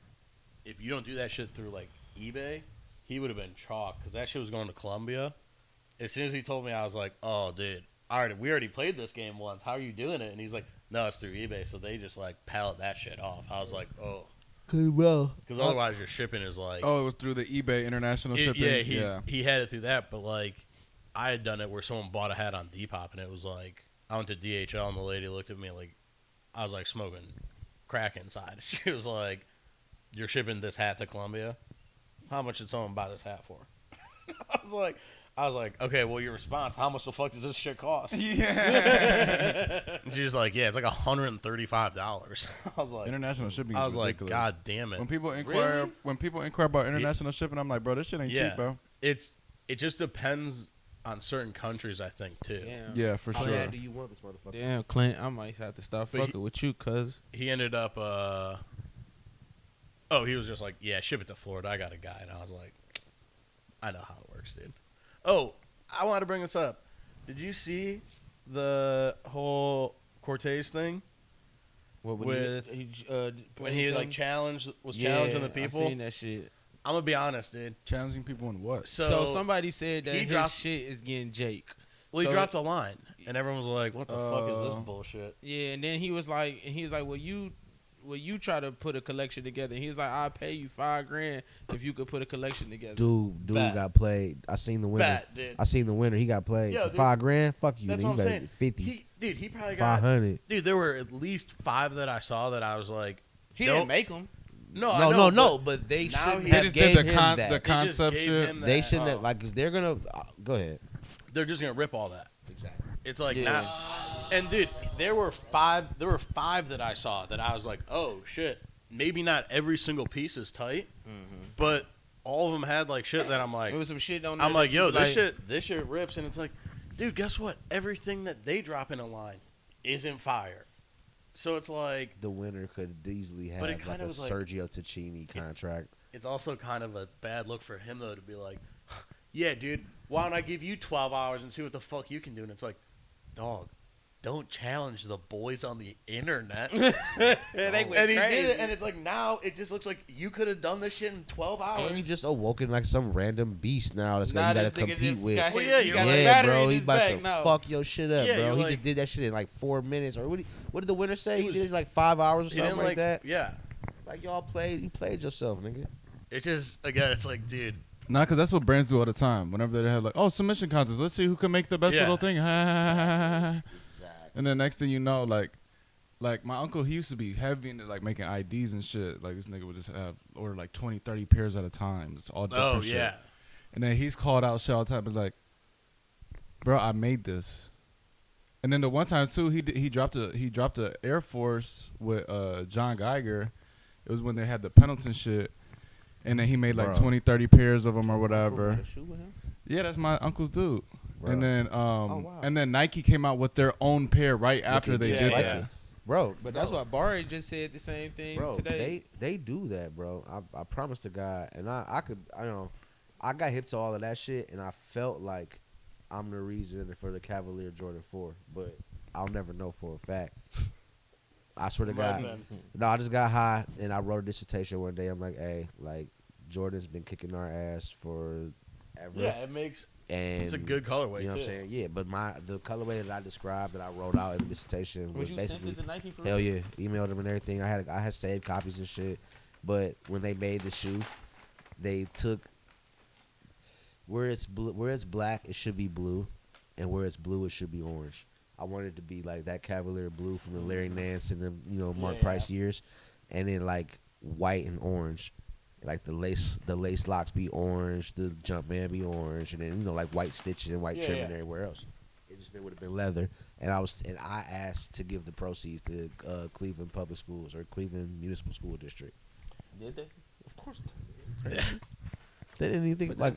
If you don't do that shit through like eBay, he would have been chalk because that shit was going to Columbia. As soon as he told me, I was like, oh, dude, we already played this game once. How are you doing it? And he's like, no, it's through eBay, so they just like pallet that shit off. I was like, oh, Well, because otherwise your shipping is like, Oh, it was through the eBay international shipping. yeah, he had it through that, but like I had done it where someone bought a hat on Depop, and it was like I went to DHL, and the lady looked at me like I was like smoking crack inside. She was like, "You're shipping this hat to Columbia? How much did someone buy this hat for?" I I was like, okay, well, your response, how much the fuck does this shit cost? Yeah. And she's like, yeah, it's like $135. I was like, International shipping. I is was like, ridiculous. God damn it. When people inquire about international shipping, I'm like, bro, this shit ain't Yeah. cheap, bro. It just depends on certain countries, I think, too. Damn. Yeah, for How sure. bad do you want this motherfucker? Damn, Clint, I might have to stop But fucking with you, cuz. He ended up, he was just like, yeah, ship it to Florida. I got a guy. And I was like, I know how it works, dude. Oh, I wanted to bring this up. Did you see the whole Cortez thing? What, With- When he, like, challenging the people? I seen that shit. I'm going to be honest, dude. Challenging people in what? So somebody said that he his dropped- shit is getting Jake. Well, he So- dropped a line. And everyone was like, what the fuck is this bullshit? Yeah, and then he was like, well, you try to put a collection together. And he was like, I'll pay you $5,000 if you could put a collection together. Dude Fat. got played. I seen the winner. Fat, dude. I seen the winner. He got played Yo, for dude. $5,000. Fuck you. That's nigga. what I'm You saying. better 50, He probably got 500. Dude, there were at least 5 that I saw that I was like, He Nope. didn't make them. no, I know, But they now shouldn't he They have just gave did him the that. the concept gave shit. him They that. shouldn't have, like, cause they're gonna go ahead. They're just gonna rip all that. Exactly. It's like Yeah. now, and dude, there were 5 that I saw that I was like, oh shit, maybe not every single piece is tight, but all of them had like shit that I'm like, It was some shit on there. I'm like, that yo, you, this shit rips, and it's like, dude, guess what? Everything that they drop in a line isn't fire. So it's like, The winner could easily have But it like kinda a was like- Sergio Tacchini contract. it's also kind of a bad look for him though to be like, yeah, dude, why don't I give you 12 hours and see what the fuck you can do? And it's like, dog, don't challenge the boys on the internet. they went And he crazy. did it, and it's like now it just looks like you could have done this shit in 12 hours. And you just awoken like some random beast now that's Nah, you gotta this nigga compete just with. got Well, his- yeah, he you're got right. a Yeah, battery bro, in he's his about back to now. fuck your shit up, Yeah, bro. you're He like- just did that shit in like 4 minutes, or what did the winner say? He was- did it in like 5 hours or He something didn't like that. Yeah, Like you played yourself, nigga. it just again, it's like, dude, Nah, because that's what brands do all the time. Whenever they have like, oh, submission contest. Let's see who can make the best Yeah. little thing. And Exactly. then next thing you know, like my uncle, he used to be heavy into like making IDs and shit. Like this nigga would just order like 20, 30 pairs at a time. It's all different oh shit. yeah, And then he's called out shit all the time, but like, bro, I made this. And then the one time too, he dropped a Air Force with John Geiger. It was when they had the Pendleton shit, and then he made like Bro. 20, 30 pairs of them or whatever. Got a shoe with him? Yeah, that's my uncle's dude. Bro. And then wow. and then Nike came out with their own pair right after they yeah, did yeah. that. Bro, But that's what Barry just said the same thing bro, today. they do that, bro. I promise to God, and I got hip to all of that shit, and I felt like I'm the reason for the Cavalier Jordan 4, but I'll never know for a fact. I swear to God. Madman. No, I just got high, and I wrote a dissertation one day. I'm like, hey, like Jordan's been kicking our ass for ever. yeah, it makes And it's a good colorway. you know what I'm too. saying? Yeah, but the colorway that I described that I wrote out in the dissertation Would was you send basically it to Nike for hell real? yeah, emailed them and everything. I had saved copies and shit. But when they made the shoe, they took where it's black, it should be blue, and where it's blue, it should be orange. I wanted it to be like that Cavalier blue from the Larry Nance and the Mark Yeah. Price years, and then like white and orange. Like the lace locks be orange, the jump man be orange, and then like white stitching and white Yeah, trim yeah. and everywhere else. It just would have been leather, and I asked to give the proceeds to Cleveland Public Schools or Cleveland Municipal School District. Did they? Of course, they didn't even think But like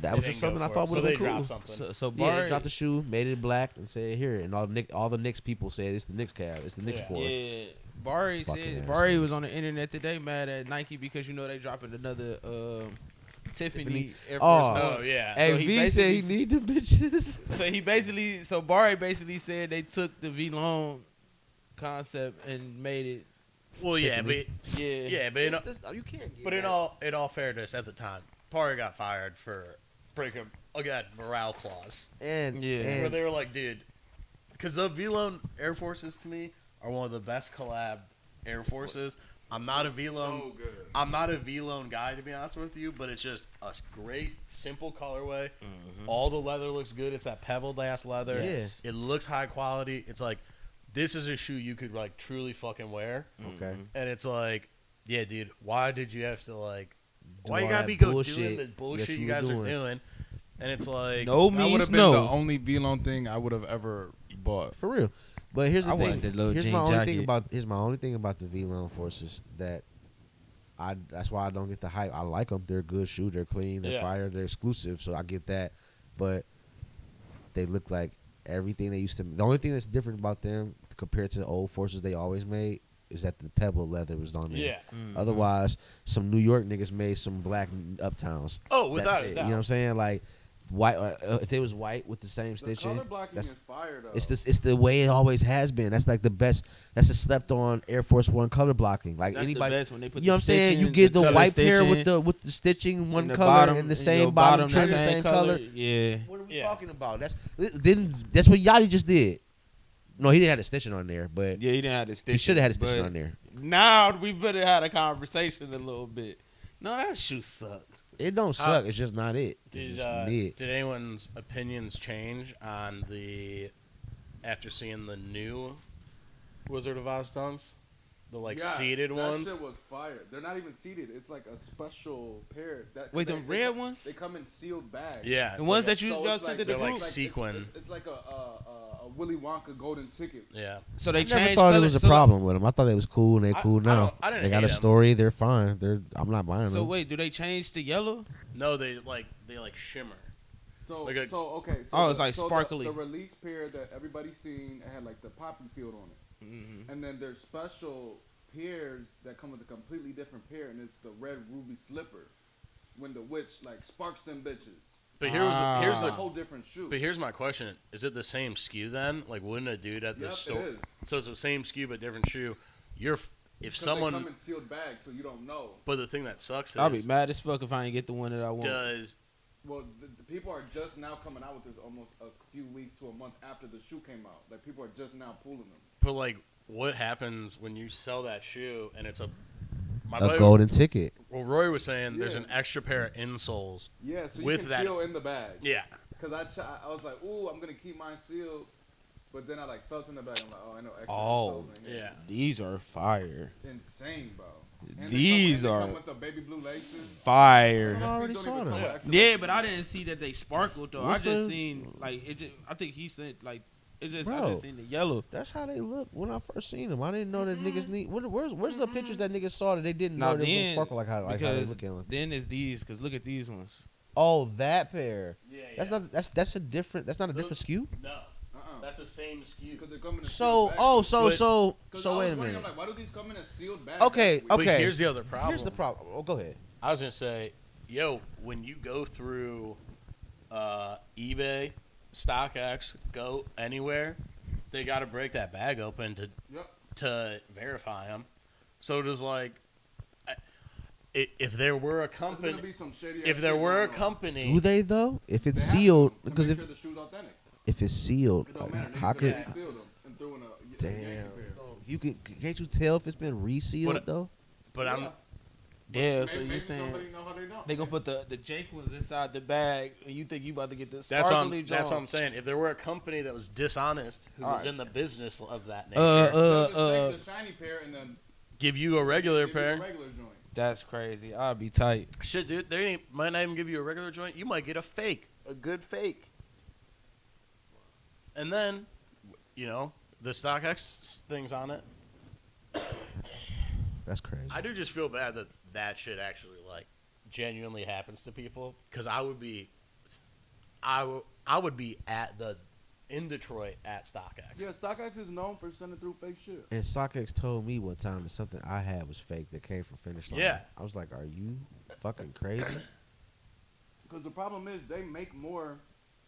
that was They just didn't something go I for thought it. would So have they been cool. dropped something. So Yeah, Barry they dropped the shoe, made it black, and said here, and all the Knicks people said it's the Knicks cab, it's the Knicks Yeah. for. Yeah, Barry Fucking said assholes. Barry was on the internet today mad at Nike because they dropping another Tiffany Air Force Oh. One. Oh yeah. Hey, So he V said he basically- need them bitches. So Barry basically said they took the V Long concept and made it. Well, yeah, but Yeah, yeah, but You can't get but in all fairness, at the time, Parry got fired for breaking again morale clause. and Yeah. and Where they were like, dude, because the V-Lone Air Forces to me are one of the best collab Air Forces. I'm not a V-Lone. I'm not a V-Lone guy, to be honest with you, but it's just a great, simple colorway. All the leather looks good. It's that pebbled ass leather. Yes. It looks high quality. It's like, this is a shoe you could like truly fucking wear. okay. And it's like, yeah, dude, why did you have to like, Do why you all gotta that be doing bullshit the bullshit that you you guys were are doing? and it's like No That would means have been the no. only V-Lone thing I would have ever bought. For real. But here's the I thing. wanted the little Here's jean my only jacket. thing about the V-Lone forces that that's why I don't get the hype. I like them. They're good shoes. They're clean. They're Yeah. fire. They're exclusive. So I get that. But they look like everything they used to. The only thing that's different about them compared to the old forces they always made is that the pebble leather was on there. yeah. Otherwise, some New York niggas made some black uptowns. Oh, That's without it. a doubt. You know what I'm saying? Like white. If it was white with the same The stitching, color blocking that's is fire though. it's the way it always has been. That's like the best. That's a slept on Air Force One color blocking. Like That's anybody, the best when they put you know what I'm saying? You get the color white pair stitching, with the stitching one and the color bottom, and the and same your bottom the trim, the same color. Yeah. What are we Yeah. talking about? That's what Yachty just did. No, he didn't have the stitching on there, but Yeah, he didn't have the stitching. he should have had the stitching but on there. Now we better had a conversation a little bit. No, that shoe sucked. It don't suck. It's just not it. It's Did just mid. did anyone's opinions change on the after seeing the new Wizard of Oz dunks? The seated ones? That shit was fire. They're not even seated. It's like a special pair. Wait, the red ones? They come in sealed bags. Yeah. The it's ones like that you So y'all it's sent like- to the they're like group. sequin. It's like a Willy Wonka golden ticket. Yeah. So they I never changed thought it color- was a so like- problem with them. I thought they was cool and they I- cool I now. don't- I didn't They got hate a 'em. story. They're fine. I'm not buying So them. wait, do they change to yellow? No, they shimmer. So Like a- okay. So Oh, it's like so sparkly. The release pair that everybody's seen, it had like the poppy field on it, Mm-hmm. and then there's special pairs that come with a completely different pair, and it's the red ruby slipper. When the witch like sparks them bitches. But here's It's a the whole different shoe. but here's my question: is it the same SKU then? Like, wouldn't a dude at the Yep, store? it is. So it's the same SKU but different shoe. If 'Cause someone, they come in sealed bags, so you don't know. but the thing that sucks I'll be is mad as fuck if I ain't get the one that I want. does Well, the people are just now coming out with this almost a few weeks to a month after the shoe came out. Like people are just now pulling them. but like what happens when you sell that shoe and it's my A buddy- golden ticket. Well, Roy was saying there's Yeah. an extra pair of insoles. Yeah, so you With can that- feel in the bag. Yeah, Cause I was like, ooh, I'm gonna keep mine sealed, but then I like felt in the bag. I'm like, oh, I know extra Oh. insoles in here. yeah. These are fire. Insane, bro. And These they are come with the baby blue laces. Fire. Some already don't saw even them. come with extra Yeah, laces. but I didn't see that they sparkled though. What's I just the- seen like it. Just, I think he said like it just. I Bro. just seen the yellow. That's how they look when I first seen them. I didn't know that niggas need. Where's the pictures that niggas saw that they didn't Now know they was gonna then, sparkle like how they because looking? then it's these. Cause look at these ones. Oh, that pair. Yeah, That's not. That's a different. That's not a different SKU. No, Uh-uh. that's the same SKU. Because they come in a So sealed bag. oh But- so Cause I so was wait a wondering, minute. I'm like, why do these come in a sealed bag? Okay, That's weird. But okay. here's the other problem. Here's the problem. Oh, go ahead. I was gonna say, yo, when you go through eBay, StockX, go anywhere, they got to break that bag open Yep. to verify them. So does like, if there were a There's gonna company, be some shady if ass there shit were a going on. company, Do they though? If it's They have sealed, to because make if sure the shoe's authentic. if it's sealed, It don't matter. They how just could? Yeah. resealed them and threw in a Damn. Yankee pair. You can't you tell if it's been resealed But- though? but I'm Yeah. Maybe, So you maybe saying somebody know how they don't. they gonna put the Jake ones inside the bag, and you think you about to get the that's what sparkly that's what I'm Jones. saying. If there were a company that was dishonest, who was Alright. in the business of that nature, They'll just take the shiny pair and then give you a regular give you pair. the regular joint. That's crazy. I'd be tight. Shit, dude, they might not even give you a regular joint. You might get a fake, a good fake. And then, the StockX things on it. That's crazy. I do just feel bad that shit actually genuinely happens to people, because I would be in Detroit at StockX. Yeah, StockX is known for sending through fake shit. And StockX told me one time that something I had was fake that came from Finish Line. Yeah. I was like, are you fucking crazy? Because the problem is they make more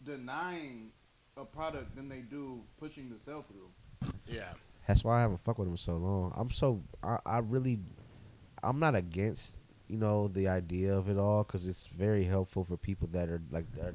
denying a product than they do pushing the sell through. Yeah. That's why I haven't fucked with them so long. I'm not against, the idea of it all, because it's very helpful for people that are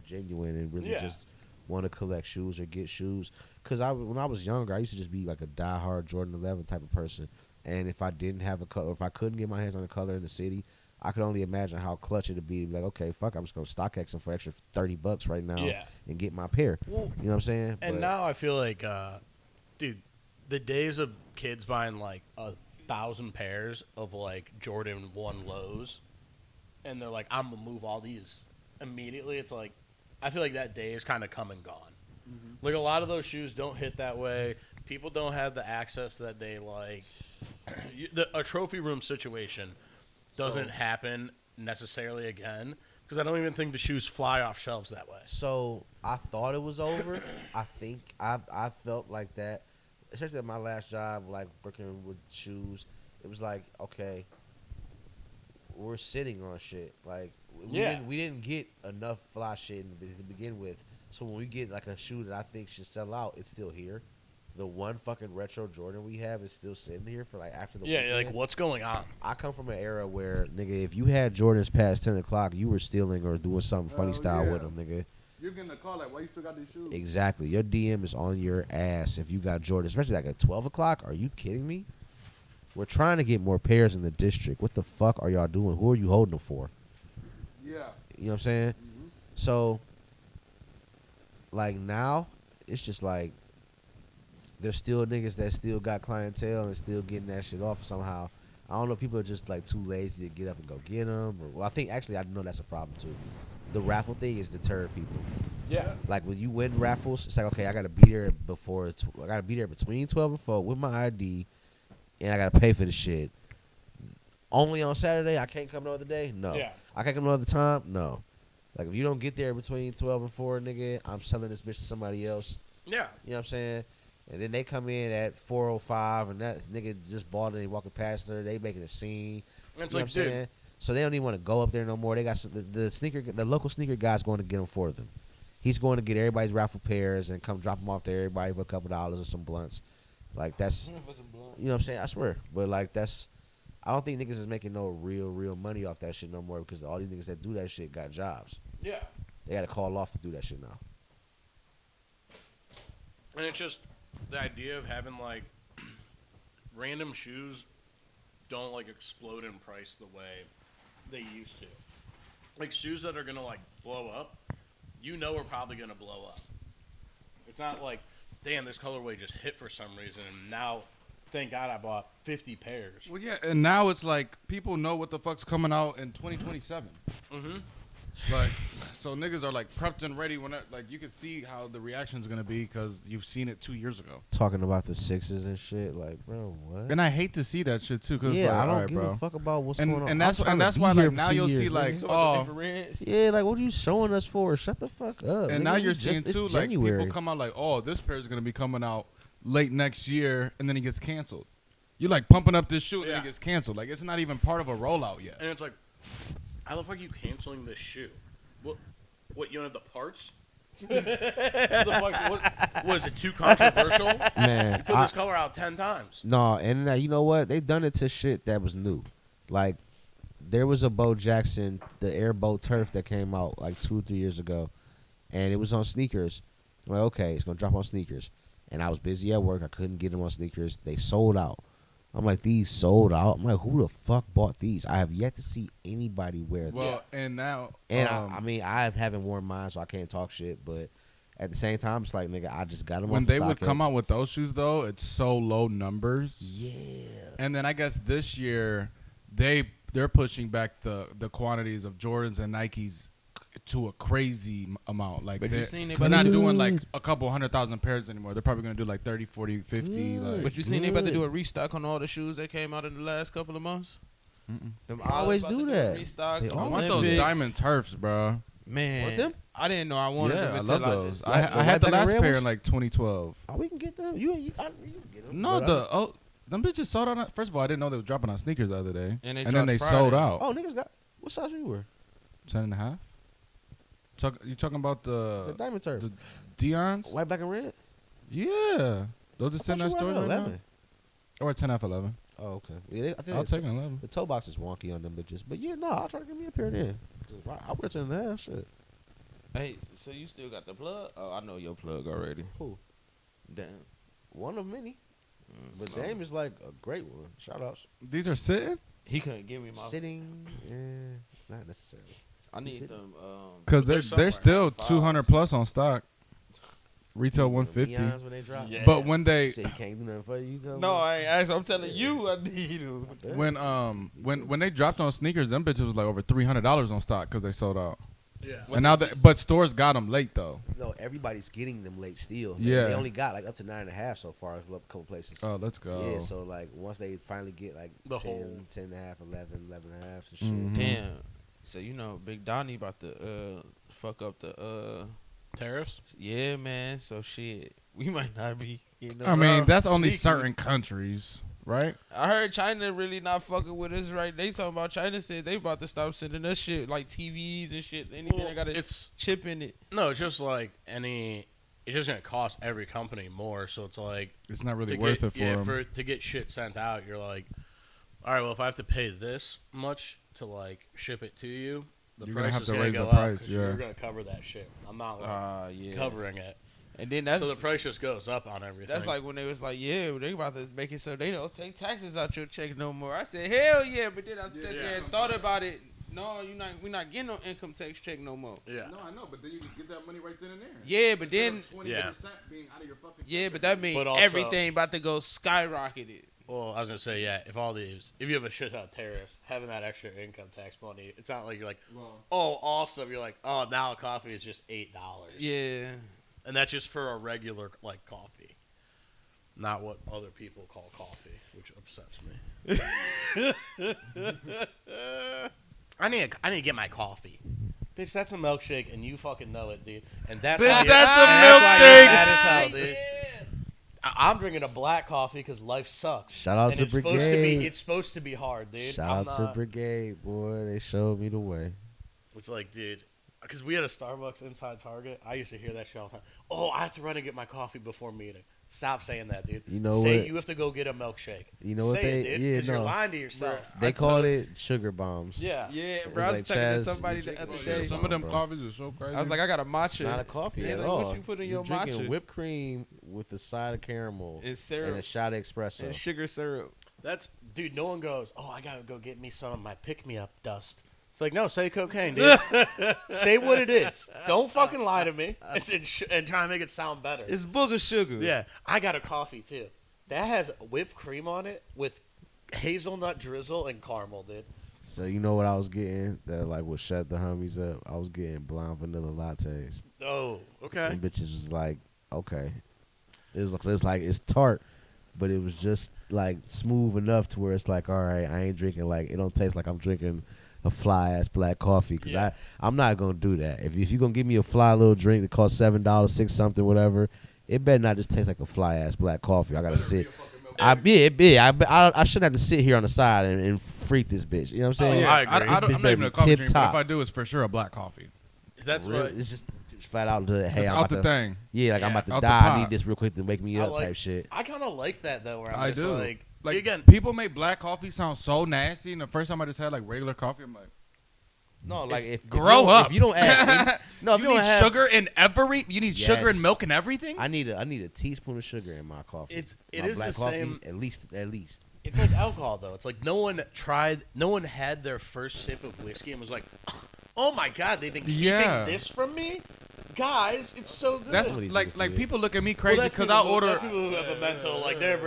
genuine and really Yeah. just want to collect shoes or get shoes. Because when I was younger, I used to just be like a diehard Jordan 11 type of person. And if I didn't have a color, if I couldn't get my hands on a color in the city, I could only imagine how clutch it'd be. Like, okay, fuck, I'm just gonna StockX them for extra $30 right now Yeah. and get my pair. Well, You know what I'm saying? and But- now I feel like, dude, the days of kids buying 1,000 pairs of Jordan 1 lows, and they're like, I'm gonna move all these immediately. It's like, I feel like that day is kind of come and gone. Like a lot of those shoes don't hit that way. People don't have the access that they like. A trophy room situation doesn't happen necessarily again because I don't even think the shoes fly off shelves that way. So I thought it was over. I think I felt like that, especially at my last job, like working with shoes. It was like, okay, we're sitting on shit. Like we didn't get enough fly shit to begin with. So when we get like a shoe that I think should sell out, it's still here. The one fucking retro Jordan we have is still sitting here for like after the weekend. Like what's going on? I come from an era where, nigga, if you had Jordans past 10 o'clock, you were stealing or doing something funny style with them, nigga. You're getting a call like, why you still got these shoes? Exactly. Your DM is on your ass if you got Jordans, especially like at 12 o'clock. Are you kidding me? We're trying to get more pairs in the district. What the fuck are y'all doing? Who are you holding them for? Yeah. You know what I'm saying? Mm-hmm. So, like now, it's just like there's still niggas that still got clientele and still getting that shit off somehow. I don't know if people are just like too lazy to get up and go get them. Or, well, I think actually I know that's a problem too. The raffle thing is deterring people. Yeah. Like when you win raffles, it's like, okay, I gotta be there before. I gotta be there between 12 and 4 with my ID, and I gotta pay for the shit. Only on Saturday, I can't come no other day. No. Yeah. I can't come no other time. No. Like if you don't get there between 12 and 4, nigga, I'm selling this bitch to somebody else. Yeah. You know what I'm saying? And then they come in at 4:05, and that nigga just bought it and walking past her. They making a scene. And it's You know like, what I'm dude, saying? So they don't even want to go up there no more. They got the local sneaker guy's going to get them for them. He's going to get everybody's raffle pairs and come drop them off to everybody for a couple dollars or some blunts. Like that's, you know what I'm saying? I swear. But like that's, I don't think niggas is making no real money off that shit no more because all these niggas that do that shit got jobs. yeah. They got to call off to do that shit now. And it's just the idea of having like random shoes don't like explode in price the way they used to. Like shoes that are gonna like blow up, you know, are probably gonna blow up. It's not like, damn, this colorway just hit for some reason, and now, thank God, I bought 50 pairs. Well, yeah, and now it's like people know what the fuck's coming out in 2027. Mm-hmm. Like, so niggas are like prepped and ready when like you can see how the reaction's gonna be because you've seen it 2 years ago. Talking about the sixes and shit, like, bro, what? And I hate to see that shit too. Cause Yeah, like, I don't alright, give bro. a fuck about what's And going on. and that's I'm trying and that's to why be here like for now 2 you'll years, see like nigga. Yeah, like what are you showing us for? Shut the fuck up. and nigga. now We you're just- seeing it's too like January. people come out like, oh, this pair is gonna be coming out late next year, and then it gets canceled. You like pumping up this shoe and then Yeah. it gets canceled. Like it's not even part of a rollout yet. And it's like, how the fuck are you canceling this shoe? What you don't have the parts? What the fuck, what was it too controversial? Man, You put this color out 10 times. no, and you know what? They done it to shit that was new. Like there was a Bo Jackson, the Airboat Turf that came out like 2 or 3 years ago, and it was on sneakers. I'm like, okay, it's gonna drop on sneakers, and I was busy at work. I couldn't get them on sneakers. They sold out. I'm like, these sold out. I'm like, who the fuck bought these? I have yet to see anybody wear them. Well, and now And I mean, I haven't worn mine, so I can't talk shit. But at the same time, it's like, nigga, I just got them. when off they of would come StockX. out with those shoes though, it's so low numbers. Yeah. And then I guess this year they're pushing back the quantities of Jordans and Nikes to a crazy amount. Like But you seen they're anybody not do- doing like a couple 100,000 pairs anymore. They're probably going to do like 30, 40, 50. Like, But you seen they about to Good. do a restock on all the shoes that came out in the last couple of months? mm-mm. Them They always about to do a that. Restock. They on I always want those Olympics. diamond turfs, bro. Man, Want them? I didn't know I wanted Yeah, them I until love those. just- I the had the white, black, and last red pair ones? in like 2012. Oh, we can get them. You can get them. No, But, them bitches sold out. First of all, I didn't know they were dropping on sneakers the other day, And they then dropped they Friday. sold out. oh, niggas got what size you wear? 10.5. You talking about The the diamond turf, the Dion's? white, black, and red. Yeah, those I just sitting thought in you stores wore right now. 11. Or 10F11. Oh, okay. Yeah, I think I'll take an 11. the toe box is wonky on them bitches, but yeah, no, I'll try to give me a pair then. I wear 10.5. Shit. Hey, so you still got the plug? Oh, I know your plug already. Who? Damn. One of many. But Dame is like a great one. Shout outs. These are sitting He couldn't give me my. Sitting, not necessarily. I need them. because They're they're somewhere still around 200 plus on stock. Retail The 150. Neons when they drop. Yeah. But when they You say you can't do nothing for you. tell No, me? I ain't asked. I'm telling you, I need them. Yeah. when they dropped on sneakers, them bitches was like over $300 on stock because they sold out. Yeah. And now but stores got them late though. No, everybody's getting them late still. Yeah. They only got like up to 9.5 so far. A couple places. Oh, let's go. Yeah, so like once they finally get like The 10, whole- 10.5, 11, 11.5 and shit. Mhm. Damn. So Big Donnie about to fuck up the Tariffs? yeah, man. So shit, we might not be. I mean, that's only sneakers. certain countries, right? I heard China really not fucking with us, right? They talking about China said they about to stop sending us shit like TVs and shit. Anything Well, that got a it's chip in it. no, it's just like it's just gonna cost every company more. So it's like It's not really to worth get, it for them. to get shit sent out. You're like, all right, well, if I have to pay this much to like ship it to you, the You're gonna price have is to gonna raise go the up price, 'cause yeah. you're gonna cover that shit. I'm not like, Yeah. covering it, And then that's so the price just goes up on everything. that's like when they was like, yeah, they about to make it so they don't take taxes out your check no more. I said, hell yeah, but then I sat there and thought about it. No, we're not getting no income tax check no more. yeah. I know, but then you just get that money right then and there. Yeah, but then 20% Yeah. being out of your fucking yeah, but that means But also- everything about to go skyrocketed. Well, I was gonna say, yeah, if you have a shit ton of tariffs, having that extra income tax money, it's not like you're like, oh, awesome. You're like, oh, now a coffee is just $8. Yeah. And that's just for a regular like coffee, not what other people call coffee, which upsets me. I need to get my coffee, bitch. That's a milkshake, and you fucking know it, dude. And that's Bitch, why you- that's a and that's why you're milkshake. mad as hell, dude. I'm drinking a black coffee because life sucks. Shout out and to it's supposed to Brigade. be. It's supposed to be hard, dude. Shout I'm out to not- Brigade, boy. They showed me the way. It's like, dude, because we had a Starbucks inside Target. I used to hear that shit all the time. Oh, I have to run and get my coffee before meeting. Stop saying that, dude. You know Say what? you have to go get a milkshake. You know what Say they? it, dude, Yeah, because you're no. lying to yourself. They call it sugar bombs. Yeah. Yeah, It's bro. I was like talking to Chaz, somebody you the drink other it. day. Some of them Bro. coffees are so crazy. I was like, I got a matcha. Not a coffee Yeah, at like, all. what you put in You're your drinking matcha? whipped cream with a side of caramel and and syrup a shot of espresso. and sugar syrup. That's, dude, no one goes, oh, I got to go get me some of my pick-me-up dust. It's like, no, say cocaine, dude. Say what it is. Don't fucking lie to me and try and make it sound better. It's booger sugar. Yeah, I got a coffee, too. That has whipped cream on it with hazelnut drizzle and caramel, dude. So you know what I was getting that like would shut the homies up? I was getting blonde vanilla lattes. Oh, okay. And bitches was like, okay. It's tart, but it was just like smooth enough to where it's like, all right, I ain't drinking like it don't taste like I'm drinking a fly ass black coffee because Yeah. I'm not gonna do that. If you're gonna give me a fly little drink that costs $7, $6 something, whatever, it better not just taste like a fly ass black coffee. I gotta sit. I shouldn't have to sit here on the side and freak this bitch. You know what I'm Oh, saying? yeah. I agree. I'm This bitch not better even a be coffee tip drinker, but top. if I do, it's for sure a black coffee. That's Really, what. it's just flat out to hey, It's I'm out about the to, thing. yeah, like I'm Yeah, about to out the die. I pot. need this real quick to wake me I up like- type shit. I kind of like that, though, where I'm I just do. like, Like again, people make black coffee sound so nasty, and the first time I just had like regular coffee, I'm like, No, like if grow you up. If you don't add, no, if you you need don't have sugar in every. You need sugar and Yes. milk and everything. I need a teaspoon of sugar in my coffee. It My is black the coffee, same. at least. It's like alcohol, though. It's like no one had their first sip of whiskey and was like, oh my god, they've been keeping Yeah. this from me, guys. It's so good. That's Some of these like niggas do it. people look at me Well, crazy that's because people I who- order that's people who have a mental like they're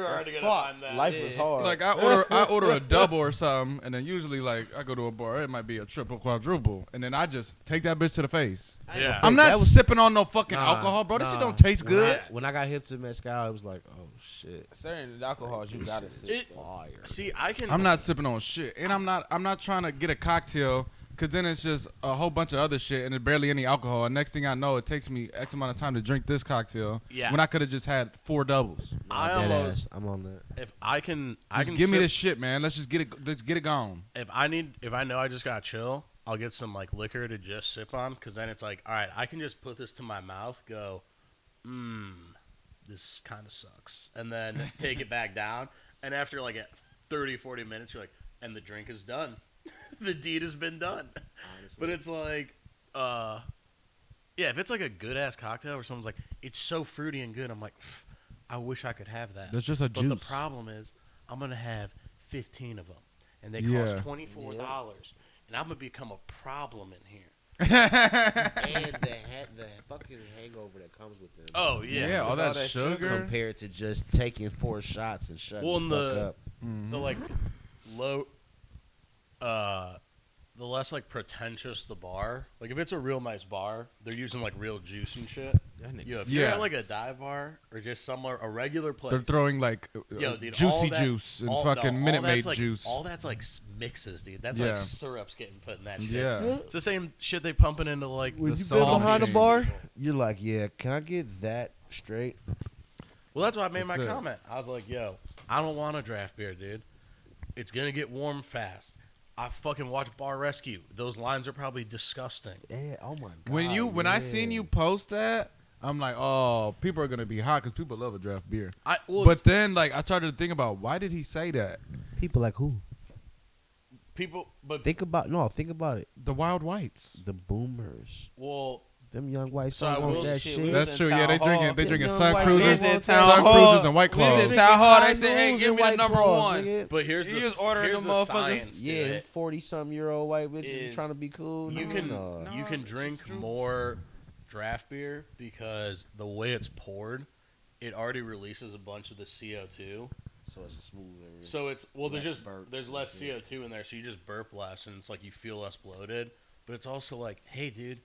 already gonna find that. Life was hard. like I order a double or something, and then usually like I go to a bar, it might be a triple, quadruple, and then I just take that bitch to the face. Yeah. I'm That not was- sipping on no fucking Nah, alcohol, bro. This shit nah. don't taste When good. when I got hip to mezcal, it was like, oh shit, certain alcohols you gotta sip. It- fire. See, I can. I'm not sipping on shit, and I'm not trying to get a cocktail. Cause then it's just a whole bunch of other shit and there's barely any alcohol. And next thing I know, it takes me X amount of time to drink this cocktail. Yeah. When I could have just had 4 doubles. I Dead almost. ass. I'm on that. If I can, I Just can give me sip- this shit, man. Let's just get it gone. If I know I just got chill, I'll get some like liquor to just sip on. Cause then it's like, all right, I can just put this to my mouth, go, this kind of sucks, and then take it back down. And after like at 30, 40 minutes, you're like, and the drink is done. The deed has been done. But it's like, yeah, if it's like a good ass cocktail where someone's like, it's so fruity and good, I'm like, I wish I could have that. That's just a But juice. the problem is, I'm gonna have 15 of them, and they Yeah. cost $24, and I'm gonna become a problem in here. And the fucking hangover that comes with them. Oh yeah, Yeah, all With that, all that sugar. Compared to just taking 4 shots and shutting Well, the and fuck the- up. Mhm. the like low, the less like pretentious the bar. Like if it's a real nice bar, they're using like real juice and shit. That nigga Yo, if Yeah. you're at like a dive bar or just somewhere, a regular place. They're throwing like Yo, dude, juicy all that- juice and all- fucking no, all Minute that's Maid like, juice. All that's like mixes, dude. That's Yeah. like syrups getting put in that shit. Yeah. It's the same shit they pumping into like When The you salt been behind a machine. bar, you're like, yeah, can I get that straight? Well, that's why I made my That's it. comment. I was like, yo, I don't want a draft beer, dude. It's going to get warm fast. I fucking watch Bar Rescue. Those lines are probably disgusting. Yeah. Oh my god. When I seen you post that, I'm like, oh, people are gonna be hot because people love a draft beer. But then like I started to think about why did he say that? people like who? people, but Think about it. The Wild Whites. The boomers. well, Them young whites So I don't want will that shit, shit. we That's was true. in Yeah, they Town Hall. drinking Them Sun young Cruisers, whites We was in Sun Town Sun Hall. Cruisers and White We was Claws. in Town Hall. They High said, hey, noons give and me the White number Claws, one. nigga. but here's You the just ordering here's them the motherfuckers? science. to Yeah, it. 40-something-year-old white bitches Is- trying to be cool. You No, can no. you can it's drink true. more draft beer because the way it's poured, it already releases a bunch of the CO2. So it's smoother. So it's there's Less just burps there's and less shit. CO2 in there, so you just burp less, and it's like you feel less bloated. But it's also like, hey, dude,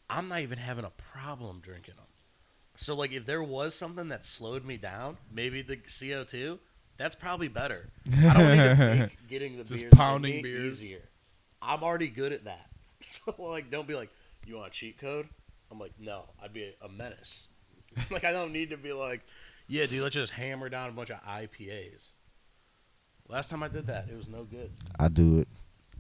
I'm not even having a problem drinking them. So like, if there was something that slowed me down, maybe the CO2, that's probably better. I don't need to make getting the Just beers in pounding me beers. easier. I'm already good at that. So like, don't be like, you want a cheat code? I'm like, no, I'd be a menace. Like, I don't need to be like, yeah, dude, let's just hammer down a bunch of IPAs. Last time I did that, it was no good. I do it.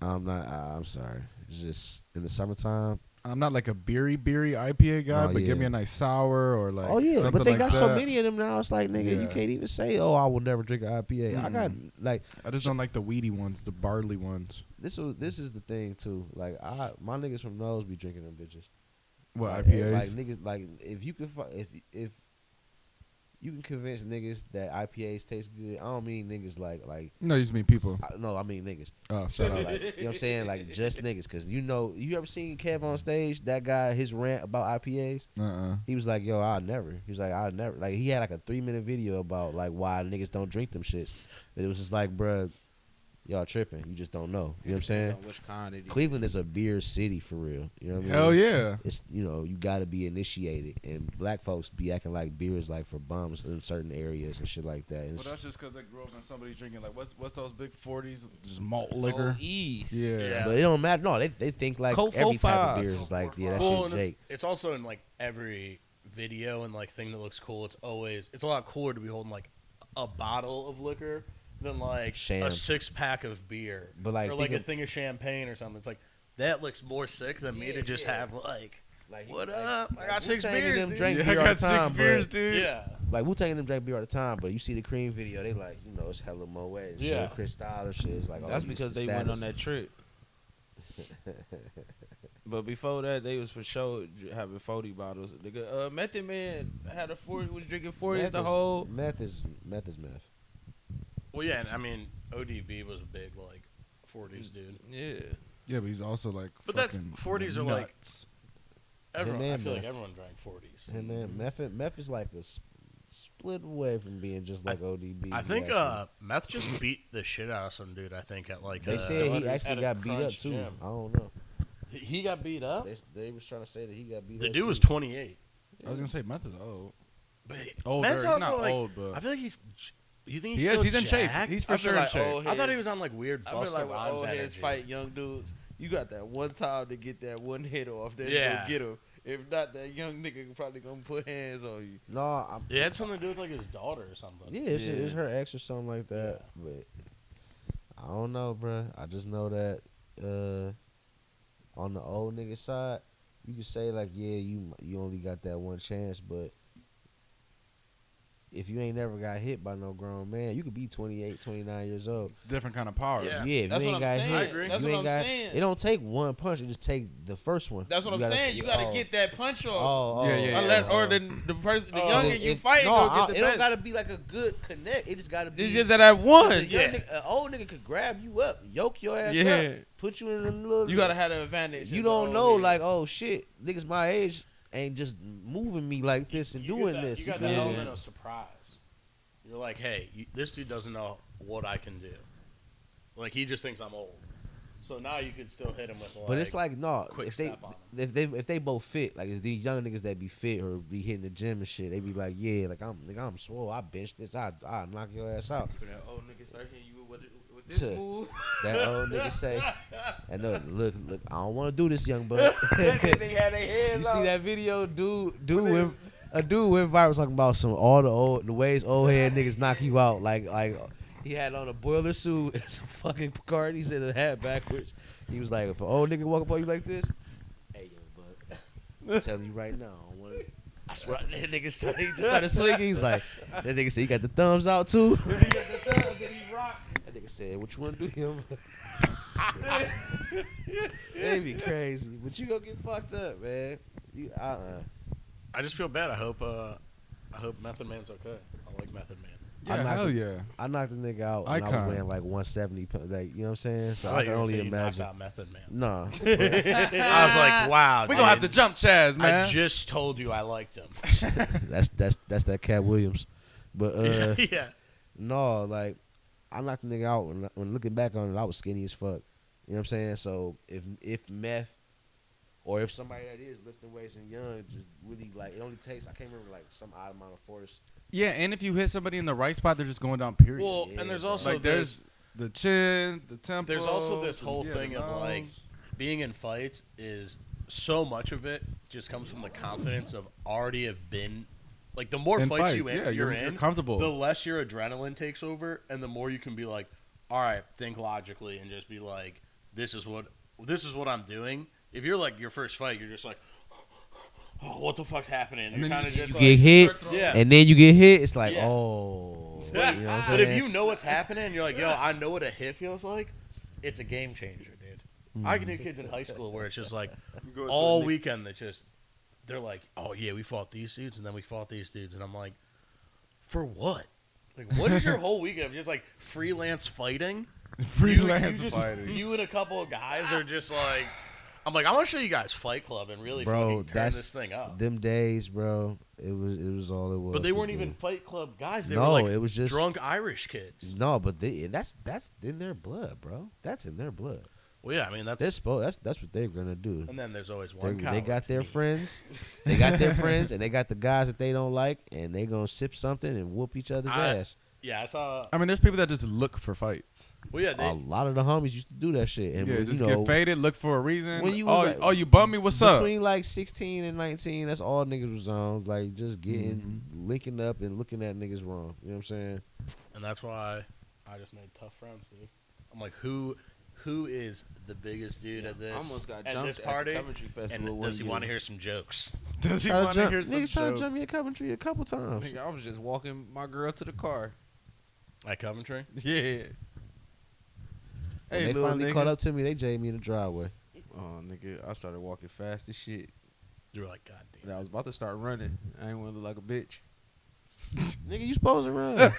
I'm not. I'm sorry. It's just in the summertime. I'm not like a beery IPA guy, Oh, but yeah. give me a nice sour or like. Oh yeah, something but they like got so that. many of them now. It's like nigga, you Yeah. can't even say, "Oh, I will never drink an IPA." I got like I just don't like the weedy ones, the barley ones. this is the thing too. Like my niggas from Nose be drinking them bitches. What Like, IPAs? Like niggas, like if you can if you can convince niggas that IPAs taste good. I don't mean niggas like no, you just mean people. no, I mean niggas. Oh, So shut up. like, you know what I'm saying? Like just niggas, cause you ever seen Kev on stage? That guy, his rant about IPAs. He was like, "Yo, I'll never." He was like, "I'll never." Like he had like a 3-minute video about like why niggas don't drink them shits. But it was just like, bruh, y'all tripping. You just don't know. You know what I'm saying? Which kind it is. Cleveland is a beer city for real. You know what I mean? Hell yeah. It's you got to be initiated, and black folks be acting like beer is like for bums in certain areas and shit like that. And Well, it's- that's just because they grew up and somebody's drinking like what's those big 40s? Just malt liquor. East. Yeah. Yeah. but it don't matter. No, they think like Coke every type of 45s. beer is like that Well, shit and Jake. it's also in like every video and like thing that looks cool. It's a lot cooler to be holding like a bottle of liquor than like Sham. a 6-pack of beer, But, like, or like think a of- thing of champagne or something. It's like that looks more sick than me to just have like, Like, what like- up? I like got 6 Wu-Tang and beers. them dude. drank Yeah, I beer all got the time, 6 beers, but- dude. Yeah, Like Wu-Tang and them drank beer all the time, but you see the Cream video, they like, it's hella more way. Yeah. So Chris Style and shit is like, That's oh, because the they went on status. that trip. But before that, they was for sure having 40 bottles. Nigga, Method Man had a 40, was drinking 40s the whole. Meth is meth. well, yeah. And I mean, ODB was a big like 40s dude. Yeah. Yeah, but he's also like. But that's- fucking 40s are like- nuts. Everyone, man, I feel like meth. everyone drank 40s. And man, meth is like a split away from being just like ODB. I think actually. Meth just beat the shit out of some dude. I think at like They said he at actually a got beat up Crunch too. gym. I don't know. He got beat up. They was trying to say that he got beat The up. dude was too. 28. I was gonna say meth is old. But Older. Meth's He's also not like, old, but I feel like he's. You think he he's is. still He's in shape. jacked? He's I for feel sure in like shape. old I thought he heads- was on like weird I feel Busta like when Rhymes old heads energy. fight young dudes, you got that one time to get that one hit off. That's Yeah. gonna get him. If not, that young nigga probably gonna put hands on you. No, I'm, It had something to do with like his daughter or something. yeah, it's her ex or something like that. But I don't know, bruh. I just know that on the old nigga side, you could say like, yeah, you only got that one chance, but if you ain't never got hit by no grown man, you could be 28, 29 years old. Different kind of power. Yeah. If That's you what ain't I'm got saying. hit, I agree. That's you what ain't I'm got, saying. It don't take one punch; it just take the first one. That's what I'm saying. You gotta get that punch off. Yeah. Unless, or the person, the Oh. younger you fight, no, gonna get the it don't best. gotta be like a good connect. It just gotta be. It's just that one. An Yeah. old nigga could grab you up, yoke your ass Yeah. up, put you in a little. You gotta have the advantage. You as don't the know, old like, oh shit, niggas my age ain't just moving me like this and doing this. You got feel that me? element of surprise. You're like, hey, this dude doesn't know what I can do. Like he just thinks I'm old. So now you could still hit him with But it's like no, quick if they step on him. if they both fit, like if these young niggas that be fit or be hitting the gym and shit, they be like, yeah, like I'm swole, I bench this, I knock your ass out. For that old nigga start hitting you with this Tuh. move. That old nigga say, and look, I don't want to do this, young bud. They had their hands You see that video, a dude went viral talking about the ways old head niggas knock you out. Like he had on a boiler suit and some fucking Picard. He said a hat backwards. He was like, if an old nigga walk up on you like this, hey young bud, I'm telling you right now, I don't want to. I swear, that nigga started, he just started swinging. He's like, that nigga said, you got the thumbs out too. That nigga said, what you want to do, him? They be crazy, but you gonna get fucked up, man. I just feel bad. I hope Method Man's okay. I like Method Man. Yeah, hell yeah. I knocked the nigga out when I Icon. was weighing like 170, like, you know what I'm saying? So I I thought can you were only saying you knocked imagine. out Method Man. Nah. I was like, wow. We gonna have to dude. jump Chaz, man. I just told you I liked him. that's that Cat Williams. But yeah. no, like I knocked the nigga out when looking back on it, I was skinny as fuck. You know what I'm saying? So if meth or if somebody that is lifting weights and young just really like it only takes, I can't remember, like some odd amount of force. Yeah, and if you hit somebody in the right spot, they're just going down. Period. Well, Yeah, and there's bro. also like there's the chin, the tempo. There's also this whole yeah, thing the of like nose. being in fights is so much of it just comes from the confidence of already have been like the more In fights you fights, in, yeah, you're you're in, comfortable. the less your adrenaline takes over, and the more you can be like, all right, think logically and just be like, this is what I'm doing. If you're like your first fight, you're just like, oh, what the fuck's happening? And You're then kind of you just You get hit, yeah. and then you get hit. It's like, Yeah. oh, you know what I'm But if saying? you know what's happening, and you're like, yo, I know what a hit feels like. It's a game changer, dude. I knew kids in high school where it's just like all weekend they're like, oh yeah, we fought these dudes and then we fought these dudes, and I'm like, for what? Like, what is your whole weekend? Just like freelance fighting? freelance you just- fighting. You and a couple of guys are just like, I'm like, I want to show you guys Fight Club and really Bro, fucking turn that's this thing up. them days, bro. It was all it was. But they to weren't do. even Fight Club guys. They No, were like it was just drunk Irish kids. No, but that's in their blood, bro. That's in their blood. Well, yeah, I mean that's. That's what they're gonna do. And then there's always one. They got coward, their me. friends. They got their friends, and they got the guys that they don't like, and they gonna sip something and whoop each other's ass. Yeah, I saw. I mean, there's people that just look for fights. Well, yeah, A lot of the homies used to do that shit. And Yeah, when, just you know, get faded, look for a reason. when you oh, was like- oh, you bum me? What's up? between like 16 and 19, that's all niggas was on. Like just getting linking up and looking at niggas wrong. You know what I'm saying? and that's why I just made tough friends, dude. I'm like, who is the biggest dude at this? I almost got at jumped this at party? the Coventry Festival. And one does he year. want to hear some jokes? Does he Try to want to jump- hear some niggas trying to jokes? jump me at Coventry a couple times. Nigga, I was just walking my girl to the car. At Coventry? Yeah. When Hey, they little finally nigga. caught up to me, they jayed me in the driveway. Oh, nigga, I started walking fast as shit. You were like, God damn. I was about to start running. I ain't want to look like a bitch. Nigga, you supposed to run.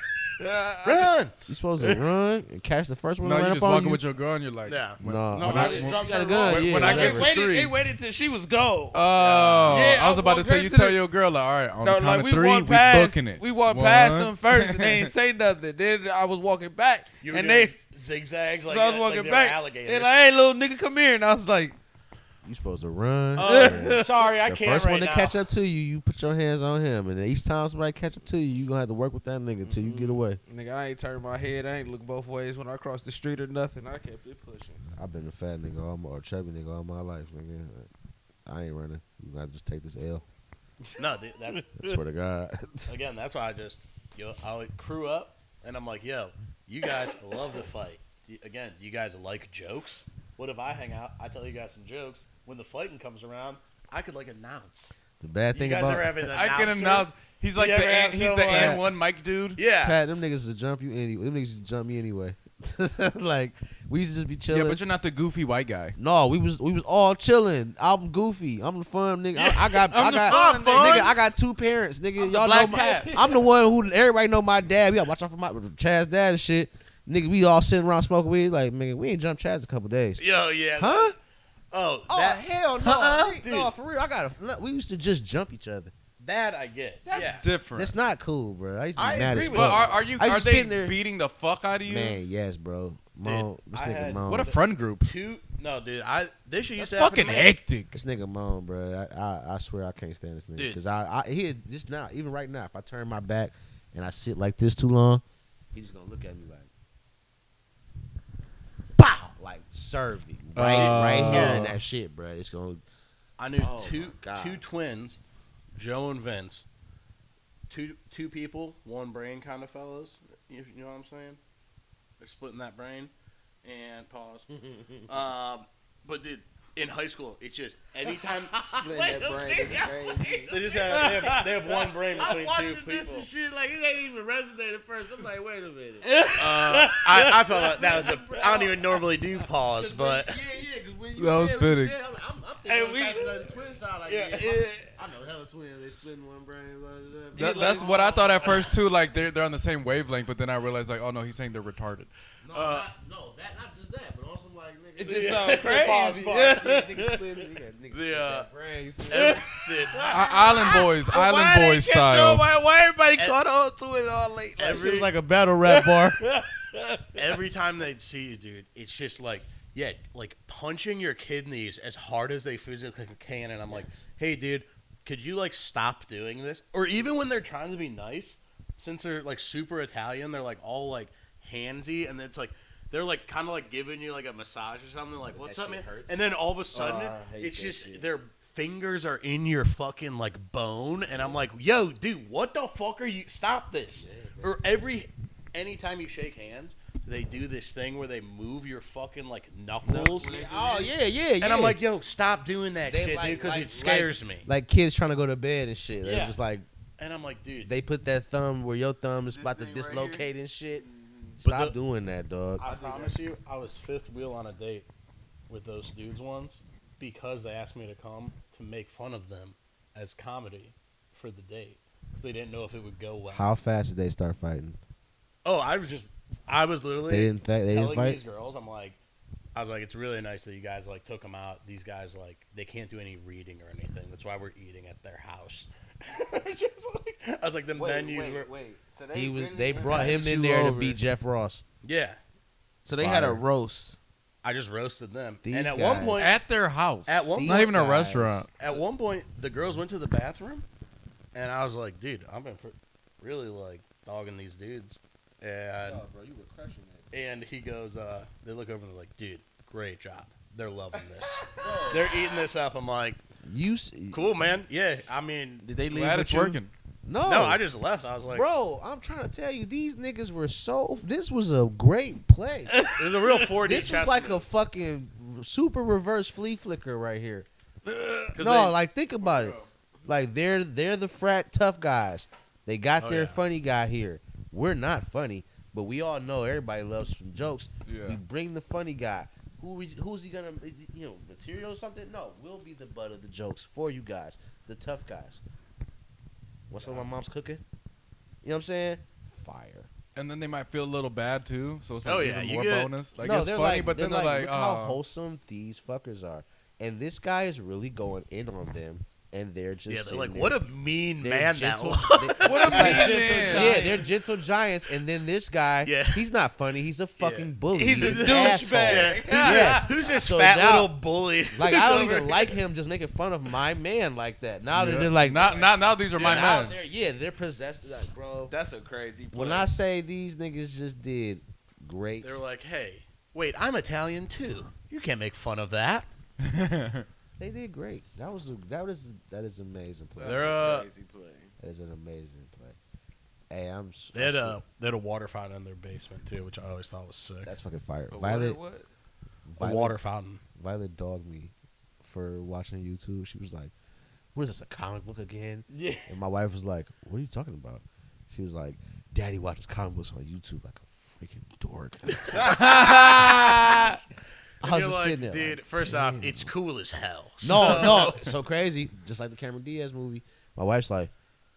Run! You supposed to run and catch the first one No, that you ran just up on walking you. with your girl and you're like, Yeah. when- No, No, when I I- didn't when- drop you got a her gun, off. yeah, when I whatever. get to 3. They waited till she was gone. Oh, Yeah, I was I about to walked tell her you, to tell the- your girl, like, all right, on No, the count like of we 3, walked we past. booking it. We walked past One. them first, and they ain't say nothing. Then I was walking back, You were and doing they. zigzags like, So I was like walking they were back, alligators. and like, hey, little nigga, come here. And I was like, You supposed to run. Sorry, I The can't first right one to now. catch up to you, you put your hands on him, and then each time somebody catch up to you, you gonna have to work with that nigga till you get away. nigga, I ain't turned my head. I ain't look both ways when I crossed the street or nothing. I kept it pushing. I've been a fat nigga or chubby nigga all my life, nigga. I ain't running. You gotta just take this L. No, dude, that, I swear to God. again, that's why I would crew up, and I'm like, yo, you guys love to fight. Do you guys like jokes? What if I hang out, I tell you guys some jokes, when the fighting comes around, I could, like, announce. The bad You thing guys about ever have an I can announcer? announce. He's like You the ever have he's the someone- and one mic dude. Yeah. Pat, them niggas to jump you anyway. Them niggas used to jump me anyway. Like we used to just be chilling. Yeah, but you're not the goofy white guy. No, we was all chilling. I'm goofy. I'm the fun nigga. I got I'm the fun nigga. I got 2 parents, nigga. Y'all know black my. cat. I'm the one who everybody know my dad. We gotta watch out for my Chaz's dad and shit. Nigga, we all sitting around smoking weed. Like, nigga, we ain't jumped Chaz a couple days. Yo, yeah. Huh? Oh, Oh that, hell no, Dude. no, for real. We used to just jump each other. that I get. That's yeah. different. That's not cool, bro. I used to be I mad agree as with fuck. but are you I used are to they sit there- beating the fuck out of you? Man, yes, bro. Mo, this I nigga had- Mo. What a friend group. This shit used That's to happen fucking to me. hectic. This nigga Mo, bro. I swear I can't stand this nigga. Dude. Because he just now, even right now, if I turn my back and I sit like this too long, he's just gonna look at me like, pow, like serve me right here in that shit, bro. It's gonna. I knew Oh my God. two twins, Joe and Vince. Two people, one brain kind of fellas. You know what I'm saying? They're splitting that brain. And pause. But dude, in high school, it's just anytime Splitting that brain is crazy. they have one brain between two people. shit like it ain't even resonated at first. I'm like, wait a minute. I felt like that was I don't even normally do pause, but Because when you That was said what you fitting. said, I'm Hey, thinking like the twin side. Like, Yeah. I know hella twins. They splitting one brain. Blah, blah, blah. That's what I thought at first too. Like they're on the same wavelength, but then I realized like, oh no, he's saying they're retarded. Not just that, but also like nigga. It just Yeah. sounds crazy. Pause. Niggas splitting. Niggas The, that brain. You feel me? dude, Island Boys style. Why everybody caught on to it all late? Every- like a battle rap bar. every time they'd see you, dude, it's just like, yeah, like punching your kidneys as hard as they physically can. And I'm like, hey, dude, could you like stop doing this? Or even when they're trying to be nice, since they're like super Italian, they're like all like handsy, and it's like they're like kind of like giving you like a massage or something. Like, what's That up, man? shit hurts. And then all of a sudden, I hate it's that just shit. their fingers are in your fucking like bone, and I'm like, yo, dude, what the fuck are you? Stop this! Or anytime you shake hands, they do this thing where they move your fucking like knuckles. Oh yeah. And I'm like, yo, stop doing that They shit, like- dude, because like- it scares me. like kids trying to go to bed and shit. They're Yeah. just like And I'm like, dude, they put that thumb where your thumb is This about to thing right dislocate and shit. But Stop the- doing that, dog. I promise you, I was fifth wheel on a date with those dudes once because they asked me to come to make fun of them as comedy for the date because they didn't know if it would go well. How fast did they start fighting? Oh, I was literally They didn't telling fight. these girls, I was like, it's really nice that you guys like took them out. These guys like they can't do any reading or anything. That's why we're eating at their house. I was like, the menus were wait. So They brought him in there to beat Jeff Ross. yeah. So they had a Fire. roast. I just roasted them, These and at guys. one point, At their house. At one These Not even a guys- restaurant. At one point, the girls went to the bathroom, and I was like, "Dude, I've been really like dogging these dudes." And bro, you were crushing it. and he goes, they look over and they're like, "Dude, great job. They're loving this. They're eating this up." I'm like, You "Cool, man. Yeah, I mean, Did they leave Glad with it's you? working. No, no, I just left. I was like, bro, I'm trying to tell you, these niggas were so. This was a great play. it was a real 4D This chess was like move. a fucking super reverse flea flicker right here. 'Cause No, they- like think about it. Like they're the frat tough guys. They got Oh, their yeah. funny guy here. We're not funny, but we all know everybody loves some jokes. Yeah. We bring the funny guy. Who's he gonna? Material or something? No, we'll be the butt of the jokes for you guys, the tough guys. What's up, my mom's cooking? You know what I'm saying? Fire. And then they might feel a little bad too, so it's like Oh, yeah, even you more get- bonus. Like no, it's they're funny, like, but then they're like, look how oh. wholesome these fuckers are. And this guy is really going in on them, and they're just yeah, they're sitting like, there. "What a mean They're man gentle- that was." they- What a it's like mean gentle man. giants. Yeah, they're gentle giants, and then this guy, Yeah. he's not funny. He's a fucking bully. He's a an douchebag. asshole. Yeah. Yes. Who's this So fat now- little bully? Like who's I don't over even here? like him just making fun of my man like that. Now that Yeah. they're like, now these are my now men. they're possessed. Like, bro, That's a crazy play. when I say these niggas just did great, They're like, "Hey, wait, I'm Italian too. You can't make fun of that." they did great. That is amazing play. They're uh, crazy play. That is an amazing play. Hey, they had a water fountain in their basement too, which I always thought was sick. that's fucking fire. A Violet, what? A water fountain. Violet dogged me for watching YouTube. She was like, "What is this? A comic book again?" Yeah. And my wife was like, "What are you talking about?" She was like, "Daddy watches comic books on YouTube like a freaking dork." I And was you're just like, sitting there dude, like, first off, damn. it's cool as hell. No, so crazy. Just like the Cameron Diaz movie. My wife's like,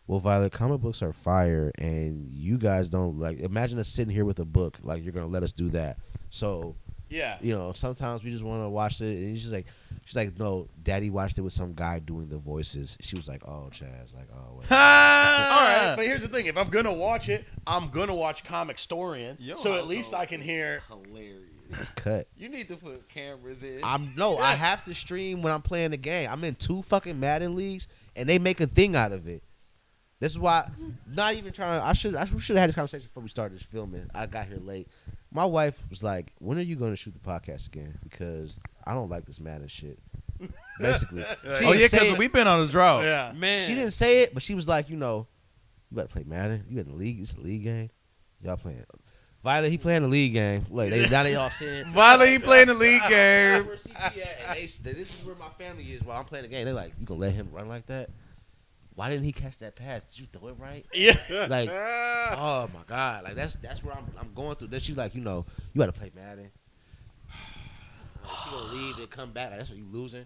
"Well, Violet, comic books are fire, and you guys don't like. Imagine us sitting here with a book. Like you're gonna let us do that. So, Yeah. you know, sometimes we just want to watch it." And she's like, "No, Daddy watched it with some guy doing the voices." She was like, "Oh, Chaz, like, oh, wait." All right, but here's the thing: if I'm gonna watch it, I'm gonna watch Comic Storian, Your so at least household I can is hear. Hilarious. That's cut. You need to put cameras in. I have to stream when I'm playing the game. I'm in 2 fucking Madden leagues, and they make a thing out of it. This is why, not even trying to. I should have had this conversation before we started this filming. I got here late. My wife was like, "When are you going to shoot the podcast again? Because I don't like this Madden shit." Basically, she Oh didn't yeah, say because it. we've been on a drought. Yeah. Man, She didn't say it, but she was like, you better play Madden. You in the league? It's a league game. Y'all playing. Violet, he playing the league game. Look, now they all sitting. Violet, he playing the league game. Where CP at? And this is where my family is while I'm playing the game. They're like, you gonna let him run like that? Why didn't he catch that pass? Did you throw it right? Yeah. Like, oh my god, like that's where I'm going through. Then she's like, you gotta play Madden. She gonna leave and come back. Like, that's what you losing.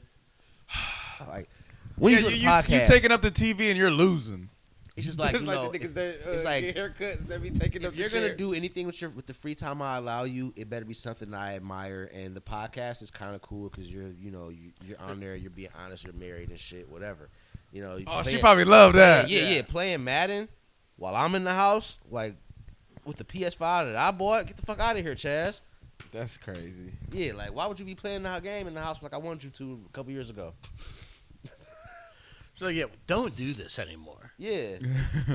Like when Yeah, you do the you podcast, taking up the TV and you're losing. it's just like it's you like know, the niggas that it's like get haircuts that be taking up if the you're gonna chair. do anything with the free time I allow you, it better be something I admire. And the podcast is kind of cool because you're on there, you're being honest, you're married and shit, whatever. Oh, she probably loved that. Yeah, playing Madden while I'm in the house, like with the PS5 that I bought. Get the fuck out of here, Chaz. That's crazy. Yeah, like why would you be playing the game in the house like I wanted you to a couple years ago? So yeah, don't do this anymore. Yeah,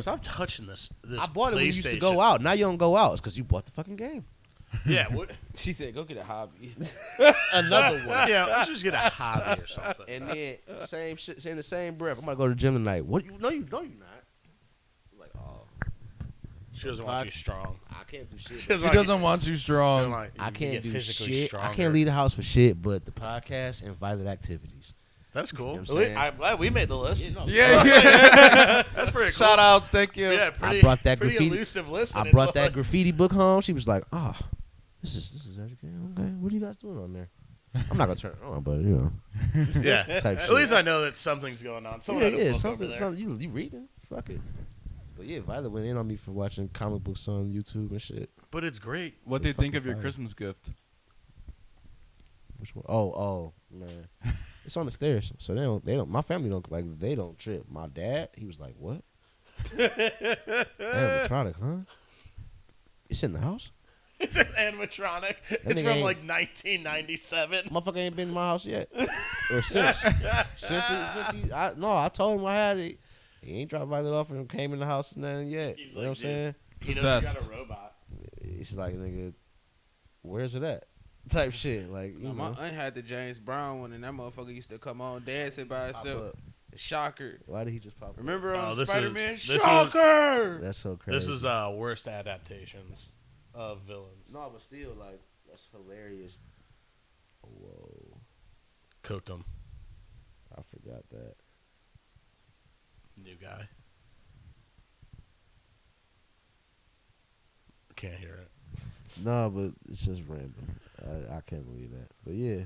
Stop touching this. I bought it when you used to PlayStation. go out. Now you don't go out. It's because you bought the fucking game. Yeah. What? She said, "Go get a hobby." Another one. Yeah. Let's just get a hobby or something. And then same shit, saying the same breath. I'm gonna go to the gym tonight. What? No, you're not. Like, oh, She doesn't want you strong. I can't do shit. She She doesn't want you strong. like I you can't get do physically shit. stronger. I can't leave the house for shit, but the podcast and violent activities. That's cool. You know what I'm saying? I'm glad we made the list. Yeah. That's pretty cool. Shout outs, thank you. Yeah, pretty, I brought that pretty graffiti. elusive list. I and brought it's that like- graffiti book home. She was like, "Oh, this is okay. What are you guys doing on there?" I'm not gonna turn it on, but Yeah. type At shit. least I know that something's going on. Someone had a book over something, there. something. You reading? Fuck it. But yeah, Violet went in on me for watching comic books on YouTube and shit. But it's great. What do you It's think fucking of your fire. Christmas gift? Which one? Oh, man. It's on the stairs, so they don't. My family they don't trip. My dad, he was like, "What? Animatronic, huh? It's in the house? It's an animatronic. It's nigga from ain't- like 1997. Motherfucker ain't been in my house yet, or since I told him I had it. He ain't dropped Violet off and came in the house and nothing yet. He's You know what I'm like, saying? He knows you got Possessed. a robot. It's like, nigga, where's it at? Type shit, like you No, my know. aunt had the James Brown one, and that motherfucker used to come on dancing by Pop himself. up. Shocker. Why did he just pop up? Remember Oh, on this Spider-Man? is- this is- Shocker. That's so crazy. This is worst adaptations of villains. no, but still, like that's hilarious. Whoa, Cooked them. I forgot that. New guy. Can't hear it. No, but it's just random. I can't believe that. But yeah,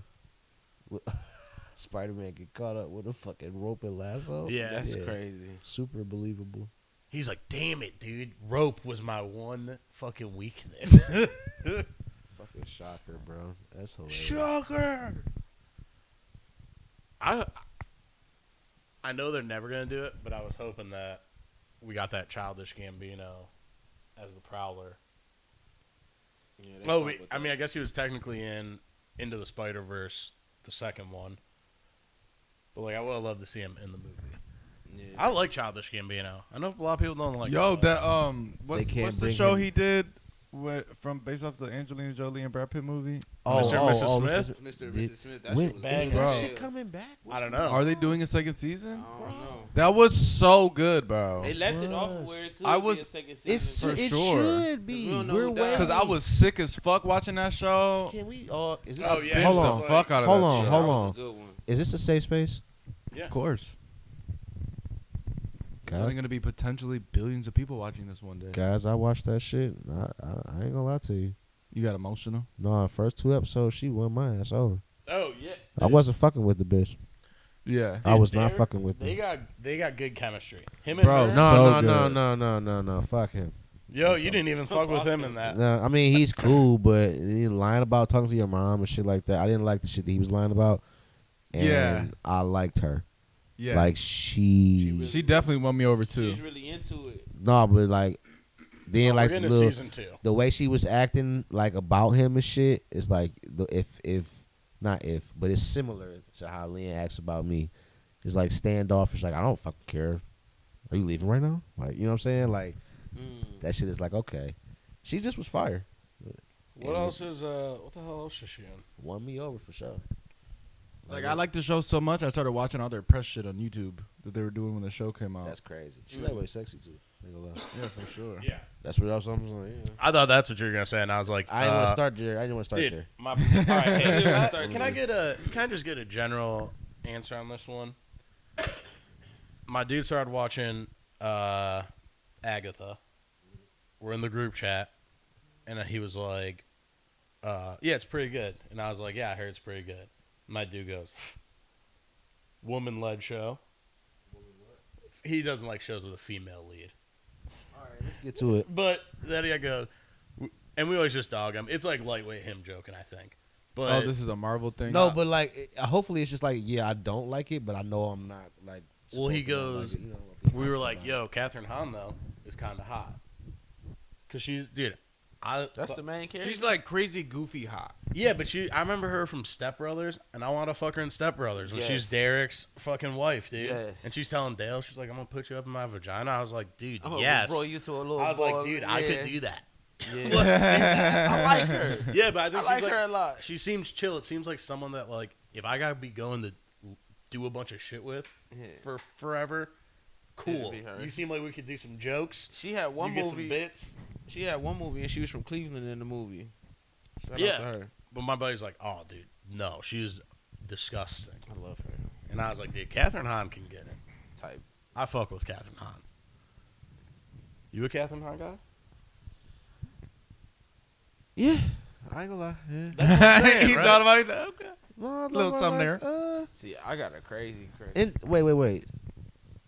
Spider-Man get caught up with a fucking rope and lasso. Yeah. That's crazy. Super believable. He's like, damn it, dude. Rope was my one fucking weakness. Fucking shocker, bro. That's hilarious. Shocker. I know they're never gonna do it, but I was hoping that we got that childish Gambino as the Prowler. Yeah, they Oh, fuck with I mean, that. I guess he was technically in Into the Spider-Verse, the second one. But like, I would have loved to see him in the movie. Yeah. I like childish Gambino. I know a lot of people don't like. Yo, him, that They can't what's the bring show him- he did from based off the Angelina Jolie and Brad Pitt movie? Mr. and Mrs. Smith? Mr. Did- Mrs. Smith. That When, shit was bang, is bro. that shit coming back? I don't know. Are they doing a second season? I don't know. That was so good, bro. They left it off Was. where it could I be was- a second It's season. For it sure. should be. We don't know We're who died. waiting. Because I was sick as fuck watching that show. Can we? Is this? Oh, yeah, Hold it's on. the fuck out of Hold that on. shit. Hold That was on. a good one. Is this a safe space? Yeah. Of course. There's Guys, going to be potentially billions of people watching this one day. guys, I watched that shit. I ain't gonna lie to you. You got emotional? No, the first 2 episodes, she won my ass over. Oh yeah. I wasn't fucking with the bitch. Yeah. I was not they're- fucking with They them. got good chemistry. Him Bro, and her. no. So No. Fuck him. Yo, you didn't even fuck with him in that. No, I mean he's cool, but he lying about talking to your mom and shit like that. I didn't like the shit that he was lying about. And Yeah. I liked her. Yeah. Like she she definitely won me over too. She's really into it. no, but like Then We're like getting to little, season 2. the way she was acting like about him and shit is like but it's similar to how Lynn acts about me. It's like standoffish. Like I don't fucking care. Are you leaving right now? Like you know what I'm saying? Like that shit is like okay. She just was fire. What else is what the hell else is she in? Won me over for sure. Like I like the show so much, I started watching all their press shit on YouTube that they were doing when the show came out. That's crazy. She that way sexy too. Ain't gonna lie. Yeah, for sure. Yeah. That's what else I'm saying. Yeah. I thought that's what you were gonna say, and I was like, I didn't want to start there. I didn't want to start dude, there. all right, hey, can I just get a general answer on this one? My dude started watching Agatha. We're in the group chat, and he was like, "Yeah, it's pretty good." And I was like, "Yeah, I heard it's pretty good." My dude goes, "Woman-led show." He doesn't like shows with a female lead. All right, let's get to it. But then I go, and we always just dog him. It's like lightweight him joking, I think. But Oh, this is a Marvel thing. No, but like, hopefully it's just like, yeah, I don't like it, but I know I'm not like. Well, he supposed to not goes, like it, you know, people we were talk like, about "Yo, Catherine Hahn though is kind of hot, cause she's dude." That's the main character. she's like crazy goofy hot. Yeah, but I remember her from Step Brothers, and I want to fuck her in Step Brothers when she's Yes. Derek's fucking wife, dude. Yes. And she's telling Dale, she's like, "I'm gonna put you up in my vagina." I was like, "Dude, I'm gonna yes." roll you to a little I was ball. like, "Dude, I could do that." Yeah. Let's do that. I like her. Yeah, but I I think like she's her like, a lot. she seems chill. It seems like someone that like, if I gotta be going to do a bunch of shit with Yeah. for forever, cool. be her. You seem like we could do some jokes. She had one you get some movie. bits. She had one movie, and she was from Cleveland in the movie. Shout out Yeah. to her. But my buddy's like, "Oh, dude, no, she's disgusting." I love her. And I was like, "Dude, Catherine Hahn can get it." Type. I fuck with Catherine Hahn. You a Catherine Hahn guy? Yeah, I ain't gonna lie. Yeah. That's what I'm saying, He right? thought about it. Okay. No, I Little love something her, there. See, I got a crazy. And wait.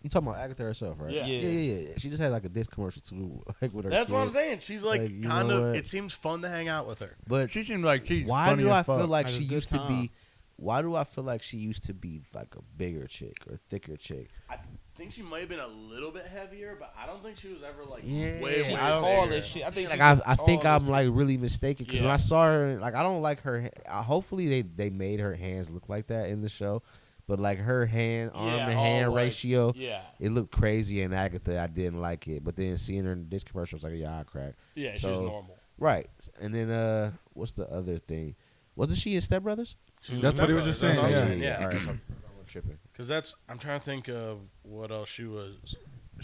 You talking about Agatha herself, right? Yeah. Yeah. She just had like a disc commercial too, like with her. That's what I'm kids. saying. She's like, Like, you kind know of. what? It seems fun to hang out with her. But She seemed like she's why funny do I as fuck. feel like Like a she good used to time. be? Why do I feel like she used to be like a bigger chick or thicker chick? I think she might have been a little bit heavier, but I don't think she was ever like Yeah. way, She way was tall bigger. as shit. I think Like she was I think tall as I'm shit. like really mistaken because when Yeah. I saw her, like I don't like her. Hopefully they made her hands look like that in the show, but like her arm Yeah, to all hand like- ratio, Yeah, it looked crazy. In Agatha, I didn't like it, but then seeing her in this commercial, I was like, yeah, I crack. yeah, she's So- normal. Right, and then what's the other thing? Wasn't she in Step Brothers? That's what he was just That's what I'm saying, Yeah, All right, so I'm tripping. Because that's I'm trying to think of what else she was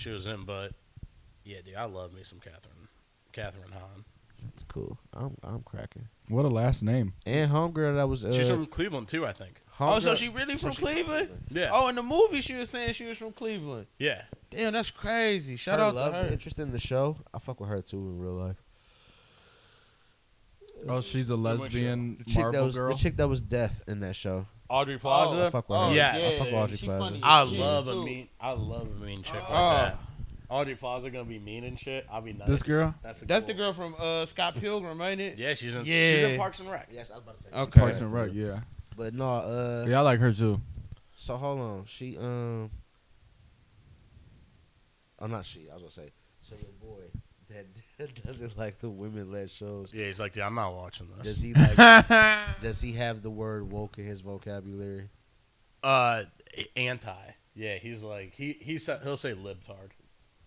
in, but yeah, dude, I love me some Catherine Hahn. It's cool. I'm cracking. What a last name. And homegirl that was She's from Cleveland too, I think. Oh, so homegirl- she really from she- Cleveland? Yeah, Oh, in the movie she was saying she was from Cleveland. yeah. Damn, that's crazy. Shout her out love to her. interest in the show. I fuck with her too in real life. Oh, she's a lesbian The chick that Marvel was girl. the chick that was deaf in that show. Audrey I Plaza. fuck with Oh, her. Yeah. I fuck with Audrey she Plaza. funny. I Shit, love too. a mean chick like Oh. that. Audrey Plaza gonna be mean and shit. I'll be nice. This girl? That's That's the girl from Scott Pilgrim, ain't it? Yeah, she's in Yeah. Parks and Rec. Yes, I was about to say. Okay. Parks and Rec, yeah. But no, Yeah, I like her too. so hold on. She oh not she. I was gonna say. So your boy that doesn't like the women-led shows. Yeah, he's like, dude, I'm not watching Does this. he like? Does he have the word woke in his vocabulary? Anti. Yeah, he's like he'll say libtard,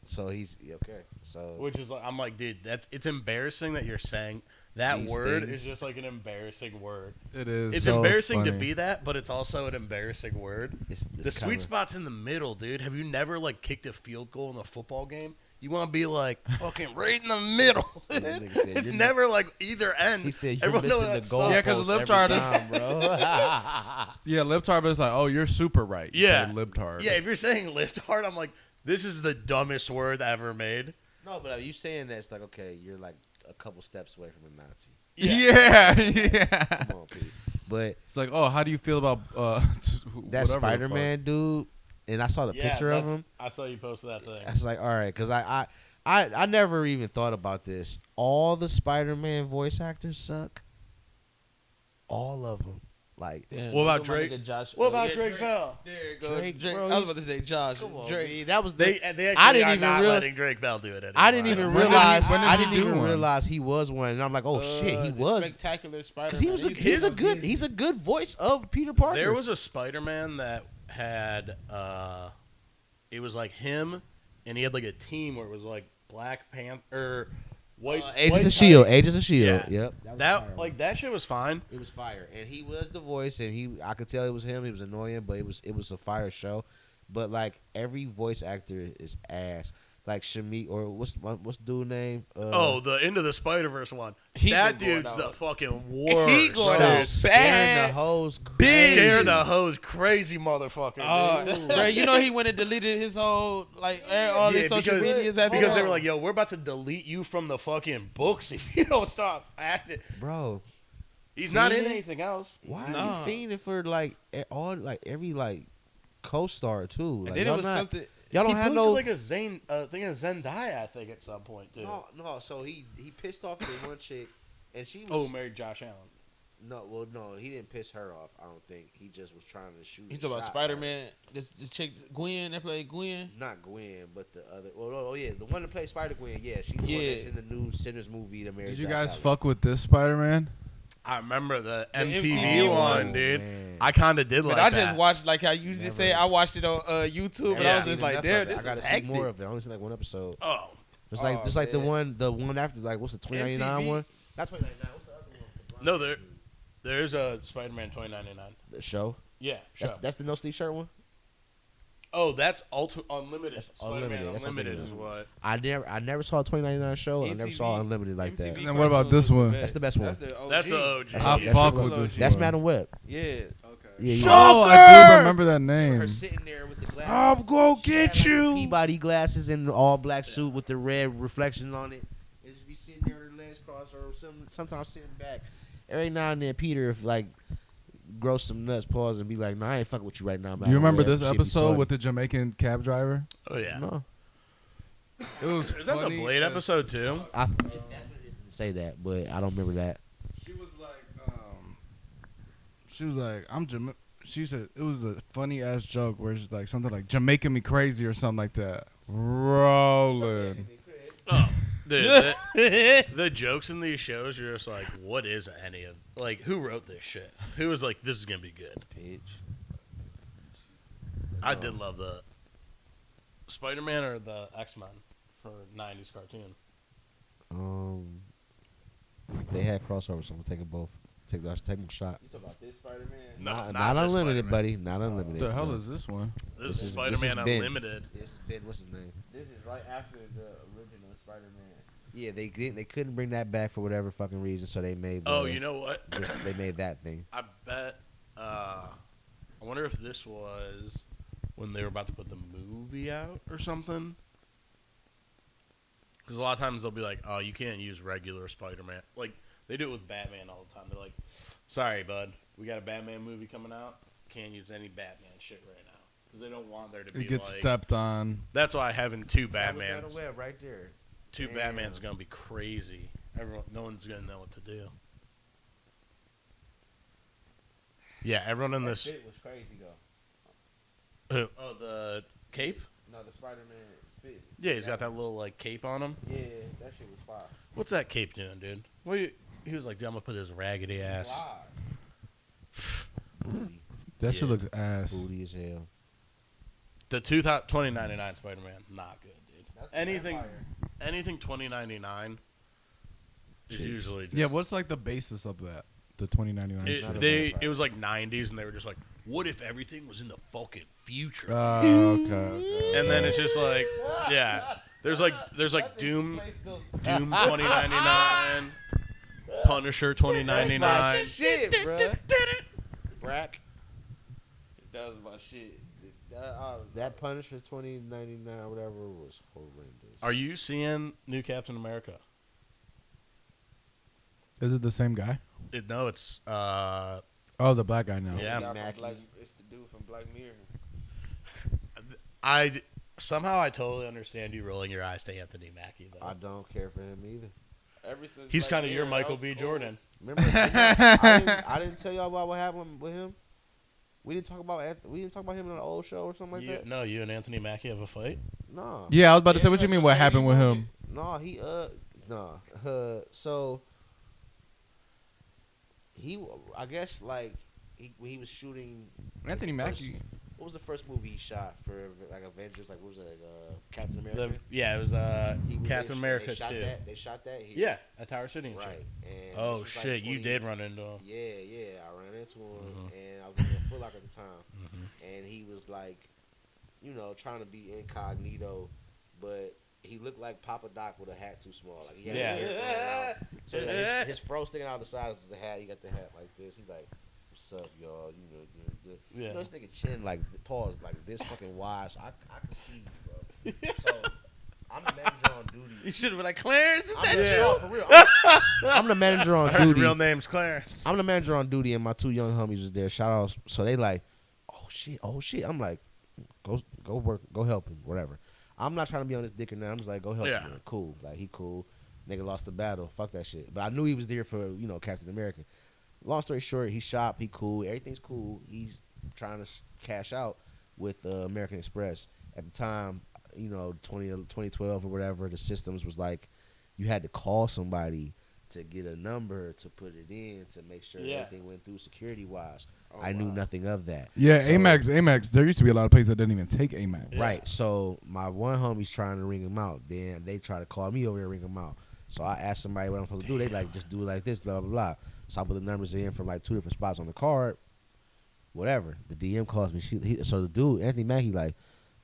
So he's okay. So which is like I'm like, dude, it's embarrassing that you're saying that These word things. is just like an embarrassing word. It is. It's so embarrassing to funny. be that, but it's also an embarrassing word. it's The sweet spot's in the middle, dude. Have you never like kicked a field goal in a football game? You want to be like fucking right in the middle. nigga said, It's "You're never like either end. He said you're Everyone knows missing the that goal. sucks. Yeah, 'cause every libtard is- time, bro. Yeah, libtard is like, oh, you're super right. You Yeah. say libtard. Yeah, if you're saying libtard, I'm like, this is the dumbest word ever made. No, but are you saying that it's like okay, you're like a couple steps away from a Nazi? Yeah. Come on, Pete. But It's like, oh, how do you feel about that whatever the Spider-Man dude, and I saw the Yeah, picture of that's- him. I saw you posted that thing. I was like, all right, because I never even thought about this. All the Spider-Man voice actors suck. All of them. Like, Damn, What about look at my Drake? nigga Josh. What Oh, about yeah, Drake Bell? There you go. Drake, Drake. bro, I was he's- about to say Josh. come on, Drake. B. That was They the. actually I didn't are even not real- letting Drake Bell do it anymore. I didn't even When did he- realize. when did I he didn't do even one? realize he was one, and I'm like, oh shit, he The was. Spectacular Spider-Man. Because he was. He's a good voice of Peter Parker. There was a Spider-Man that had it was like him, and he had like a team where it was like Black Panther, White Agents White of Shield. Tiger. Agents of Shield. Yeah. Yep. was fire, That man. that shit was fine. It was fire, and he was the voice, and I could tell it was him. He was annoying, but it was a fire show. But like every voice actor is ass. Like Shamik or what's the dude name? The Into the Spider-Verse one. He That been going dude's out. the fucking worst. He going dude. out scaring the bad. hoes. Big scare crazy. the hose, crazy motherfucker. dude. Dre, you know he went and deleted his whole all his Yeah, social because- medias after Because they that. were like, "Yo, we're about to delete you from the fucking books if you don't stop acting." Bro. He's not in Fiending? anything else. Why Nah. are you fiending for like every like co-star too? Like, and then it y'all was not- something. Y'all don't he have posted no. like a thing of Zendaya, I think, at some point too. No. So he pissed off the one chick, and she was. Oh, married Josh Allen. No, he didn't piss her off. I don't think he just was trying to shoot. He's his talking about shot Spider-Man. The chick Gwen that played Gwen. at her. Not Gwen, but the other. Oh yeah, the one that plays Spider Gwen. Yeah, she's the one Yeah. that's in the new Sinners movie. The married. Did you Josh guys Allen. fuck with this Spider-Man? I remember the MTV MTV one, Oh, dude. man. I kind of did But like I that. just watched like how you just Never. say. I watched it on YouTube, and Yeah. I was Seen just like, enough "Damn, of it. this I gotta is see hectic." more of it. I only seen like one episode. Oh, Just Oh, like the man. one after, like what's the 2099 MTV? one? That's 2099. What's the other one? no, there's a Spider-Man 2099. The show. Yeah, sure. That's the no Steve shirt one. Oh, that's Unlimited. That's Spider-Man Unlimited. That's Unlimited is Unlimited. what. I never saw a 2099 show. And I never saw MTV Unlimited like that. MTV And then what about cartoons this was one? best. That's the best one. That's the OG. That's the OG. That's I all- fuck shit with was- this That's one. Madam Web. Yeah. Yeah, Oh, I do remember that name. Her sitting there with the glasses. I'll go She had, get like, the you. Peabody glasses and the all black suit with the red reflection on it. And just be sitting there with her legs crossed or sometimes sitting back. Every now and then, Peter like grow some nuts, pause, and be like, "No, I ain't fucking with you right now." Do you remember this Shit be episode soggy. with the Jamaican cab driver? Oh yeah. No, It was Is that the funny Blade as- episode too? that's what it is to say that, but I don't remember that. She was like, I'm Jama-. She said it was a funny ass joke where it's like something like Jamaican me crazy or something like that. Rolling. Oh, dude, the jokes in these shows, you're just like, what is any of? Like, who wrote this shit? Who was like, this is gonna be good? Pitch. I did love the Spider-Man or the X-Men for '90s cartoon. They had crossovers, so I'm gonna take them both. Take them a shot. You talking about this Spider-Man? No, Not this unlimited, Spider-Man. buddy. Not unlimited. What the hell no. is this one? This, This is is Spider-Man Ben. Unlimited. This is Ben. What's his name? This is right after the original Spider-Man. Yeah, they couldn't bring that back for whatever fucking reason, so they made. Oh, you know what? they made that thing. I bet. I wonder if this was when they were about to put the movie out or something. Because a lot of times they'll be like, "Oh, you can't use regular Spider-Man." Like they do it with Batman all the time. They're like, "Sorry, bud, we got a Batman movie coming out. Can't use any Batman shit right now because they don't want there to be It gets like." stepped on. That's why having two That was Batmans, Madam Web right there. two Damn. Batmans, gonna be crazy. No one's gonna know what to do. Yeah, everyone in this. Fit was crazy though. Oh, the cape. No, the Spider-Man fit. Yeah, he's got that little like cape on him. Yeah, that shit was fire. What's that cape doing, dude? He was like, dude, I'm gonna put his raggedy ass. Booty, That shit Yeah. looks ass. booty as hell. The 2099 Spider-Man, not good, dude. That's Anything, vampire. anything 2099 is Jeez. usually just, Yeah, what's like the basis of that? The 2099. it, not a they vampire. it was like 90s, and they were just like, what if everything was in the fucking future? Oh, okay. And then it's just like, yeah, there's like Doom 2099, Punisher 2099. Shit, bro. Brack. That was my shit. That Punisher 2099 whatever was horrendous. Are you seeing new Captain America? Is it the same guy? No, it's Oh, the black guy now. Yeah. Guy from Mackie. it's the dude from Black Mirror. somehow I totally understand you rolling your eyes to Anthony Mackie though. I don't care for him either. Ever since He's Black kind of Mirror, your I Michael was B. cool. Jordan. Remember, I didn't tell y'all about what happened with him. We didn't talk about him in an old show or something like that. No, you and Anthony Mackie have a fight. No, Yeah, I was about to say, Yeah, what you mean? the What lady happened with broke him? no, so he, I guess like when he was shooting. Anthony Mackie. What was the first movie he shot for like Avengers? Like what was it? Captain America. It was Captain America they shot 2. That, they shot that here. Yeah, at Tower City. And Right. shit. And Oh this was, shit, you 20 did run into him. Yeah, I ran into him, and I was in Foot Locker at the time, and he was like, trying to be incognito, but he looked like Papa Doc with a hat too small. Like he had his hair thrown out. So like, his fro sticking out the sides of the hat. He got the hat like this. He's like, "What's up, y'all?" This nigga chin like pause like this fucking wide. So I can see you, bro. So I'm the manager on duty. You should have been like, Clarence, is that No, for real. I'm the manager on I heard the duty. real name's Clarence. I'm the manager on duty, and my two young homies was there. Shout outs. So they like, oh shit. I'm like, go work, go help him, whatever. I'm not trying to be on this dick or nothing. I'm just like, go help him. Man. Cool. Like he cool. Nigga lost the battle. Fuck that shit. But I knew he was there for Captain America. Long story short, he shop. He cool. Everything's cool. He's trying to cash out with American Express. At the time, 2012 or whatever, the systems was like, you had to call somebody to get a number to put it in to make sure everything went through security wise. I knew nothing of that. Yeah, So- Amex. There used to be a lot of places that didn't even take Amex. Right. So my one homie's trying to ring him out. Then they try to call me over here to ring him out. So I asked somebody what I'm supposed to do. They like, just do it like this, blah, blah, blah. So I put the numbers in from like 2 different spots on the card. Whatever. The DM calls me. So the dude, Anthony Mackie, like,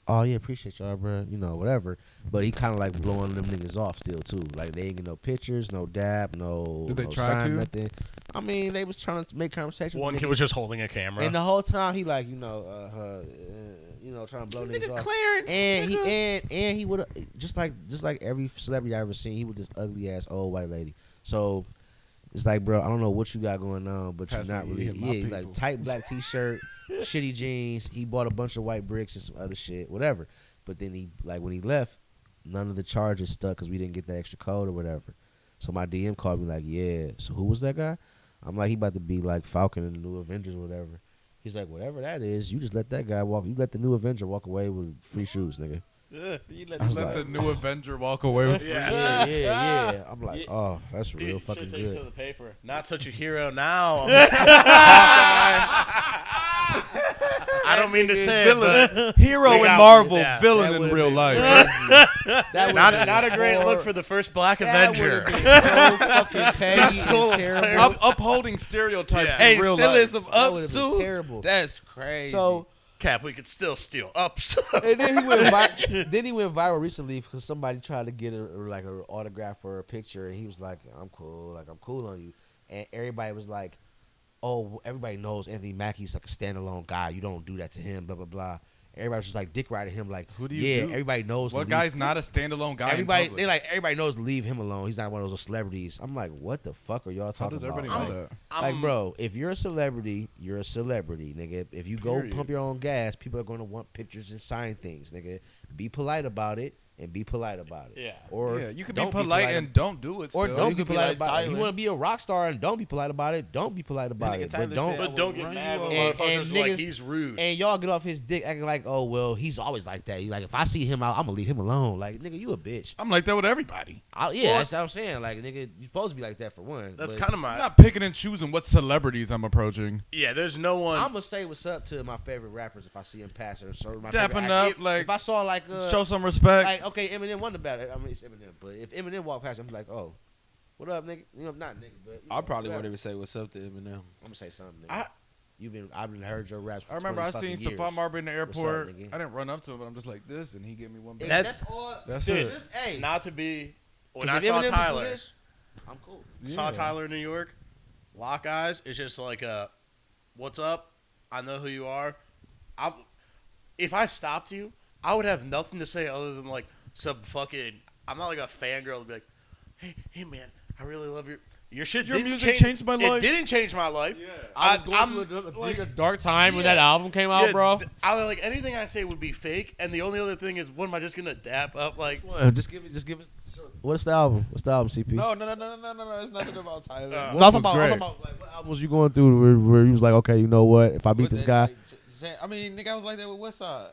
oh yeah, appreciate y'all, bro. Whatever. But he kind of like blowing them niggas off still too. Like they ain't get no pictures, no dab, no. Did they no try sign, to? Nothing. I mean, they was trying to make conversation. One with kid niggas. was just holding a camera. And the whole time he like, trying to blow niggas off. Clarence, And he would just like every celebrity I ever seen, he was this ugly ass old white lady. So it's like, bro, I don't know what you got going on, but Pastor, you're not really. you hit my Yeah, like people. tight black t-shirt, shitty jeans. He bought a bunch of white bricks and some other shit, whatever. But then he when he left, none of the charges stuck because we didn't get that extra code or whatever. So my DM called me like, yeah. So who was that guy? I'm like, he about to be like Falcon in the new Avengers or whatever. He's like, whatever that is, you just let that guy walk. You let the new Avenger walk away with free shoes, nigga. You I was Let like, the new Avenger walk away with free. yeah. I'm like, oh, that's real fucking Take it to good. the paper. Not such a hero now. I don't mean to say it, but Hero They in got- Marvel, yeah. villain That in would've real been life. That not would've a been great look hor- for the first Black that Avenger. would've been so fucking petty stole and a terrible. Clarence. Upholding stereotypes Yeah. Hey, in real still life. is some That ups would've been too. terrible. That's crazy. So Cap, we could still steal ups. and then he went viral recently because somebody tried to get like an autograph or a picture, and he was like, I'm cool on you, and everybody was like, oh, everybody knows Anthony Mackie's like a standalone guy. You don't do that to him, blah blah blah. Everybody was just like dick riding him, like, Who do you do? everybody knows. to What leave- guy's not a standalone guy? Everybody, in public? everybody knows to leave him alone. He's not one of those celebrities. I'm like, what the fuck are y'all How talking does about? everybody know that? Like, bro, if you're a celebrity, you're a celebrity, nigga. If you go Period. pump your own gas, people are going to want pictures and sign things, nigga. Be polite about it and be polite about it. Yeah. Or Yeah, you can be don't polite and don't do it. or still. don't you be could be polite like about it. If you Tyler. want to be a rock star and don't be polite about it, don't be polite about nigga it. Tyler But don't. said, But don't get Run mad you when over. And motherfuckers are like, niggas- he's rude. And y'all get off his dick acting like, oh well, he's always like that. You like, if I see him out, I'm gonna leave him alone. Like, nigga, you a bitch. I'm like that with everybody. That's what I'm saying. Like, nigga, you supposed to be like that for one. That's but kind of my... I'm not picking and choosing what celebrities I'm approaching. Yeah, there's no one... I'm gonna say what's up to my favorite rappers if I see him pass or my Dapping favorite up, actor. like, if I saw like show some respect. like okay, Eminem won the battle. I mean, it's Eminem, but if Eminem walked past, I'm like, oh, what up, nigga? Not nigga, but I probably whatever. wouldn't even say what's up to Eminem. I'm gonna say something, nigga. I've been heard your raps. For I remember I 20 seen fucking years. Stephon Marbury in the airport. nigga? I didn't run up to him, but I'm just like this, and he gave me one Hey, back. That's- that's all. That's Dude, it. Just, hey, Not to be... When 'cause I if saw Eminem do Tyler... this, I'm cool. Saw Yeah. Tyler in New York, lock eyes. It's just like, what's up? I know who you are. If I stopped you, I would have nothing to say other than like some fucking. I'm not like a fangirl to be like, hey man, I really love your shit. Your didn't music changed my life. It didn't change my life. Yeah. I was going I'm, through a like, dark time when yeah. that album came out, yeah, bro. like anything I say would be fake, and the only other thing is, what am I just gonna dap up like? Just give us. What's the album? What's the album, CP? No. It's nothing about Tyler. No, I'm Wolf talking was about, great. like, what albums you going through where you was like, okay, you know what? If I beat With this that, guy, like, I mean, nigga, I was like that with Westside.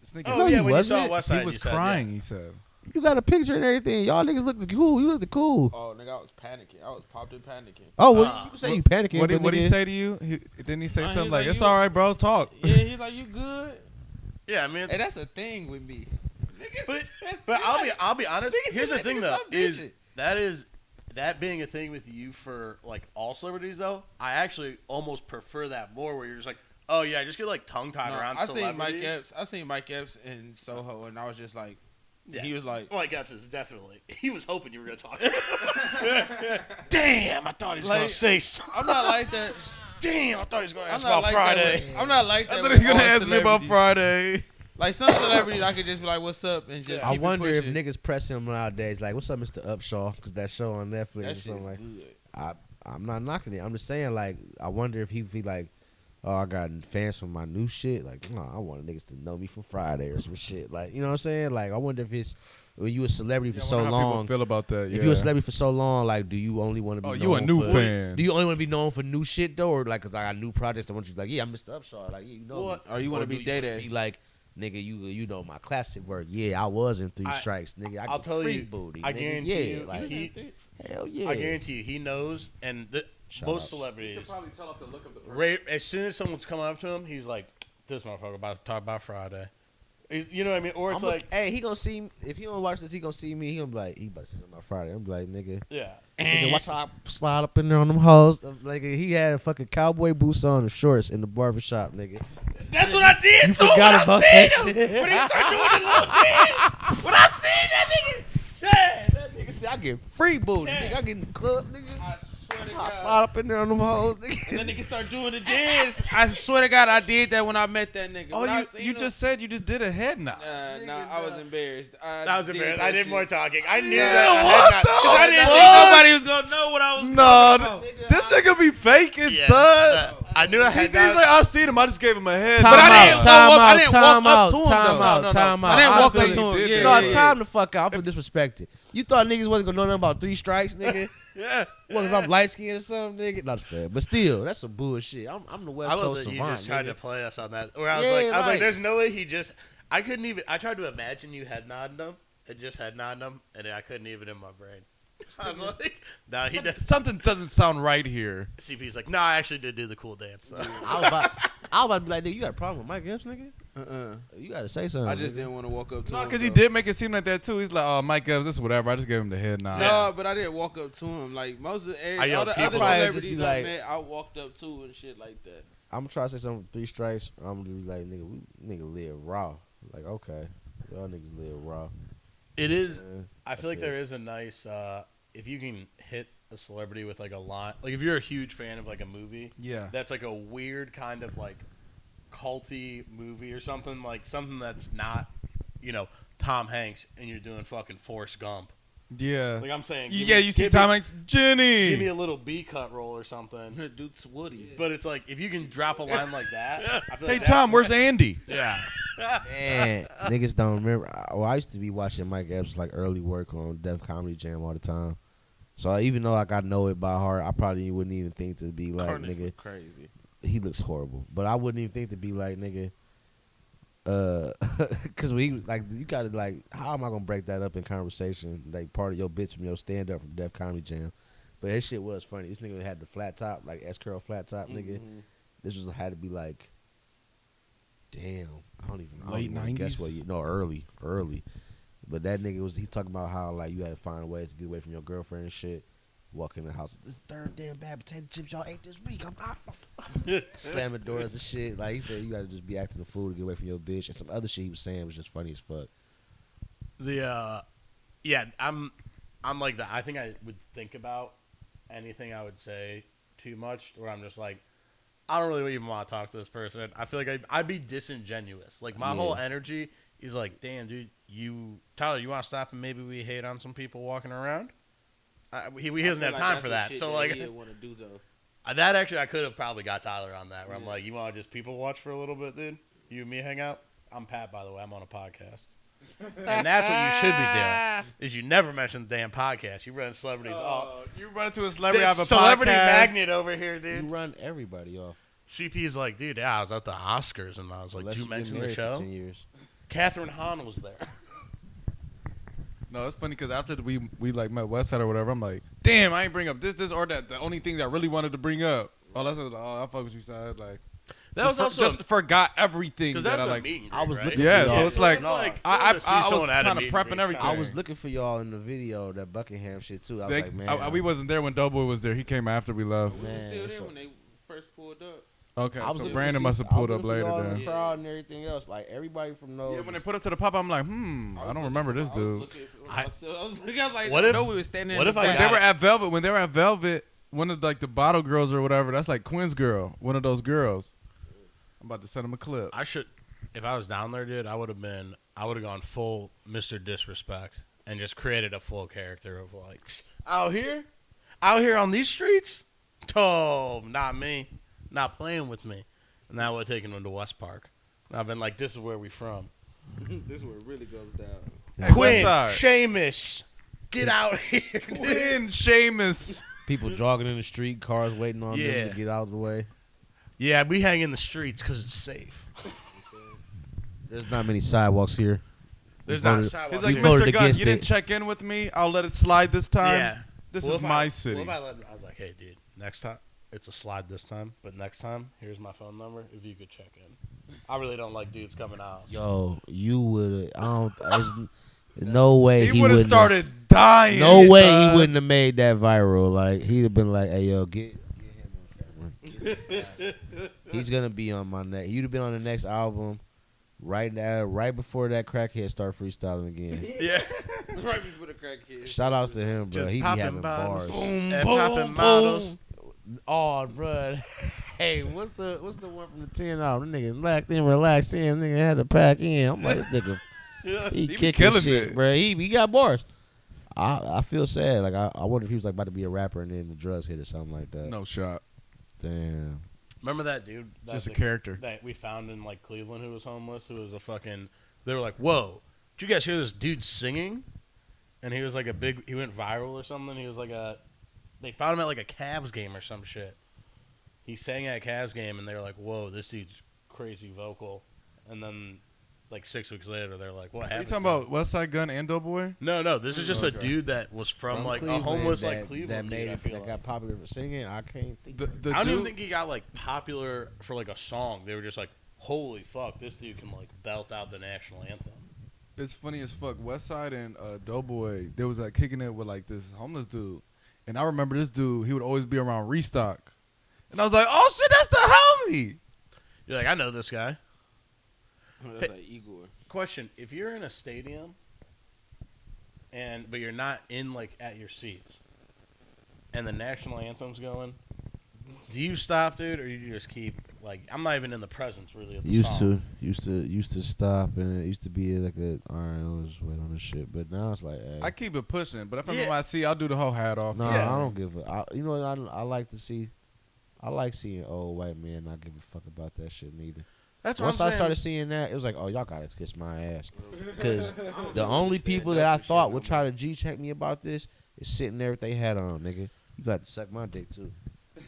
This nigga, Oh No, yeah, he when you saw wasn't. West he Side, was you said, crying. He said, you got a picture and everything. Y'all niggas looked cool. You looked cool. Oh, nigga, I was panicking. I was popped in panicking. Oh, well, you can say you panicking. what but did he nigga, say to you? Didn't he say Nah, he something was like, like, "It's you- all right, bro, talk"? Yeah, he's like, you good? Yeah, I mean, Hey, that's a thing with me. Niggas, but I'll be honest. Niggas Here's the like, thing niggas though, stop is bitching. that being a thing with you for like all celebrities though. I actually almost prefer that more, where you're just like, oh yeah, just get like tongue tied No, around I seen Mike celebrities. Epps. I seen Mike Epps in Soho, and I was just like, Yeah. he was like, Mike Epps is definitely. He was hoping you were gonna talk. Damn, I thought he was gonna Like, say something. I'm not like that. Damn, I thought he was gonna I'm ask not about like Friday. that. I'm not like that. I thought with he was gonna all ask me about celebrities. Friday. Like some celebrities, I could just be like, "What's up?" and just. I keep it wonder if pushing. niggas press him nowadays. Like, what's up, Mr. Upshaw? Because that show on Netflix that or shit's something like. good. I'm not knocking it. I'm just saying, like, I wonder if he be like, oh, I got fans from my new shit. Like, nah, I want niggas to know me from Friday or some shit. Like, you know what I'm saying? Like, I wonder if it's when you a celebrity for so How long. people feel about that? If you a celebrity for so long, like, do you only want to be? Oh, known you a new for, fan? Do you only want to be known for new shit though, or like, cause I got new projects? I want you to be like, yeah, I'm Mr. Upshaw. Like, yeah, you know. What? Me. Or you wanna do be Day wanna Day? be like, nigga, you know my classic work. Yeah, I was in Three I- Strikes, nigga. I'll get tell free you, booty. I nigga. guarantee yeah, you, like, hell yeah. I guarantee you, he knows, and Shout most outs. celebrities, probably tell off the look of the right, as soon as someone's coming up to him, he's like, "This motherfucker about to talk about Friday." You know what I mean? Or it's I'm like, hey, he gonna see me. If he don't watch this, he gonna see me. He gonna be like, he about to say something about Friday. I'm like, nigga, yeah. nigga, watch how I slide up in there on them hoes. Like, he had fucking cowboy boots on and shorts in the barbershop, nigga. That's what I did. You too, forgot when about I that seen him. shit. When he started doing the little thing, when I seen that nigga, Chad, That nigga said, I get free booty, Chad. nigga. I get in the club, nigga. I swear to I God. slide up in there on them hoes, And nigga. that nigga start doing the dance. I swear to God, I did that when I met that nigga. Oh, When I seen you him- just said you just did a head nod. Nah, I was embarrassed. That was embarrassing. I that did shit. more talking. I knew Yeah, that. what I had the not- I didn't think What? nobody was gonna know what I was No, talking about. this nigga be faking, Yeah, son. I knew I He's had not. like, I seen him. I just gave him a head. Time But I out, didn't time walk up- I out, didn't time walk up out, to him, time though. out, No, time out. I didn't I walk feel up you to him. did Yeah, that. No, yeah, time the fuck out. I feel disrespected. You thought niggas wasn't gonna know nothing about Three Strikes, nigga? Yeah. Well, cause I'm light skinned or something, nigga. Not fair, but still, that's some bullshit. I'm the West I love Coast that you savant. just tried nigga. to play us on that. Where I was Yeah, like, like- there's no way he just. I couldn't even. I tried to imagine you head nodding him, and just head nodding him, and I couldn't even in my brain. I was like, nah, he did. Something doesn't sound right here. CP's like, nah, I actually did do the cool dance though. I was about to be like, nigga, you got a problem with Mike Epps, nigga? Uh-uh. You gotta say something. I just nigga. didn't want to walk up to No, him. because he though. did make it seem like that too. He's like, oh, Mike Evans, this is whatever. I just gave him the head nod. No, but I didn't walk up to him. Like most of I all yelled the people. other Probably just celebrities be I like- met, I walked up to and shit like that. I'm gonna try to say something with Three Strikes. I'm gonna be like, nigga live raw. Like, okay, y'all niggas live raw. It is. Yeah, I feel like that's it. there is a nice. If you can hit a celebrity with like a line, like if you're a huge fan of like a movie, Yeah. that's like a weird kind of like culty movie or something, like something that's not, Tom Hanks and you're doing fucking Forrest Gump. Yeah. Like I'm saying, Yeah, you see give Tom me, Hanks, Jenny. give me a little B cut roll or something. Dude's Woody. But it's like if you can drop a line like that. I feel Hey, like Tom, where's Andy? Yeah. Man, niggas don't remember. I used to be watching Mike Epps like early work on Def Comedy Jam all the time. So even though like I know it by heart, I probably wouldn't even think to be like, Carnage nigga, look crazy. he looks horrible. But I wouldn't even think to be like, nigga, because we like you gotta like, how am I gonna break that up in conversation? Like part of your bits from your stand up from Def Comedy Jam. But that shit was funny. This nigga had the flat top, like S curl flat top, nigga. Mhm. This was had to be like, damn, I don't even Late wanna guess 90s? what you no early. But that nigga he's talking about how like you had to find ways to get away from your girlfriend and shit. Walk in the house, this third damn bag potato chips y'all ate this week. I'm out. Slamming doors and shit. Like he said, you gotta just be acting the fool to get away from your bitch. And some other shit he was saying was just funny as fuck. I'm like that. I think I would think about anything I would say too much, where I'm just like, I don't really even want to talk to this person. I feel like I'd be disingenuous. Like my whole energy is like, damn, dude, Tyler, you want to stop and maybe we hate on some people walking around? He doesn't have time for that. So like, he didn't want to do though. that actually, I could have probably got Tyler on that. Where I'm like, you want to just people watch for a little bit, dude? You and me hang out. I'm Pat, by the way. I'm on a podcast. And that's what you should be doing. Is you never mention the damn podcast. You run celebrities off. You run into a celebrity, have a Celebrity podcast. magnet over here, You dude. run everybody off. CP's like, dude, yeah, I was at the Oscars, and I was like, Unless did you you've been mention the married for show? 10 years. Catherine Hahn was there. No, it's funny because after we like met Westside or whatever, I'm like, damn, I ain't bring up this or that. The only thing that I really wanted to bring up. Oh, that's like, oh, I fuck with you, side. Like That was also just forgot everything because that that I was a like. meet and I greet, was right? looking Yeah, for so y'all. it's like I was kind of prepping everything. I was looking for y'all in the video, that Buckingham shit too. I was like, man, we wasn't there when Doughboy was there. He came after we left. We was Man, still there so- when they first pulled up. Okay, I was so looking Brandon for must have I was pulled up looking for later y'all in then. the crowd and everything else. Like everybody from those. Yeah, when they put it to the pop, I'm like, I don't remember this dude. I was like, What I if- know we were standing. what in if the I When back. they got were it. at Velvet, one of like the bottle girls or whatever, that's like Quinn's girl, one of those girls. I'm about to send him a clip. I should, if I was down there, dude, I would have gone full Mr. Disrespect and just created a full character of like, out here on these streets? Oh, not me. Not playing with me. And I would have taken him to West Park. And I've been like, this is where we from. This is where it really goes down. Hey, Quinn, Westside. Sheamus, get out here. dude. Quinn, Sheamus. people jogging in the street, cars waiting on Yeah. them to get out of the way. Yeah, we hang in the streets because it's safe. There's not many sidewalks here. There's We not voted- sidewalks He's like, here. voted Mr. Gunn, against you didn't it. check in with me. I'll let it slide this time. Yeah. This Well, is if my I, city. Well, I was like, hey, dude, next time, it's a slide this time, but next time, here's my phone number if you could check in. I really don't like dudes coming out. Yo, you would. I don't. There's no way he he would have wouldn't started dying. No way son. he wouldn't have made that viral. Like he'd have been like, "Hey, yo, get him on camera." He's gonna be on my next. He'd have been on the next album, right now, right before that crackhead start freestyling again. Yeah. Right before the crack kids. Shout outs to him, bro. Just He be popping having bottles. bars. Boom, And boom, popping boom. models. Oh, bro. Hey, what's the one from the 10 album? The nigga locked in, relaxed in. Nigga had to pack in. I'm like, this nigga, he be kicking killing shit, it. bro. He got bars. I feel sad. Like I wonder if he was like about to be a rapper and then the drugs hit or something like that. No shot. Damn. Remember that dude? Just a character. That we found in like Cleveland who was homeless, who was a fucking. They were like, "Whoa, did you guys hear this dude singing?" And he was like he went viral or something. He was like they found him at like a Cavs game or some shit. He sang at a Cavs game, and they were like, "Whoa, this dude's crazy vocal." And then, like 6 weeks later, they're like, "What Are you happened?" talking to him?" about Westside Gun and Doughboy? No, this is just a Okay. dude that was from like Cleveland, a homeless that, like Cleveland that dude. made I it, feel that like. got popular for singing. I can't think. The I don't even dude- think he got like popular for like a song. They were just like, "Holy fuck, this dude can like belt out the national anthem." It's funny as fuck. Westside and Doughboy, they was like kicking it with like this homeless dude, and I remember this dude. He would always be around Restock, and I was like, "Oh shit, that's the homie." You're like, "I know this guy." That's like Igor. Question: if you're in a stadium, but you're not in like at your seats, and the national anthem's going, do you stop, dude, or do you just keep like? I'm not even in the presence really of the song. Used to stop, and it used to be like a all right, I'll just wait on this shit. But now it's like, hey, I keep it pushing, but if I'm Yeah. in my seat, I'll do the whole hat off. no, Yeah. I don't give a. You know what I like to see? I like seeing old white men not give a fuck about that shit neither. That's what Once I'm I saying. started seeing that, it was like, oh, y'all gotta kiss my ass. Because the only people that I thought would try to G-check me about this is sitting there with their hat on, nigga. You got to suck my dick too.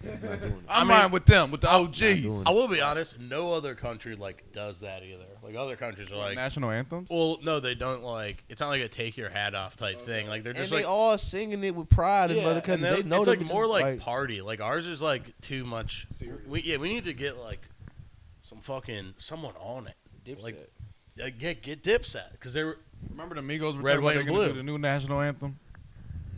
I'm not doing it. I'm I mean, riding with them, with the Not OGs. doing I will be honest. No other country like does that either. Like other countries are like, National anthems. well, no, they don't like. It's not like a take your hat off type thing. Like they're And just they like. all singing it with pride in Yeah, other countries. and They know it's them like just, more like party. Like ours is like too much. We need to get like someone on it. Dipset. Like, get Dipset because they're Remember the Migos were Red, talking white, about and they're gonna blue. do the new national anthem.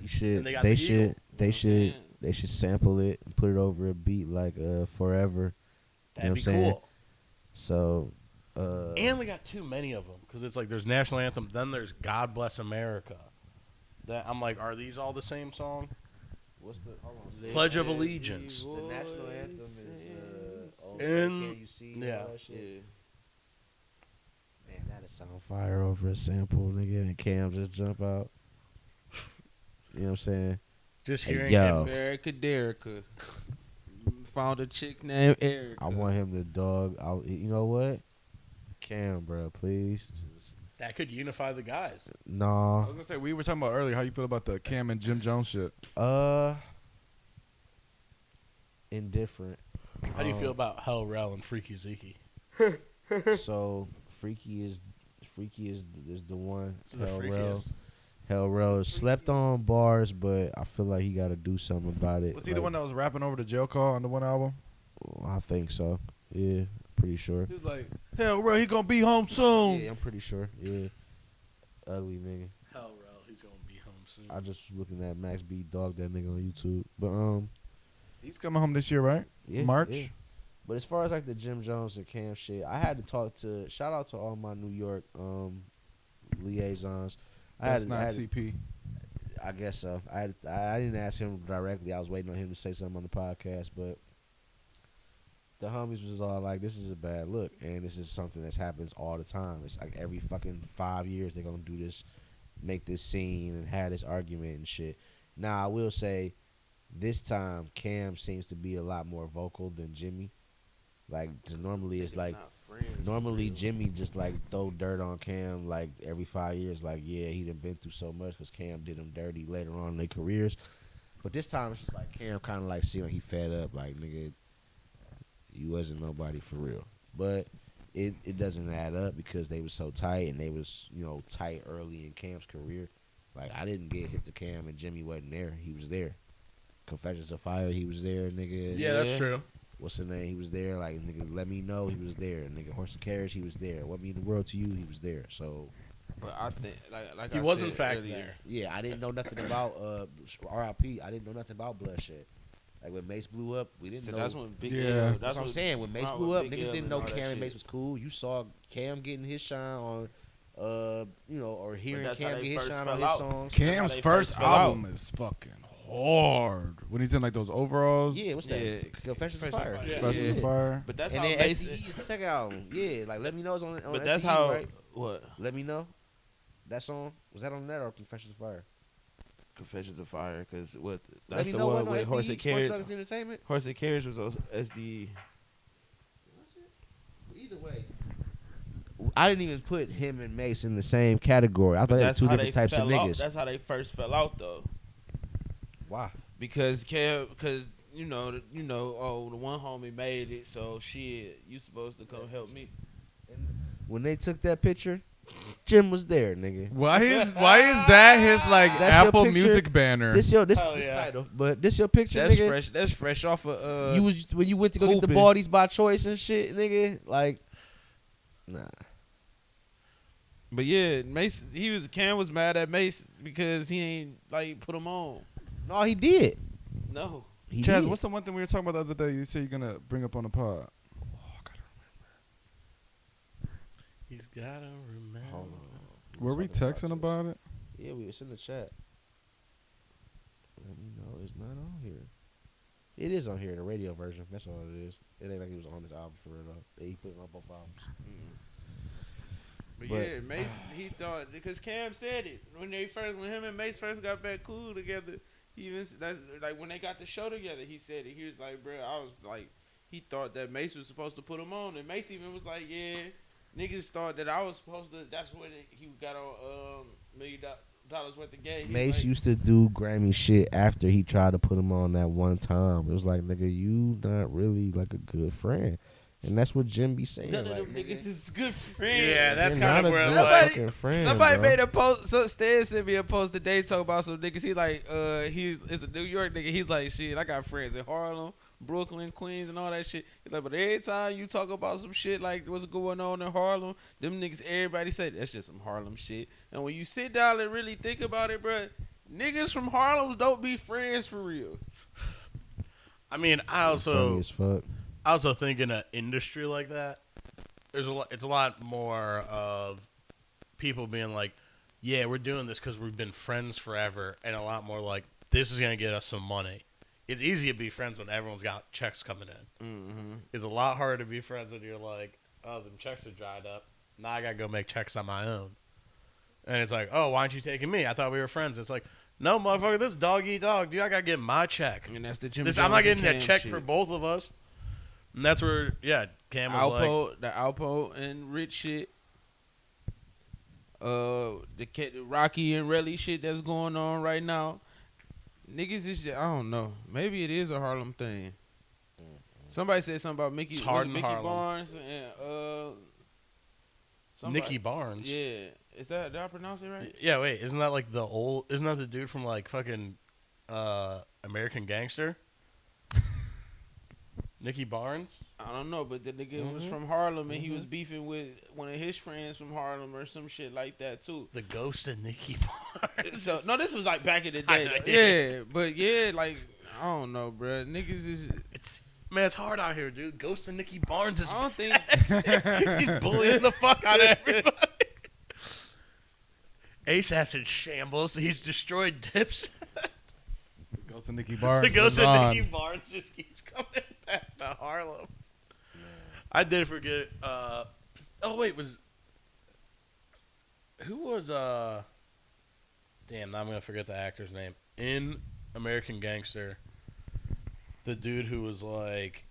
You should. And they got They the eagle. should. They should. They should sample it and put it over a beat like Forever. that'd what be I'm saying? cool. So. And we got too many of them because it's like there's national anthem, then there's God Bless America. That I'm like, are these all the same song? What's the hold on? Pledge of Allegiance. The national anthem is oh, say, And- Can You See? yeah. All that shit? Yeah. Man, that'd sound fire over a sample, nigga, and Cam just jump out. You know what I'm saying? Just Hey, hearing yo. him. Erica Derica. Found a chick named Erica. I want him to dog. You know what? Cam, bro, please. Just That could unify the guys. I No. was gonna say we were talking about earlier how you feel about the Cam and Jim Jones shit. Indifferent. How do you feel about Hell Rel and Freaky Zeke? So Freaky is the one. This is the Hell Rel. freakiest. Hell Rel slept on bars, but I feel like he got to do something about it. Was he the Like, one that was rapping over the jail call on the one album? I think so. Yeah, pretty sure. He was like, hell, bro, he gonna be home soon. Yeah, I'm pretty sure. Yeah, ugly nigga. Hell Rel, he's gonna be home soon. I just was looking at Max B dog that nigga on YouTube, but He's coming home this year, right? yeah, March. yeah. But as far as like the Jim Jones and Cam shit, I had to talk to. Shout out to all my New York liaisons. That's not CP. I guess so. I didn't ask him directly. I was waiting on him to say something on the podcast, but the homies was all like, "This is a bad look," and this is something that happens all the time. It's like every fucking 5 years they're gonna do this, make this scene and have this argument and shit. Now I will say, this time Cam seems to be a lot more vocal than Jimmy. Like, 'cause normally it's like. Normally, Jimmy just like throw dirt on Cam like every 5 years. Like, yeah, he done been through so much because Cam did him dirty later on in their careers. But this time, it's just like Cam kind of like seeing he fed up. Like, nigga, you wasn't nobody for real. But it doesn't add up because they was so tight and they was, tight early in Cam's career. Like, I didn't get hit to Cam and Jimmy wasn't there. He was there. Confessions of Fire, he was there, nigga. Yeah, that's true. What's the name? He was there. Like, nigga, Let Me Know, he was there. Nigga, Horse and Carriage, he was there. What Mean the World to You, he was there. So, But I think, like He I was said in fact earlier, there. yeah, I didn't know nothing about R.I.P. I didn't know nothing about Bloodshed. Like, when Mace blew up, we didn't So know. that's when Big Yeah. L. That's what I'm saying. When Mace wrong blew with up, Big niggas L didn't and know all that Cam and shit. Mace was cool. You saw Cam getting his shine on, or hearing that's how Cam they get his first shine fell on his out. songs. Cam's they first first fell album is fucking hard. When he's in like those overalls. Yeah, what's that? Yeah. Confessions of Confessions of Fire. Fire. Yeah. Confessions of Yeah. Fire. But that's And how then Mace. SDE is the second album. Yeah, like Let Me Know is on But SDE, that's how right? what Let Me Know. That song was that on that or Confessions of Fire? Confessions of Fire because what Let that's Me the Know one wasn't on with Horse SDE, and Sports Carriage. Drugs Entertainment. Horse and Carriage was on SD. Either way, I didn't even put him and Mace in the same category. I thought they were That's two how different they types of fell out. niggas. That's how they first fell out though. Why? Because oh, the one homie made it, so shit, you supposed to come help me. When they took that picture, Jim was there, nigga. Why is that his like That's your Apple picture? Music banner? This Hell this yeah. title, but this your picture, That's nigga. fresh. That's fresh off of You was when you went to go get the Hooping. bodies by choice and shit, nigga. Like, nah. But yeah, Mace. Cam was mad at Mace because he ain't like put him on. No, he did. No, He Chaz, did. what's the one thing we were talking about the other day? You said you're gonna bring up on the pod. He's gotta remember. Hold on. Were we Talking texting this. about it? Yeah, we was in the chat. Let me know it's not on here. It is on here, the radio version. That's all it is. It ain't like he was on this album for real though. He put it on both albums. but, But- yeah, Mace. He thought because Cam said it when him and Mace first got back cool together. He even that's like when they got the show together. He said it. He was like, bro, I was like, he thought that Mace was supposed to put him on, and Mace even was like, yeah. Niggas thought that I was supposed to. That's when he got on $1 million worth of game. Mace like, used to do Grammy shit after he tried to put him on that one time. It was like, nigga, you not really like a good friend. And that's what Jim be saying. none like, of them nigga, niggas is good friends. Yeah, that's you're kind not of a where good like, fucking friend, Somebody bro. made a post. So Stan sent me a post today talking about some niggas. He like, it's a New York nigga. He's like, shit, I got friends in Harlem, Brooklyn, Queens, and all that shit. He's like, but every time you talk about some shit like what's going on in Harlem, them niggas, everybody say that's just some Harlem shit. And when you sit down and really think about it, bro, niggas from Harlem don't be friends for real. I mean, I Funny also as fuck. think in an industry like that, it's a lot more of people being like, yeah, we're doing this because we've been friends forever, and a lot more like, this is going to get us some money. It's easy to be friends when everyone's got checks coming in. Mm-hmm. It's a lot harder to be friends when you're like, oh, them checks are dried up. Now I got to go make checks on my own. And it's like, oh, why aren't you taking me? I thought we were friends. It's like, no, motherfucker, this dog eat dog. Dude, I got to get my check. And that's the Jim I'm Jones not and getting a Cam check shit. for both of us. And that's where, yeah, Cam was like, The Alpo and Rich shit. the Rocky and Relly shit that's going on right now. Niggas is just, I don't know. Maybe it is a Harlem thing. Somebody said something about Mickey, It's hard in Mickey Harlem. Barnes and Nicky Barnes. Yeah, is that, did I pronounce it right? Yeah, wait, isn't that like isn't that the dude from like fucking American Gangster? Nicky Barnes? I don't know, but the nigga was from Harlem and he was beefing with one of his friends from Harlem or some shit like that too. The ghost of Nicky Barnes. So no, this was like back in the I day. know, though. yeah. Yeah, but yeah, like I don't know, bruh. Niggas is. Man, it's hard out here, dude. Ghost of Nicky Barnes is I don't think. he's bullying the fuck out of everybody. ASAP's in shambles. He's destroyed Dips. Ghost of Nicky Barnes. The ghost lives of on. Nicky Barnes just keeps coming back to Harlem. I did forget. Oh wait, who was Damn, now I'm gonna forget the actor's name in American Gangster. The dude who was like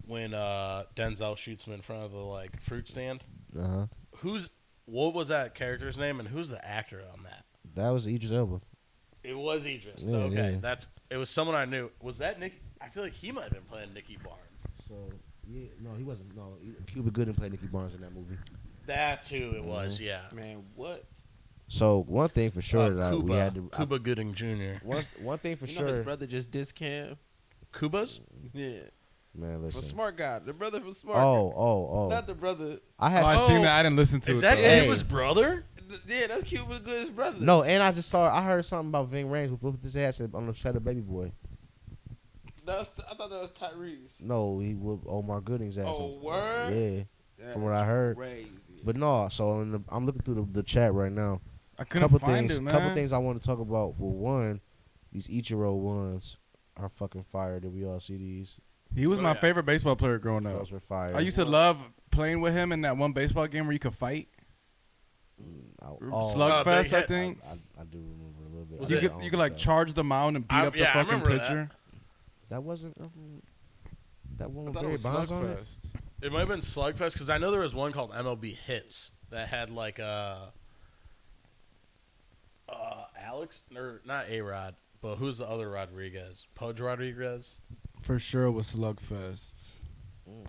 when Denzel shoots him in front of the like fruit stand. What was that character's name and who's the actor on that? That was Idris Elba. It was Idris. Yeah, Okay, yeah. it was someone I knew. Was that Nick? I feel like he might have been playing Nicky Barnes. So yeah, no, he wasn't. No, Cuba Gooding played Nicky Barnes in that movie. That's who it was. Yeah. Man, what? So one thing for sure that Cuba, we had to. Cuba Gooding Jr. One thing for You know sure. his brother just dissed Cam. Cuba's? Yeah, Man, from listen. Smart Guy, the brother from Smart. Oh. Not the brother. I had. I seen that. I didn't listen to Is it. that though. Hey. Cuba's brother? Yeah, that's Cuba Good's brother. No, and I just saw. I heard something about Ving Rhames who put his ass on the set of Baby Boy. I thought that was Tyrese. No, he whooped Omar Gooding's ass. Oh, on- word? Yeah, from what I heard. Crazy. But no, so I'm looking through the chat right now. I couldn't find it, man. Couple things I want to talk about. Well, one, these Ichiro ones are fucking fire. Did we all see these? He was Oh, my yeah. favorite baseball player growing up. Those were fire. I used to love playing with him in that one baseball game where you could fight. Slugfest, Big I Hits. think. I do remember a little bit. Was You it- could like charge the mound and beat up the I fucking remember that. pitcher. That wasn't that one I with thought it Barry was Bonds on it. Slugfest. It might have been Slugfest because I know there was one called MLB Hits that had like Alex or not A-Rod, but who's the other Rodriguez? Pudge Rodriguez. For sure, it was Slugfest. Mm.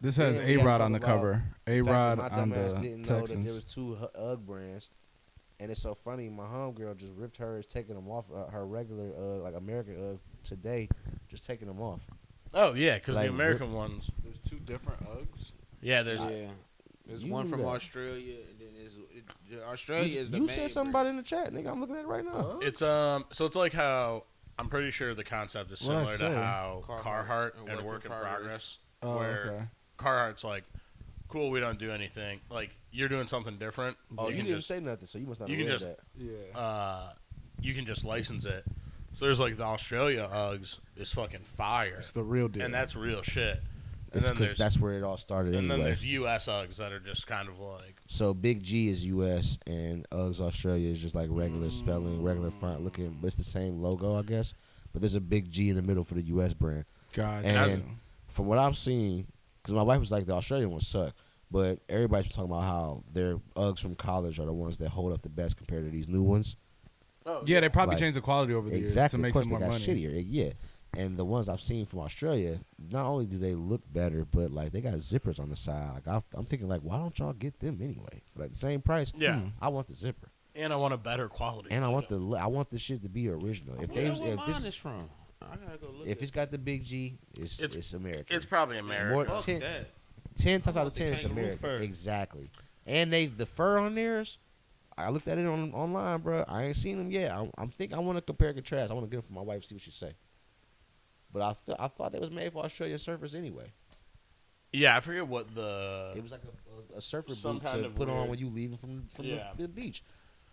This has Yeah, we gotta A-Rod talk on the about cover. A-Rod My on dumb ass the didn't know that there was Texans. two UGG brands, and it's so funny. My homegirl just ripped hers, taking them off her regular like American UGG today, just taking them off. Oh yeah, because Like, the American ones. There's two different Uggs. Yeah, there's. Yeah. There's You one knew from that. Australia, and then Australia is the You main said something about it in the chat, nigga. I'm looking at it right now. It's so it's like how I'm pretty sure the concept is What'd I similar to say? how Carhartt Carhartt and and Work Work in in Progress, Oh, where okay. Carhartt's like, cool, we don't do anything. Like you're doing something different. Oh, you can didn't just say nothing, so you must not you have can read just- that. Yeah. you can just license it. So there's like the Australia Uggs is fucking fire, It's the real deal. and that's real shit. And It's then because there's that's where it all started and then anyway. there's US Uggs that are just kind of like So Big G is U.S. and UGG's Australia is just like regular spelling, regular font looking, but it's the same logo, I guess. But there's a big G in the middle for the U.S. brand. God. And from what I'm seeing, because my wife was like, the Australian ones suck, but everybody's been talking about how their UGGs from college are the ones that hold up the best compared to these new ones. Yeah, they probably Like, changed the quality over the years Exactly. to make of course, some more they got money. shittier. Yeah. And the ones I've seen from Australia, not only do they look better, but like they got zippers on the side. Like I'm thinking, like, why don't y'all get them anyway for like the same price? yeah. I want the zipper, And I want a better quality. and I want the shit to be original. If Where they what if mine is this from? I gotta go look. if it's got the big G, it's American. It's probably American. More- Fuck 10 that. 10 times I out want of the 10 it's kangaroo American. fur. Exactly. And the fur on theirs. I looked at it online, bro. I ain't seen them yet. I'm think I want to compare and contrast. I want to get them for my wife, see what she say. But I thought they was made for Australian surfers anyway. Yeah, I forget what the. It was like a surfer Some boot kind to of put on weird- when you leaving from Yeah. the beach.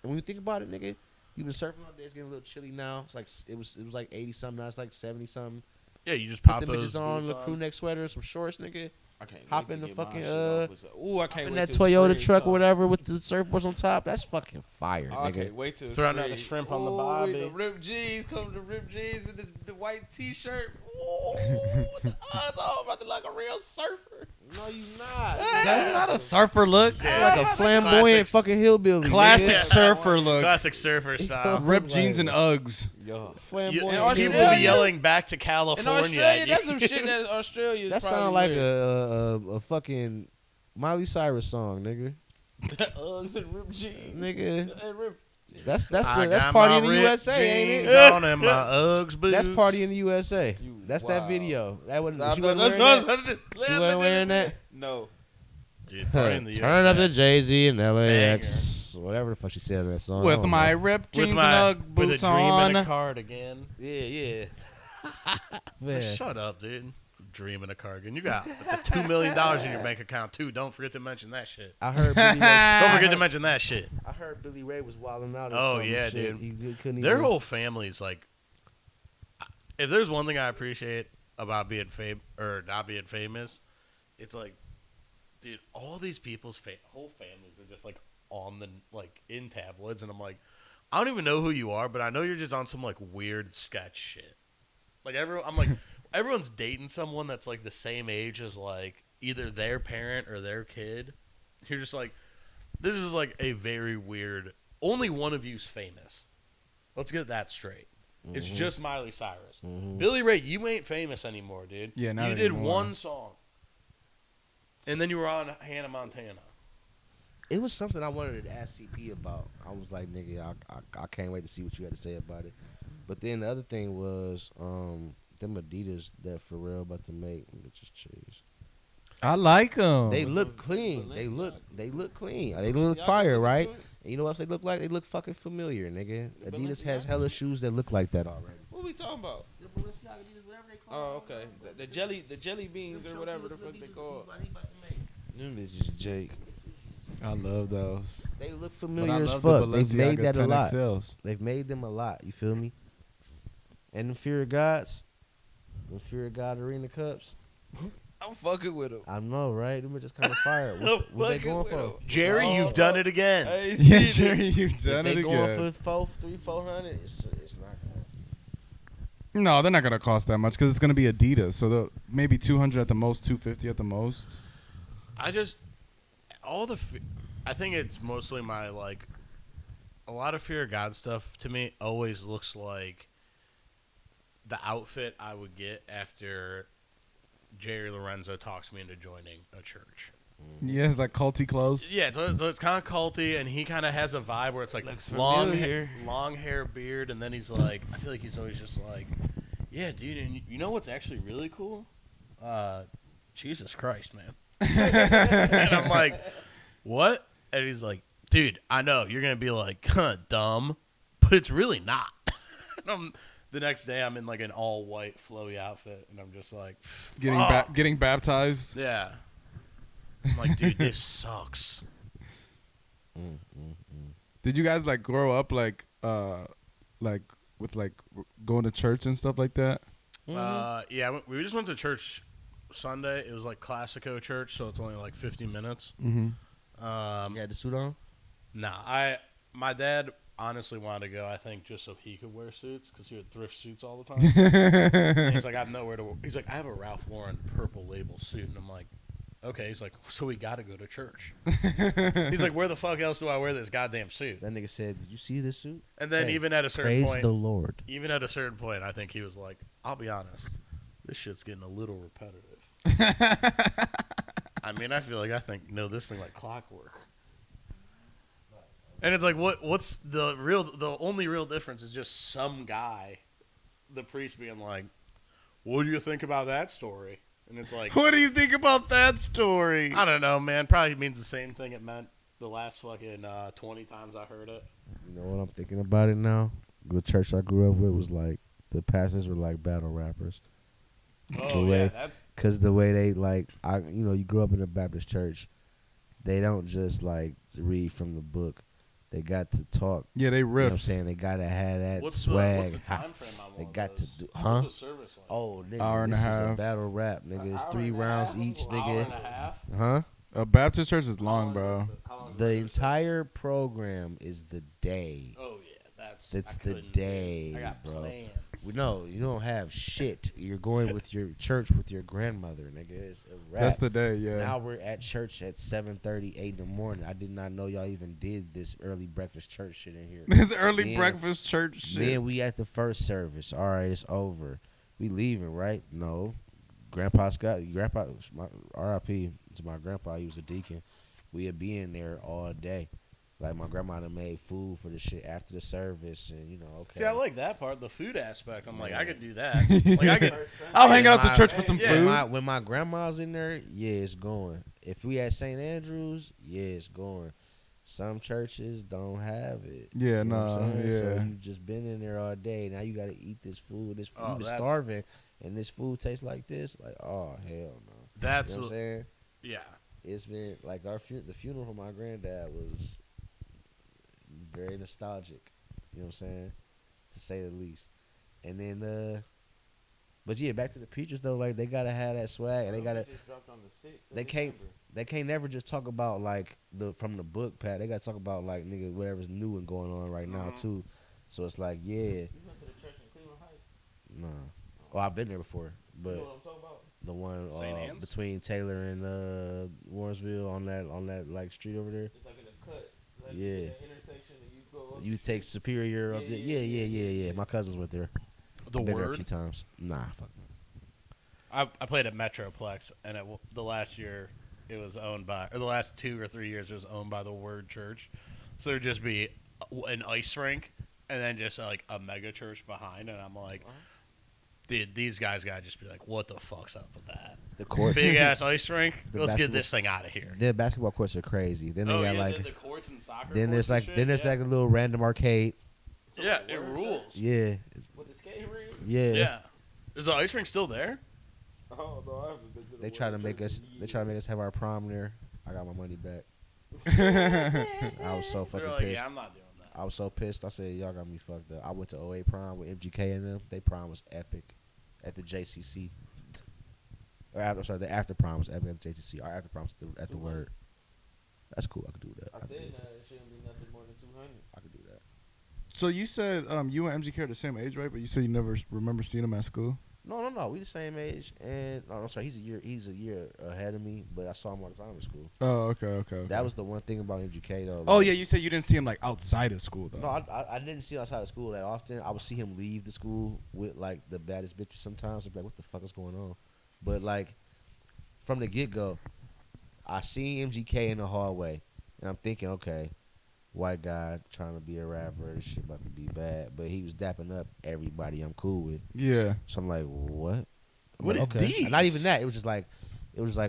And when you think about it, nigga, you been surfing all day. It's getting a little chilly now. It's like it was like 80 something. Now it's like 70 something. Yeah, you just Put pop the those bitches on, the boots crew neck sweater, some shorts, nigga. I can't Hop wait in to the get my fucking, shit off with some- Ooh, I can't In wait that till Toyota spring truck or comes. whatever with the surfboards on top. That's fucking fire, Oh, I nigga. can't wait till Throwing out spring. the shrimp on the Ooh, bobby. The ripped jeans, come the ripped jeans and the white t-shirt. Ooh, oh, I'm about to look like a real surfer. No, you not. That's not a surfer look. Yeah. Like a flamboyant Classic- fucking hillbilly. Classic Yeah. surfer look. Classic surfer style. Ripped jeans and Uggs. Yo. Flamboyant You, Australia- people hillbilly. be yelling back to In California. Australia, at that's you. some shit that Australia is That probably sound like weird. a fucking Miley Cyrus song, nigga. Uggs and ripped jeans. Nigga. And ripped. That's I that's got party my in the ripped USA, ain't jeans it? on and my Uggs boots. That's party in the USA. You- That's wow. that video. That wasn't. Nah, She but wasn't that's wearing that. what- She wasn't wearing that. No. Dude, party in the Turn up the USA. Jay-Z and LAX, whatever the fuck she said in that song. I With don't my know. ripped with jeans my and Ugg with a boots dream on. and a cardigan. Yeah. Man. Shut up, dude. Dream and a cardigan. You got $2 million in your bank account too. Don't forget to mention that shit. I heard Billy Ray. Don't forget to mention that shit. I heard Billy Ray was wilding out. or Oh, some yeah, shit. dude. He couldn't Their even. whole family's like. If there's one thing I appreciate about being or not being famous, it's like, dude, all these people's whole families are just like on the in tabloids, and I'm like, I don't even know who you are, but I know you're just on some like weird sketch shit. Like I'm like, everyone's dating someone that's like the same age as like either their parent or their kid. You're just like, this is like a very weird. Only one of you's famous. Let's get that straight. It's just Miley Cyrus. Billy Ray, you ain't famous anymore, dude. Yeah, not you did anymore. one song, and then you were on Hannah Montana. It was something I wanted to ask CP about. I was like, nigga, I can't wait to see what you had to say about it. But then the other thing was, them Adidas that Pharrell about to make. Let me just choose. I like them. They look clean. They look clean. They look fire, right? And you know what else they look like? They look fucking familiar, nigga. Adidas has hella shoes that look like that already. What we talking about? Oh, okay. The jelly beans or whatever the fuck they call. Them bitches Jake. I love those. They look But I familiar as love the fuck. They've made Balenciaga that a 10 lot. XLs. They've made them a lot. You feel me? And the Fear of Gods, the Fear of God Arena Cups. I'm fucking with him. I know, right? Them are just kind of fire. What they going for? Jerry, you've done it again. Yeah, Jerry, you've If done they it going again. for 400, it's not. No, they're not gonna cost that much because it's gonna be Adidas. So maybe 200 at the most, 250 at the most. I just I think it's mostly my like a lot of Fear of God stuff to me always looks like the outfit I would get after Jerry Lorenzo talks me into joining a church. Yeah, like culty clothes. Yeah, so it's kind of culty, and he kind of has a vibe where it's like Looks long familiar. hair, beard, and then he's like, I feel like he's always just like, yeah, dude, and you know what's actually really cool? Jesus Christ, man. And I'm like, what? And he's like, dude, I know you're gonna be like, dumb, but it's really not. And the next day, I'm in like an all white flowy outfit, and I'm just like, fuck. Getting baptized. Yeah. I'm like, dude, this sucks. Did you guys like grow up like with like going to church and stuff like that? Yeah, we just went to church Sunday. It was like Classico church, so it's only like 50 minutes. Mm-hmm. You had the suit on? Nah, my dad honestly wanted to go, I think, just so he could wear suits because he would thrift suits all the time. And he's like, I have nowhere to. He's like, I have a Ralph Lauren purple label suit, and I'm like, okay. He's like, so we got to go to church. He's like, where the fuck else do I wear this goddamn suit? That nigga said, "Did you see this suit?" And then Hey, even at a certain Praise point, the Lord. even at a certain point, I think he was like, I'll be honest, this shit's getting a little repetitive. I mean, I feel like know this thing like clockwork. And it's like, what's the only real difference is just some guy, the priest being like, what do you think about that story? And it's like, What do you think about that story? I don't know, man. Probably means the same thing it meant the last fucking 20 times I heard it. You know what I'm thinking about it now? The church I grew up with was like the pastors were like battle rappers. Oh, way- yeah, that's... Cause the way they you grew up in a Baptist church, they don't just like read from the book. They got to talk. Yeah, they You know what I'm riff. saying? They gotta have that What's swag. the time frame on They one of got to those? do, What's huh? the service like? Oh, nigga, Hour and a this is a half. battle rap, nigga. It's Hour 3 and a rounds half? each, Hour nigga. and a half? Huh? A Baptist church is long, bro. How long is The service? entire program is the day. Oh yeah, that's It's I the couldn't do it. day, I got bro. plans. No, you don't have shit. You're going with your church with your grandmother, nigga. It's a wrap. That's the day, yeah. Now we're at church at 7:30, 8 in the morning. I did not know y'all even did this early breakfast church shit in here. This early Then- breakfast church shit. Then we at the first service. All right, it's over. We leaving, right? No. Grandpa R.I.P. to my grandpa. He was a deacon. We would be in there all day. Like, my grandma done made food for the shit after the service, and, you know, okay. See, I like that part, the food aspect. I'm like, I could do that. Like, I could. I'll hang out My- to church for some Yeah. food. When my grandma's in there, yeah, it's going. If we at St. Andrews, yeah, it's going. Some churches don't have it. Yeah, You know what I'm nah, saying? So yeah. you just been in there all day. Now you got to eat this food. This food, Oh, you been that's- starving, and this food tastes like this. Like, oh hell no. That's You know what I'm saying? yeah. It's been like the funeral for my granddad was very nostalgic. You know what I'm saying? To say the least. And then, but yeah, back to the preachers though. Like, they gotta have that swag, and they gotta. They can't. They can't never just talk about like from the book, Pat. They gotta talk about like nigga whatever's new and going on right now too. So it's like, yeah, You went to the church in Cleveland Heights? nah. Oh, I've been there before, You but know what I'm talking about? the one St. Anne's? between Taylor and Warrensville on that like street over there. It's like in a cut. Like Yeah. in that intersection and you go up You the take street. Superior up Yeah, there. yeah, Yeah. My cousins went there. The Been there a word. few times. Nah, fuck no. I played at Metroplex, and the last year it was owned by, or the last 2 or 3 years it was owned by the Word Church. So there'd just be an ice rink, and then just like a mega church behind, and I'm like, dude, these guys gotta just be like, what the fuck's up with that? The courts. Big ass ice rink. The Let's get basketball- this thing out of here. The basketball courts are crazy. Then they got like. the courts and soccer. Then there's courts like and shit, like a little random arcade. yeah, it rules. Yeah, With the skate ring? Yeah. Is the ice rink still there? Oh, no, I haven't been to the They try to Word make Church us. in They try to make years. us have our prom there. I got my money back. I was so fucking They're like, pissed. yeah, I'm not doing that. I was so pissed. I said, y'all got me fucked up. I went to '08 prom with MGK and them. They prom was epic at the JCC. Or I'm sorry, the after prom was epic at the JCC. Our after prom was at the Word. That's cool. I could do that. I could said do that. it shouldn't be nothing more than 200. I could do that. So you said you and MGK are the same age, right? But you said you never remember seeing him at school. No. We the same age, and no, I'm sorry. He's a year ahead of me, but I saw him all the time in school. Oh, okay. That was the one thing about MGK though. Oh like- yeah, you said you didn't see him like outside of school though. No, I didn't see him outside of school that often. I would see him leave the school with like the baddest bitches sometimes. I'd be like, what the fuck is going on? But like from the get go, I seen MGK in the hallway, and I'm thinking, okay, white guy trying to be a rapper, this shit about to be bad. But he was dapping up everybody I'm cool with. Yeah. So I'm like, what? I'm What like, is okay. And not these? even that. It was just like,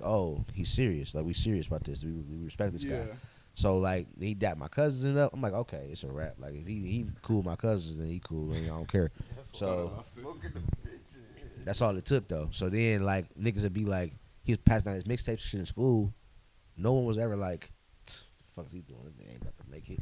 oh, he's serious. Like, we serious about this. We respect this Yeah. guy. So like he dapped my cousins up. I'm like, okay, it's a rap. Like if he cool with my cousins, then he cool, and I don't care. So that's all it took though. So then like niggas would be like, he was passing down his mixtape shit in school. No one was ever like, the fuck's he doing? This nigga ain't about to make it.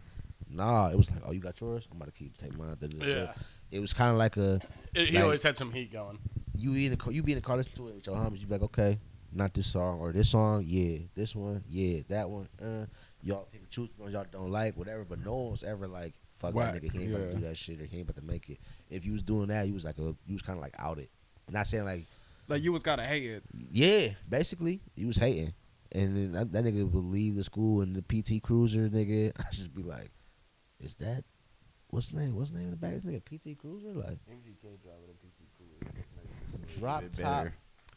Nah, it was like, oh, you got yours? I'm about to take mine. Yeah. It was kind of like a He Like- always had some heat going. you be in the car listening to it with your homies. You be like, okay, not this song or this song, yeah, this one, yeah, that one. Y'all pick and choose ones y'all don't like, whatever. But no one was ever like, fuck Whack, that nigga, he ain't about to yeah. do that shit or he ain't about to make it. If you was doing that, you was kind of like outed. Not saying like, Like you was gotta hate it. yeah, basically, you was hating. And then that nigga would leave the school in the PT Cruiser, nigga. I just be like, is that what's the name? What's the name of the bag? This nigga PT Cruiser, like MGK driving a PT Cruiser. drop top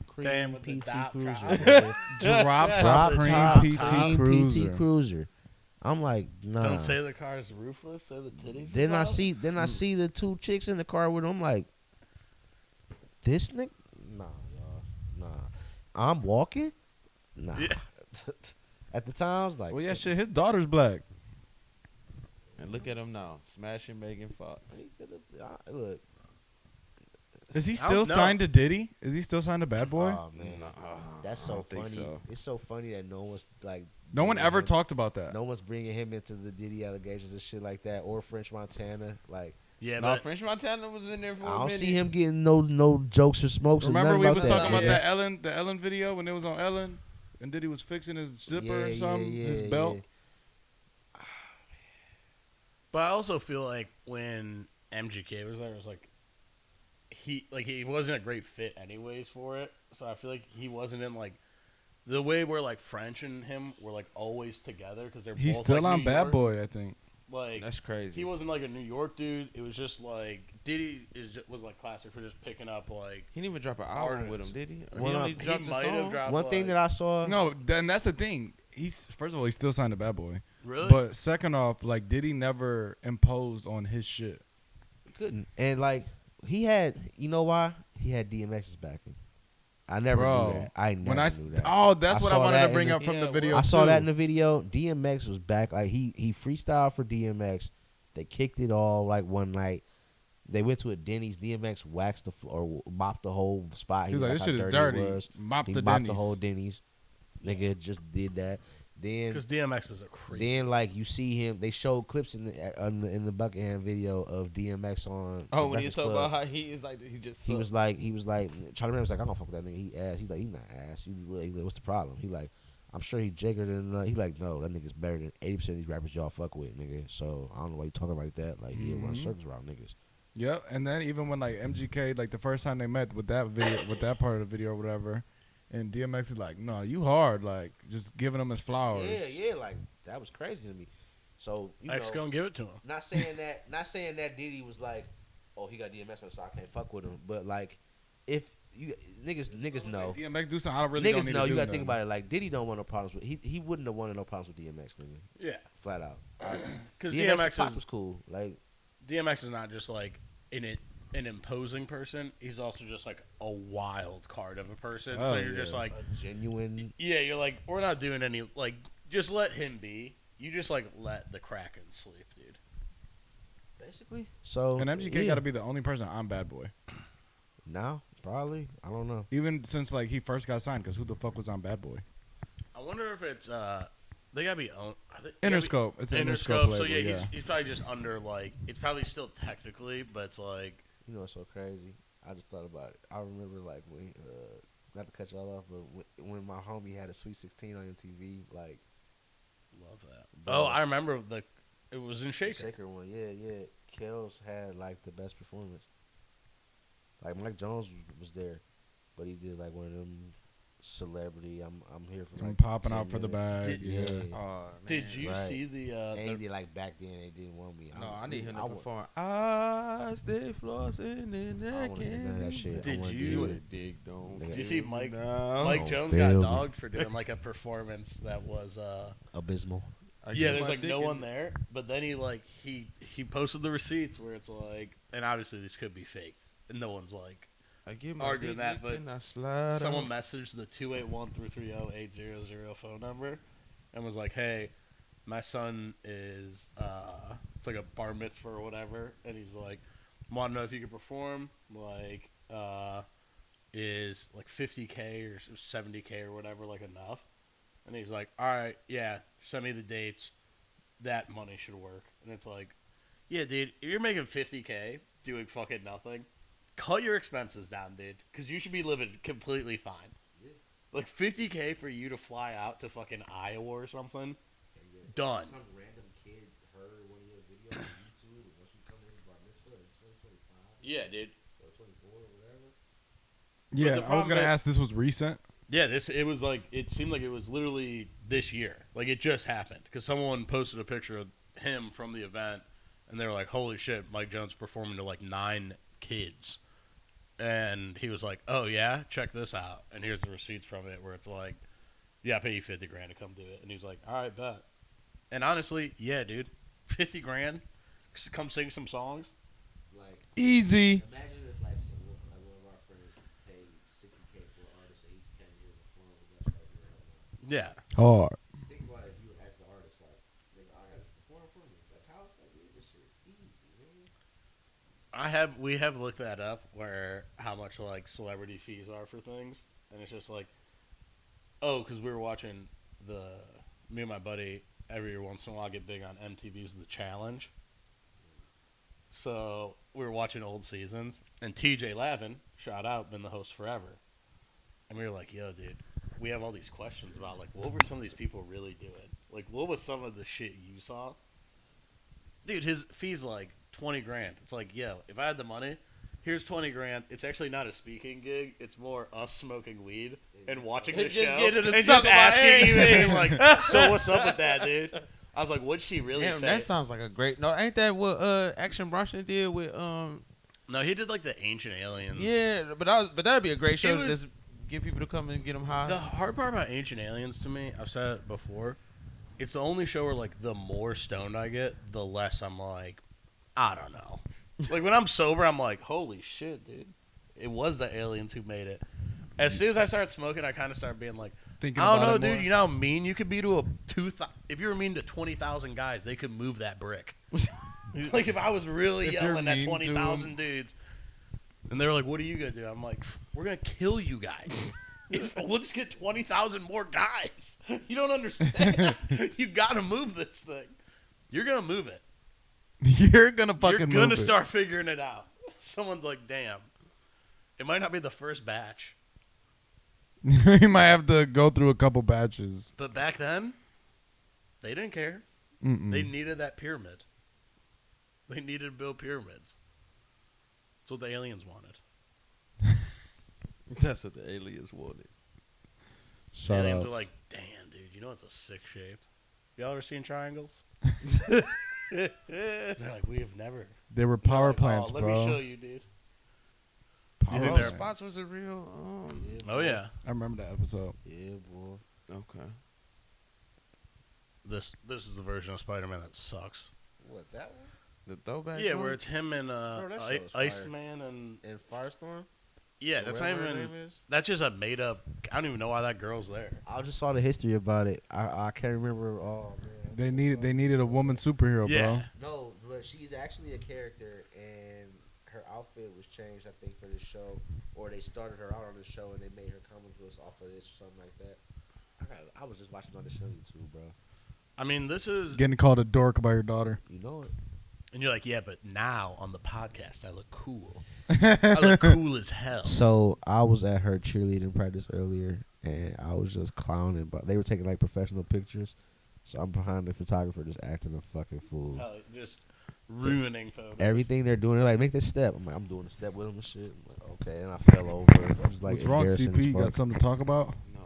cream Damn, with the PT top Cruiser. top. nigga. Drop Drop top top cream PT cream Cruiser. PT Cruiser. I'm like, nah. Don't say the car's roofless. Say the titties. Then is I out. see the two chicks in the car with him. I'm like, this nigga, nah, y'all, nah. I'm walking, nah. Yeah. At the time, I was like, Well, yeah, shit. His daughter's black. And look at him now, smashing Megan Fox. Look, Is he I still don't know. signed to Diddy? Is he still signed to Bad Boy? oh man, that's I so don't think funny. so. It's so funny that no one's like, No one bringing ever him- talked about that. No one's bringing him into the Diddy allegations and shit like that, or French Montana. Like, Yeah, No, but French Montana was in there for I a don't minute. see him getting no jokes or smokes. or Remember nothing we about was that. talking about Yeah. the Ellen video when it was on Ellen, and Diddy was fixing his zipper or Yeah, something, yeah, his yeah, belt. yeah. But I also feel like when MGK was there, it was like he wasn't a great fit anyways for it. So I feel like he wasn't in like the way where like French and him were like always together because they're He's both still like, on New Bad York. Boy, I think. Like That's crazy. he wasn't like a New York dude. It was just like Diddy was like classic for just picking up like. He didn't even drop an album with him, Artists. did he? Or Well, he only he dropped a might have song. dropped One thing that I saw. No, then that's the thing. He's first of all, he's still signed to Bad Boy. Really? But second off, like Diddy never imposed on his shit. Couldn't. And like he had, you know why? He had DMX's backing. I never knew that. I never knew that. Oh, that's I what I saw wanted that to bring in up the- from the Yeah, video. I saw too. that in the video. DMX was back. Like he freestyled for DMX. They kicked it all like one night. They went to a Denny's. DMX waxed the floor, or mopped the whole spot. He was like, "This how shit is it dirty." was. Mop He the mopped Denny's. the whole Denny's. Nigga just did that. Then Because DMX is a crazy. Then like you see him, they showed clips in the Buckingham video of DMX on. Oh, the when he Breakfast talking Club. about how he is like he just He sucked. was like Charlie Brown was like, I don't fuck with that nigga. He ass. He's like, he's not ass. You really, what's the problem? He like, I'm sure he jiggered and he like, no, that nigga's better than 80% of these rappers y'all fuck with, nigga. So I don't know why you talking like that. Like he run Mhm. circles around niggas. Yep, and then even when like MGK, like the first time they met with that video, with that part of the video or whatever, and DMX is like, "No, you hard," like just giving him his flowers. Yeah, like that was crazy to me. So you X know, gonna give it to him. not saying that Diddy was like, oh, he got DMX on, so I can't fuck with him. But like, if you niggas know. DMX do something. I don't really don't Niggas need know to you do gotta think nothing. about it. Like Diddy don't want no problems with he wouldn't have wanted no problems with DMX, nigga. Yeah, Flat out. because DMX DMX was cool. Like DMX is not just like an imposing person. He's also just like a wild card of a person. Oh, so you're yeah. just like, a genuine. yeah, you're like, we're not doing any like, just let him be. You just like let the Kraken sleep, dude. Basically. So And MGK yeah. got to be the only person on Bad Boy, now probably. I don't know. even since like he first got signed. Because who the fuck was on Bad Boy? I wonder if it's they gotta be owned. they gotta be- Interscope. It's an Interscope. Interscope So label, yeah, he's probably just under like it's probably still technically, but it's like You know what's so crazy? I just thought about it. I remember like when not to cut y'all off, but when my homie had a Sweet 16 on MTV, like love that. Bro. Oh, I remember it was in the Shaker. Shaker one. Yeah. Kells had like the best performance. Like Mike Jones was there, but he did like one of them celebrity. I'm here for I'm like popping 10 out for the minutes. bag. Did- Yeah. Oh, Did man. you right. see the And he did like back then they didn't want me. No, I need him to I perform. I stay flossing in I that want to hear none of that shit. I Did wanna you- do it. dig don't Did you see Mike- No. Mike Oh, Jones feel got me. dogged for doing like a performance that was Abysmal. I yeah, get there's my like dick no in- one there, but then he posted the receipts where it's like, and obviously these could be faked, and no one's like I get my arguing dick that, licked but and I slide someone out. messaged the 281-330-800 phone number and was like, hey, my son is it's like a bar mitzvah or whatever, and he's like, want to know if you can perform, like is like 50K or 70K or whatever like enough? And he's like, all right, yeah, send me the dates, that money should work. And it's like, yeah, dude, if you're making 50K doing fucking nothing, cut your expenses down, dude, because you should be living completely fine. Yeah. Like 50K for you to fly out to fucking Iowa or something. Done. Some random kid heard one of your videos on YouTube and once you come to his bar mitzvah in 2025 Yeah, dude. or 24 or whatever. Yeah, the I was problem gonna is- ask. This was recent. Yeah, it was like, it seemed like it was literally this year. Like it just happened because someone posted a picture of him from the event, and they were like, "Holy shit, Mike Jones performing to like 9 kids," and he was like, "Oh yeah, check this out," and here's the receipts from it where it's like, "Yeah, I pay you $50,000 to come do it," and he's like, "All right, bet." And honestly, yeah, dude, $50,000 to come sing some songs. Like Easy. imagine if like one of our friends paid 60K for an artist and he's came here to perform with us right here right now. Yeah, Hard. Think about it if you would ask the artist like, nigga, I gotta perform for me. Like how like yeah, this shit easy, man. we have looked that up where how much like celebrity fees are for things, and it's just like, oh, because we were watching me and my buddy every once in a while get big on MTV's The Challenge. So we were watching old seasons, and TJ Lavin, shout out, been the host forever, and we were like, yo, dude, we have all these questions about like what were some of these people really doing? Like what was some of the shit you saw? Dude, his fee's like $20,000. It's like, yo, if I had the money, here's 20 grand. It's actually not a speaking gig. It's more us smoking weed and watching the Just show get it and and suck just on my asking head. you, and like, so what's up with that, dude? I was like, what'd she really Damn, say? that sounds like a great. No, ain't that what Action Bronson did with No, he did like the Ancient Aliens. Yeah, but that'd be a great show. was- To just get people to come and get them high. The hard part about Ancient Aliens to me, I've said it before, it's the only show where like the more stoned I get, the less I'm like, I don't know. Like when I'm sober, I'm like, holy shit, dude. It was the aliens who made it. As soon as I started smoking, I kind of started being like, Thinking I don't about know, it dude. more. You know how mean you could be to a 2,000. If you were mean to 20,000 guys, they could move that brick. Like if I was really If you're yelling at mean to 20,000 dudes, and they were like, "What are you gonna do?" I'm like, "We're gonna kill you guys. We'll just get 20,000 more guys. You don't understand. You gotta move this thing. You're gonna move it. You're gonna fucking You're gonna move it. start figuring it out." Someone's like, "Damn, it might not be the first batch, You might have to go through a couple batches. but back then, they didn't care. Mm-mm. They needed that pyramid. They needed to build pyramids. That's what the aliens wanted. That's what the aliens wanted. Shout aliens out. are like, damn, dude, you know it's a sick shape. Y'all ever seen triangles? They're like, we have never. They were They're power like, plants, let bro. me show you, dude. Power You think Oh, they're- plants. Spots was a real. Oh yeah, I remember that episode. Yeah, boy. Okay. this is the version of Spider-Man that sucks. What, that one? The throwback. Yeah, joint? where it's him and Bro, that show is fire. Iceman and And Firestorm? yeah, that's not Whatever her even. name is? That's just a made up. I don't even know why that girl's there. I just saw the history about it. I can't remember. Oh, man. They needed a woman superhero, Yeah. bro. No, but she's actually a character, and her outfit was changed, I think, for this show. Or they started her out on the show, and they made her comic books off of this or something like that. I was just watching on the show YouTube, bro. I mean, this is, Getting called a dork by your daughter. You know it. and you're like, yeah, but now on the podcast, I look cool. I look cool as hell. So I was at her cheerleading practice earlier, and I was just clowning. But they were taking like professional pictures, so I'm behind the photographer, just acting a fucking fool. Hell, just ruining photos. Everything they're doing, they're like, make this step. I'm like, I'm doing a step with them and shit. I'm like, okay, and I fell over. It was like What's wrong, embarrassing CP? as You got fuck. something to talk about? No.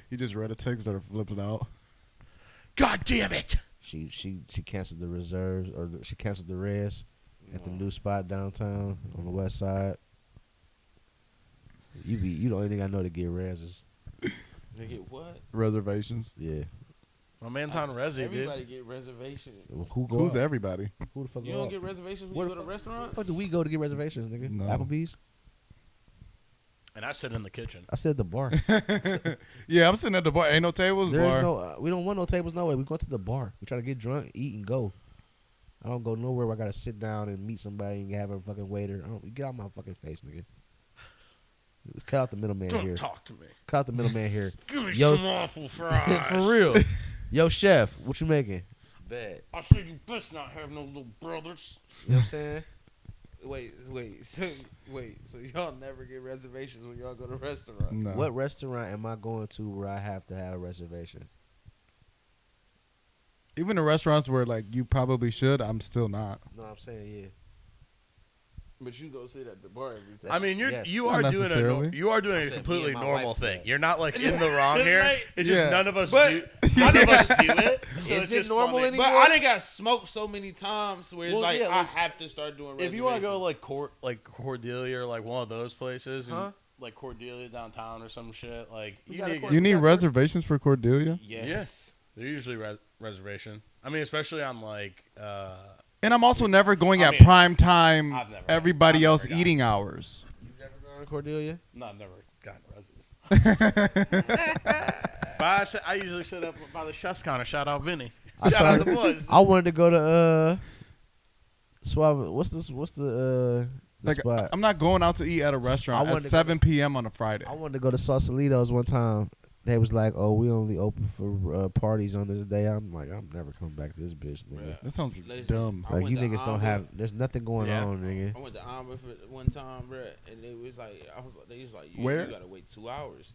He just read a text, started flipping out. God damn it! She canceled the reserves, or she canceled the res at the new spot downtown on the west side. You the only thing I know to get res is They get what? Reservations. yeah. My man's on Resi, dude. Everybody get reservations. Who go Who's out? everybody? Who the fuck You go don't out? get reservations when Where you the go to fuck- Where restaurants? the fuck do we go to get reservations, nigga? No. Applebee's? And I sit in the kitchen. I said the bar. Yeah, I'm sitting at the bar. Ain't no tables. There is bar. no. We don't want no tables. No way. We go to the bar. We try to get drunk, eat, and go. I don't go nowhere where I gotta sit down and meet somebody and have a fucking waiter. I don't get out my fucking face, nigga. Let's cut out the middleman Don't here. talk to me. Cut out the middleman here. Give me Yo- some waffle fries. For real. Yo, chef, what you making? Bad. I said you best not have no little brothers. You know what I'm saying? So y'all never get reservations when y'all go to restaurants? No. What restaurant am I going to where I have to have a reservation? Even the restaurants where like you probably should, I'm still not. No, I'm saying yeah. But you go sit at the bar every time. I mean, Yes. you Not are doing necessarily. you are doing a said me completely and my normal wife thing. did. You're not like in the wrong here. Right. It's just Yeah. none of us But- do. None of us do it. So Is it's it just normal funny. anymore? But I done got smoked so many times where it's Well, like yeah, I like, have to start doing reservations. If you want to go like Cordelia or like one of those places, and, Huh? like Cordelia downtown or some shit, like We you got a need, Cord- You need got- reservations for Cordelia, Yes. they're usually reservation. I mean, especially on like and I'm also never going I at mean, prime time. I've never- Everybody I've never else gotten- eating hours. You've never gone to Cordelia? no, I've never gotten reses. But I usually sit up by the chef's counter. Shout out Vinny. I Shout out tried- the boys. I wanted to go to Suave. What's the Like spot? I'm not going out to eat at a restaurant wanted at to 7 p.m. on a Friday. I wanted to go to Sausalito's one time. They was like, "Oh, we only open for parties on this day." I'm like, I'm never coming back to this bitch, nigga. Yeah. That sounds Listen, dumb. I Like went you to niggas don't Amba. have. There's nothing going Yeah. on, nigga. I went to Amba for one time, bro, and it was like they was like, Where? You gotta wait 2 hours.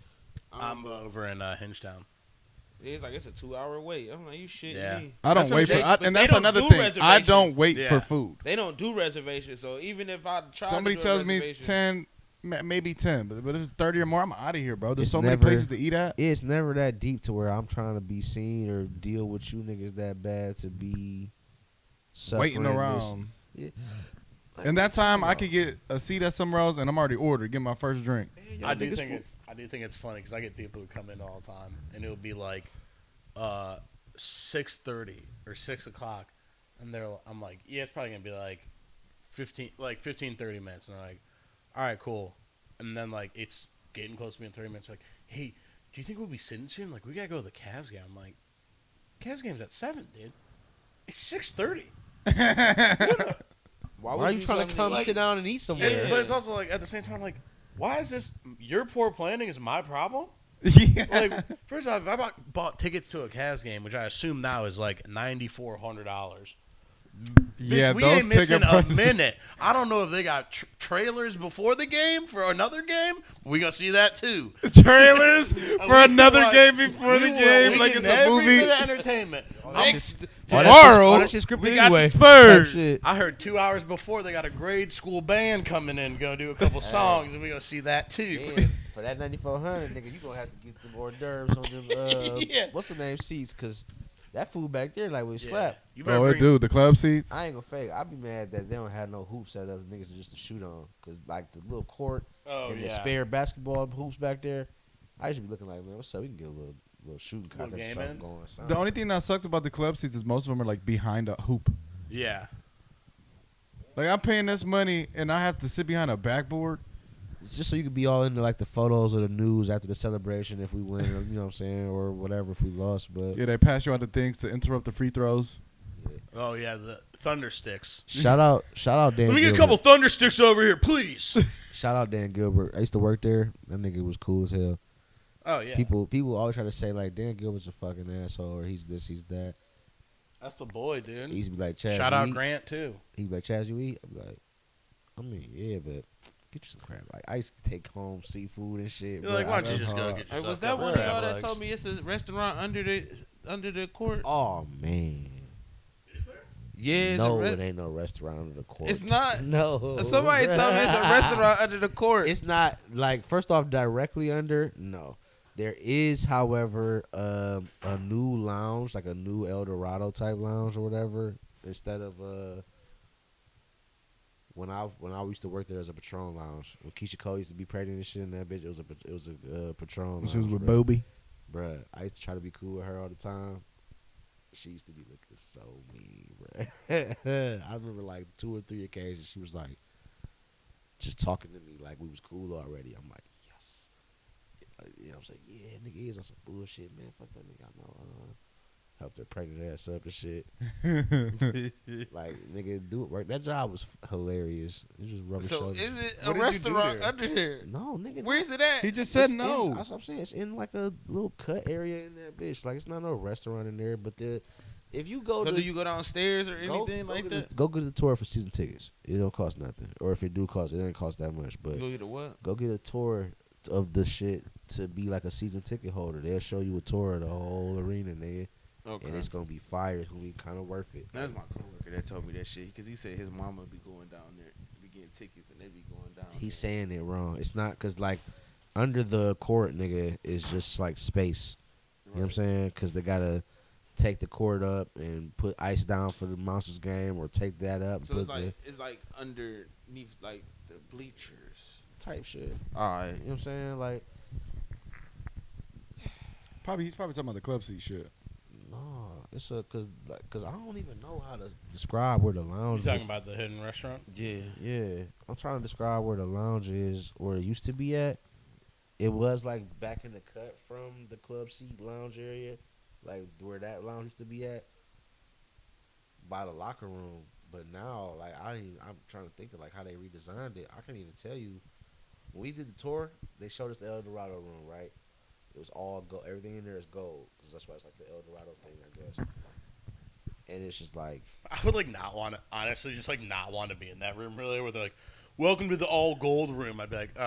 I'm over in Hingetown. It's like it's a 2-hour wait. I'm like, you shitting Yeah. me. I don't That's wait what for, they- I, but and they that's don't another do thing. I don't reservations. wait Yeah. for food. They don't do reservations, so even if I try Somebody to do a tells me reservation, 10, maybe 10, but if it's 30 or more, I'm out of here, bro. There's It's so many never- places to eat at. It's never that deep to where I'm trying to be seen or deal with you niggas that bad to be suffering Waiting this- around. Yeah. And that time, I could get a seat at somewhere else, and I'm already ordered. Get my first drink. I do think it's funny because I get people who come in all the time, and it'll be like 6:30 or 6 o'clock, and I'm like, yeah, it's probably gonna be like 15, 30 minutes, and they're like, all right, cool, and then like it's getting close to being 30 minutes. Like, hey, do you think we'll be sitting soon? Like, we gotta go to the Cavs game. I'm like, Cavs game's at 7, dude. It's 6:30. Why are you trying to come like- sit down and eat somewhere? But it's also like at the same time, like, why is this your poor planning is my problem? Yeah. Like, first off, if I bought tickets to a Cavs game, which I assume now is like $9,400. Yeah, we those ain't missing ticket a prices. minute. I don't know if they got trailers before the game for another game. We gonna see that too. Trailers for another game before the game, like it's a every movie. bit of entertainment. Tomorrow, that shit scripted we got anyway. the Spurs. Type shit. I heard 2 hours before they got a grade school band coming in, gonna do a couple songs, and we gonna see that too. Man, for that 9,400, nigga, you gonna have to get them hors d'oeuvres on them. Yeah. What's the name seats? Cause that food back there, like, we Yeah. slap. You better Oh, it bring- do. The club seats. I ain't gonna fake. I'd be mad that they don't have no hoops set up. Niggas are just to shoot on. Cause like the little court Oh and the yeah. spare basketball hoops back there, I used to be looking like, man, what's up? We can get a little shooting Little contest or game something in? going. Son. The only thing that sucks about the club seats is most of them are like behind a hoop. Yeah. Like I'm paying this money and I have to sit behind a backboard. It's just so you could be all into like the photos or the news after the celebration if we win, or, you know what I'm saying, or whatever if we lost. But Yeah, they pass you out the things to interrupt the free throws. Oh yeah, the thunder sticks. shout out Dan. Let me get a Gilbert. couple thunder sticks over here, please. Shout out Dan Gilbert. I used to work there. That nigga was cool as hell. Oh yeah. People always try to say like Dan Gilbert's a fucking asshole or he's this, he's that. That's the boy, dude. He used to be like, Chaz, Shout you out eat? Grant too. He'd be like, Chaz, you eat? I'd be like, I mean, yeah, but get you some crap. Like I used to take home seafood and shit. You're bro. like, why I don't you love just go hard. get Hey, yourself was that couple one of crab y'all that legs? told me it's a restaurant under the court? Oh man. Yeah, it's No, a it ain't no restaurant under the court. It's not. No. Somebody told me it's a restaurant under the court. It's not like first off directly under. No, there is, however, a new lounge, like a new El Dorado type lounge or whatever. Instead of when I used to work there as a Patron lounge. When Keisha Cole used to be pregnant and shit in that bitch, it was a Patron. She was lounge, with bruh. Bobby. Bruh, I used to try to be cool with her all the time. She used to be looking so mean, bruh. I remember like 2 or 3 occasions she was like just talking to me like we was cool already. I'm like, yes. You know what I'm saying? Yeah, nigga is on some bullshit, man. Fuck that nigga. I know. Helped her pregnant ass up and shit. Like, nigga, do it right. That job was hilarious. It was just rubber So shoulders. is it What a did you do restaurant there? under there? No, nigga. Where's it at? He just said It's in- no. that's what I'm saying. It's in like a little cut area in that bitch. Like it's not no restaurant in there, but if you go So to do you go downstairs or go- anything go like get that? Go get a tour for season tickets. It don't cost nothing, or if it do cost, it ain't cost that much. But Go get a what? go get a tour of the shit to be like a season ticket holder. They'll show you a tour of the whole arena, nigga, Okay. and it's gonna be fire. It's gonna be kind of worth it. That's my coworker that told me that shit because he said his mama be going down there, be getting tickets, and they be going down. He's there. saying it wrong. It's not because like under the court, nigga, is just like space. You know what I'm saying? Because they gotta take the court up and put ice down for the Monsters game, or take that up and So put it's like underneath like the bleachers. the type shit. All right. You know what I'm saying? Like, He's probably talking about the club seat shit. no, it's cause I don't even know how to describe where the You lounge. talking about the hidden restaurant? Yeah. Yeah, I'm trying to describe where the lounge is, where it used to be at. It was like back in the cut from the club seat lounge area, like where that lounge used to be at, by the locker room. But now, like I'm trying to think of like how they redesigned it. I can't even tell you. When we did the tour, they showed us the El Dorado room, right? It was all gold. Everything in there is gold, because that's why it's like the El Dorado thing, I guess. And it's just like, I would like not want to, honestly, just like not want to be in that room really, where they're like, "Welcome to the all gold room." I'd be like,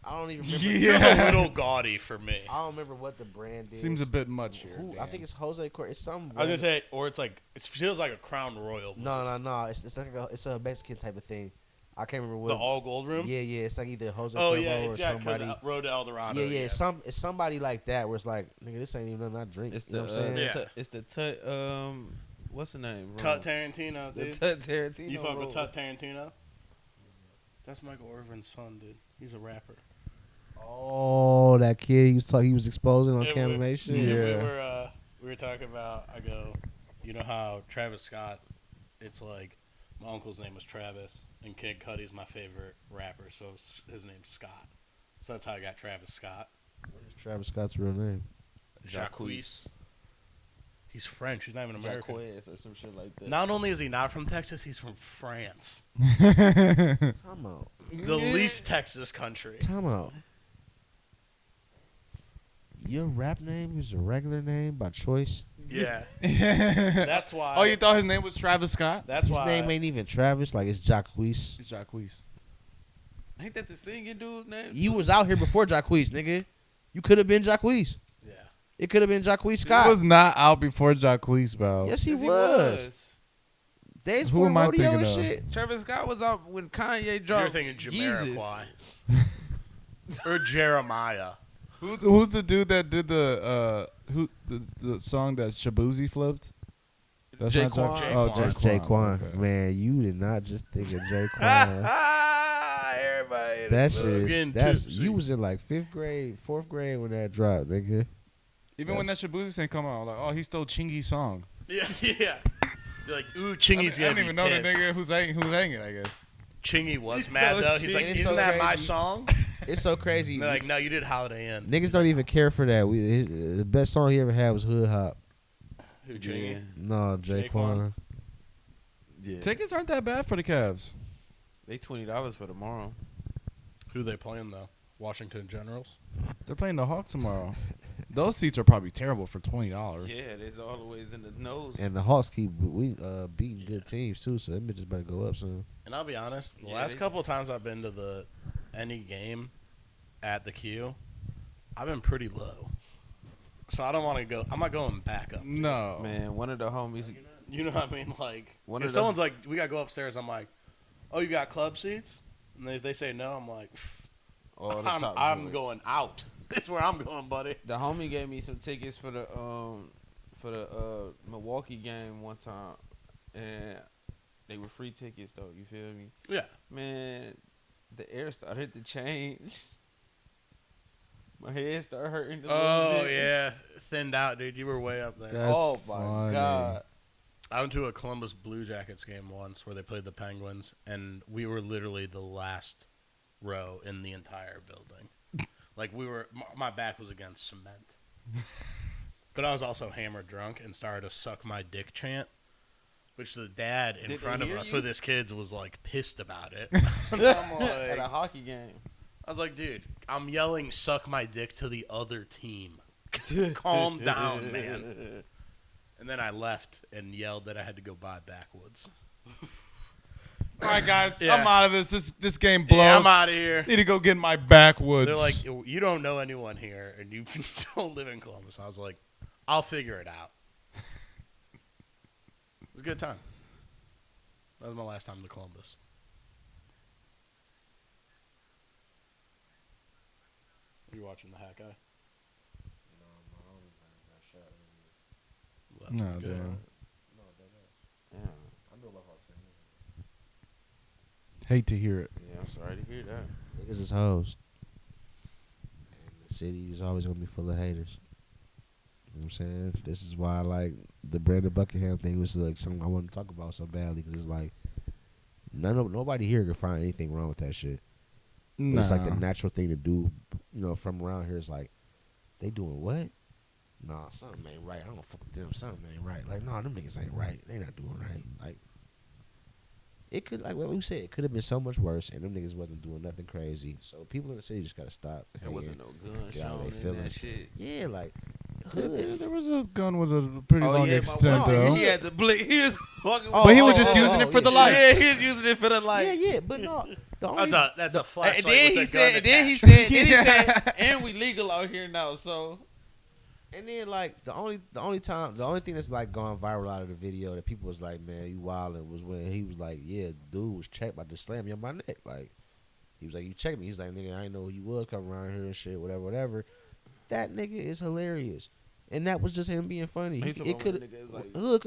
I don't even remember. Feels a little gaudy for me. I don't remember what the brand is. Seems a bit much here. Who, I Dan. think it's Jose Cor. It's some. I was gonna say, or it's like it feels like a Crown Royal. No. It's like it's a Mexican type of thing. I can't remember what. The all gold room. Yeah. It's like either Jose Oh Cuervo yeah, or it's somebody. Road to El Dorado. Yeah. It's somebody like that where it's like, nigga, this ain't even nothing I drink. It's You know the what I'm saying? Yeah. it's the Tut what's the name? Tut Tarantino, The dude. Tut Tarantino. You fuck roll. with Tut Tarantino? That's Michael Irvin's son, dude. He's a rapper. Oh, that kid he was exposing on Yeah, Camimation. We were talking about. I go, you know how Travis Scott? It's like my uncle's name was Travis, and Kid Cudi's my favorite rapper, so his name's Scott. So that's how I got Travis Scott. What is Travis Scott's real name? Jacques. He's French. He's not even American. Jacques or some shit like that. Not only is he not from Texas, he's from France, Time out. the least Texas country. Time out. Your rap name is a regular name by choice. Yeah, that's why. Oh, you thought his name was Travis Scott? That's His why. name ain't even Travis. Like it's Jacques. It's Jacques. Ain't that the singing dude's name? You was out here before Jacques, nigga. You could have been Jacques. Yeah. It could have been Jacques He Scott. was not out before Jacques, bro. Yes, he Yes, was. Days Who for am I rodeo and thinking of? shit. Travis Scott was out when Kanye You're dropped thinking Jesus. Jamiroquai. Or Jeremiah. Who's the dude that did the song that Shabuzi flipped? That's not Jaquan. Jacques- Oh, Jaquan. That's Jaquan. Okay. Man, you did not just think of Jaquan. Everybody. That Bro, shit getting that's tipsy. you was in like 5th grade, 4th grade when that dropped, nigga. Even when that Shabuzi thing come out, like, oh, he stole Chingy's song. Yeah. You're like, ooh, I Chingy's didn't gonna even be know the pissed. nigga who's hanging, I guess. Chingy was mad though. He's like, It's isn't so that my crazy. song? It's so crazy. And they're like, no, you did Holiday Inn. Niggas don't even care for that. The best song he ever had was Hood Hop. Who, Chingy? Yeah. No, Jaquan. Jaquan. Yeah. Tickets aren't that bad for the Cavs. They $20 for tomorrow. Who they playing though? Washington Generals. They're playing the Hawks tomorrow. Those seats are probably terrible for $20. Yeah, there's all the ways in the nose. And the Hawks keep beating good teams too, so them bitches better go up soon. And I'll be honest, the Yeah, last they- couple of times I've been to any game at the Q, I've been pretty low. So I don't want to go. I'm not going back up. No. Man, one of the homies. You know what I mean? Like, One if of someone's like, we got to go upstairs, I'm like, oh, you got club seats? And they say no, I'm like, All the top I'm joints. going out. That's where I'm going, buddy. The homie gave me some tickets for the Milwaukee game one time, and they were free tickets though. You feel me? Yeah. Man, the air started to change. My head started hurting. A little Oh, bit. yeah. Thinned out, dude. You were way up there. That's oh my funny. god. I went to a Columbus Blue Jackets game once where they played the Penguins, and we were literally the last row in the entire building. Like, my back was against cement. But I was also hammered drunk and started a suck my dick chant, which the dad in Did they front of hear us you? with his kids was, like, pissed about it. And I'm At a like, hockey game. I was like, dude, I'm yelling suck my dick to the other team. Calm down, man. And then I left and yelled that I had to go buy backwoods. All right, guys, Yeah. I'm out of this. This game blows. Yeah, I'm out of here. Need to go get my backwoods. They're like, you don't know anyone here, and you don't live in Columbus. I was like, I'll figure it out. It was a good time. That was my last time to Columbus. Are you watching the Hat Guy? Well, that's No, good. damn. Yeah. Hate to hear it. Yeah, I'm sorry to hear that. Niggas is hoes. And the city is always gonna be full of haters. You know what I'm saying? This is why like the Brandon Buckingham thing was like something I want to talk about so badly because it's like nobody here can find anything wrong with that shit. But it's like the natural thing to do, you know, from around here. It's like, they doing what? Nah, something ain't right. I don't fuck with them. Something ain't right. Like, nah, them niggas ain't right. They not doing right. Like, it could, like what we said, it could have been so much worse, and them niggas wasn't doing nothing crazy. So people in the city just gotta stop. There wasn't no gun Get out of shown they in feelings. that shit. Yeah, like, Yeah, hood. there was a gun with a pretty long my extent, wife, though. He had the blick. He was walking. Oh, But he was just using it for the light. Yeah, he was using it for the light. Yeah, but no, The only, That's a flashlight. And then with he a said, gun and then he attached. said, and we legal out here now. So and then like the only thing that's like gone viral out of the video that people was like, man, you wildin', was when he was like, yeah, dude was checked by just slam me on my neck. Like he was like, you checked me. He was like, nigga, I didn't know who you was coming around here and shit, whatever. That nigga is hilarious, and that was just him being funny. It could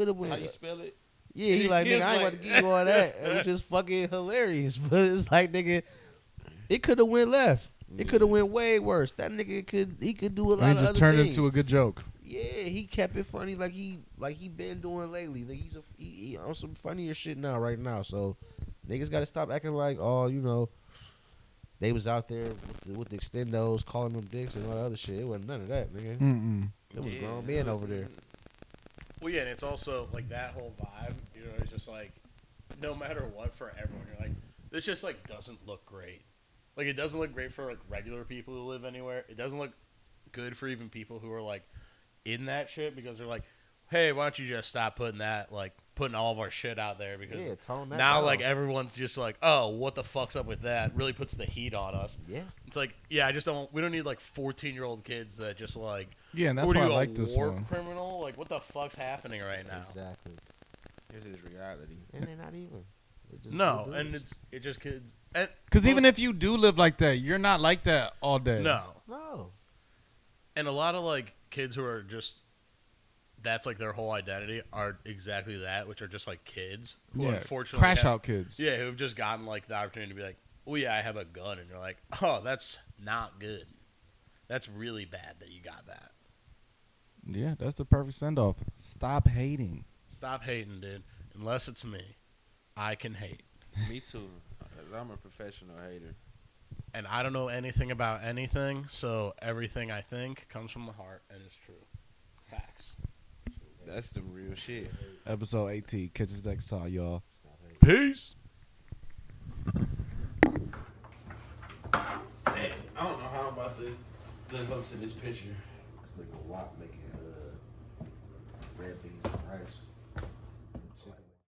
have went. how you spell it? Yeah, he like, nigga, I ain't about to give you all that. It was just fucking hilarious. But it's like, nigga, it could have went left. It could have went way worse. That nigga could do a lot And of he just other turned things. into a good joke. Yeah, he kept it funny like he been doing lately. Like he on some funnier shit right now. So niggas got to stop acting like, oh, you know, they was out there with the extendos calling them dicks and all that other shit. It wasn't none of that, nigga. Mm-mm. There was grown men over there. Well, yeah, and it's also like that whole vibe. You know, it's just like no matter what for everyone, you're like, this just like doesn't look great. Like it doesn't look great for like regular people who live anywhere. It doesn't look good for even people who are like in that shit because they're like, hey, why don't you just stop putting all of our shit out there because Yeah, tone that now down. like everyone's just like, oh, what the fuck's up with that? Really puts the heat on us. Yeah. It's like, yeah, we don't need like 14-year-old kids that just like, Yeah, and that's what are why I you, like a this war one. criminal? Like, what the fuck's happening right now? Exactly. This is reality. And they're not even. They're just No, good and dudes. it just kids. And Because even if you do live like that, you're not like that all day. no, No. and a lot of like kids who are just that's like their whole identity are exactly that, which are just like kids who Yeah, unfortunately crash have- out kids. Yeah, who've just gotten like the opportunity to be like, oh yeah, I have a gun, and you're like, oh, that's not good. That's really bad that you got that. Yeah, that's the perfect send off. Stop hating. Stop hating, dude. Unless it's me, I can hate. Me too. I'm a professional hater. And I don't know anything about anything, so everything I think comes from the heart and is true. Facts. That's the real shit. Episode 18. Catch us next time, y'all. Peace. I don't know how I'm about to live up to this picture. This nigga Wop making red beans and rice.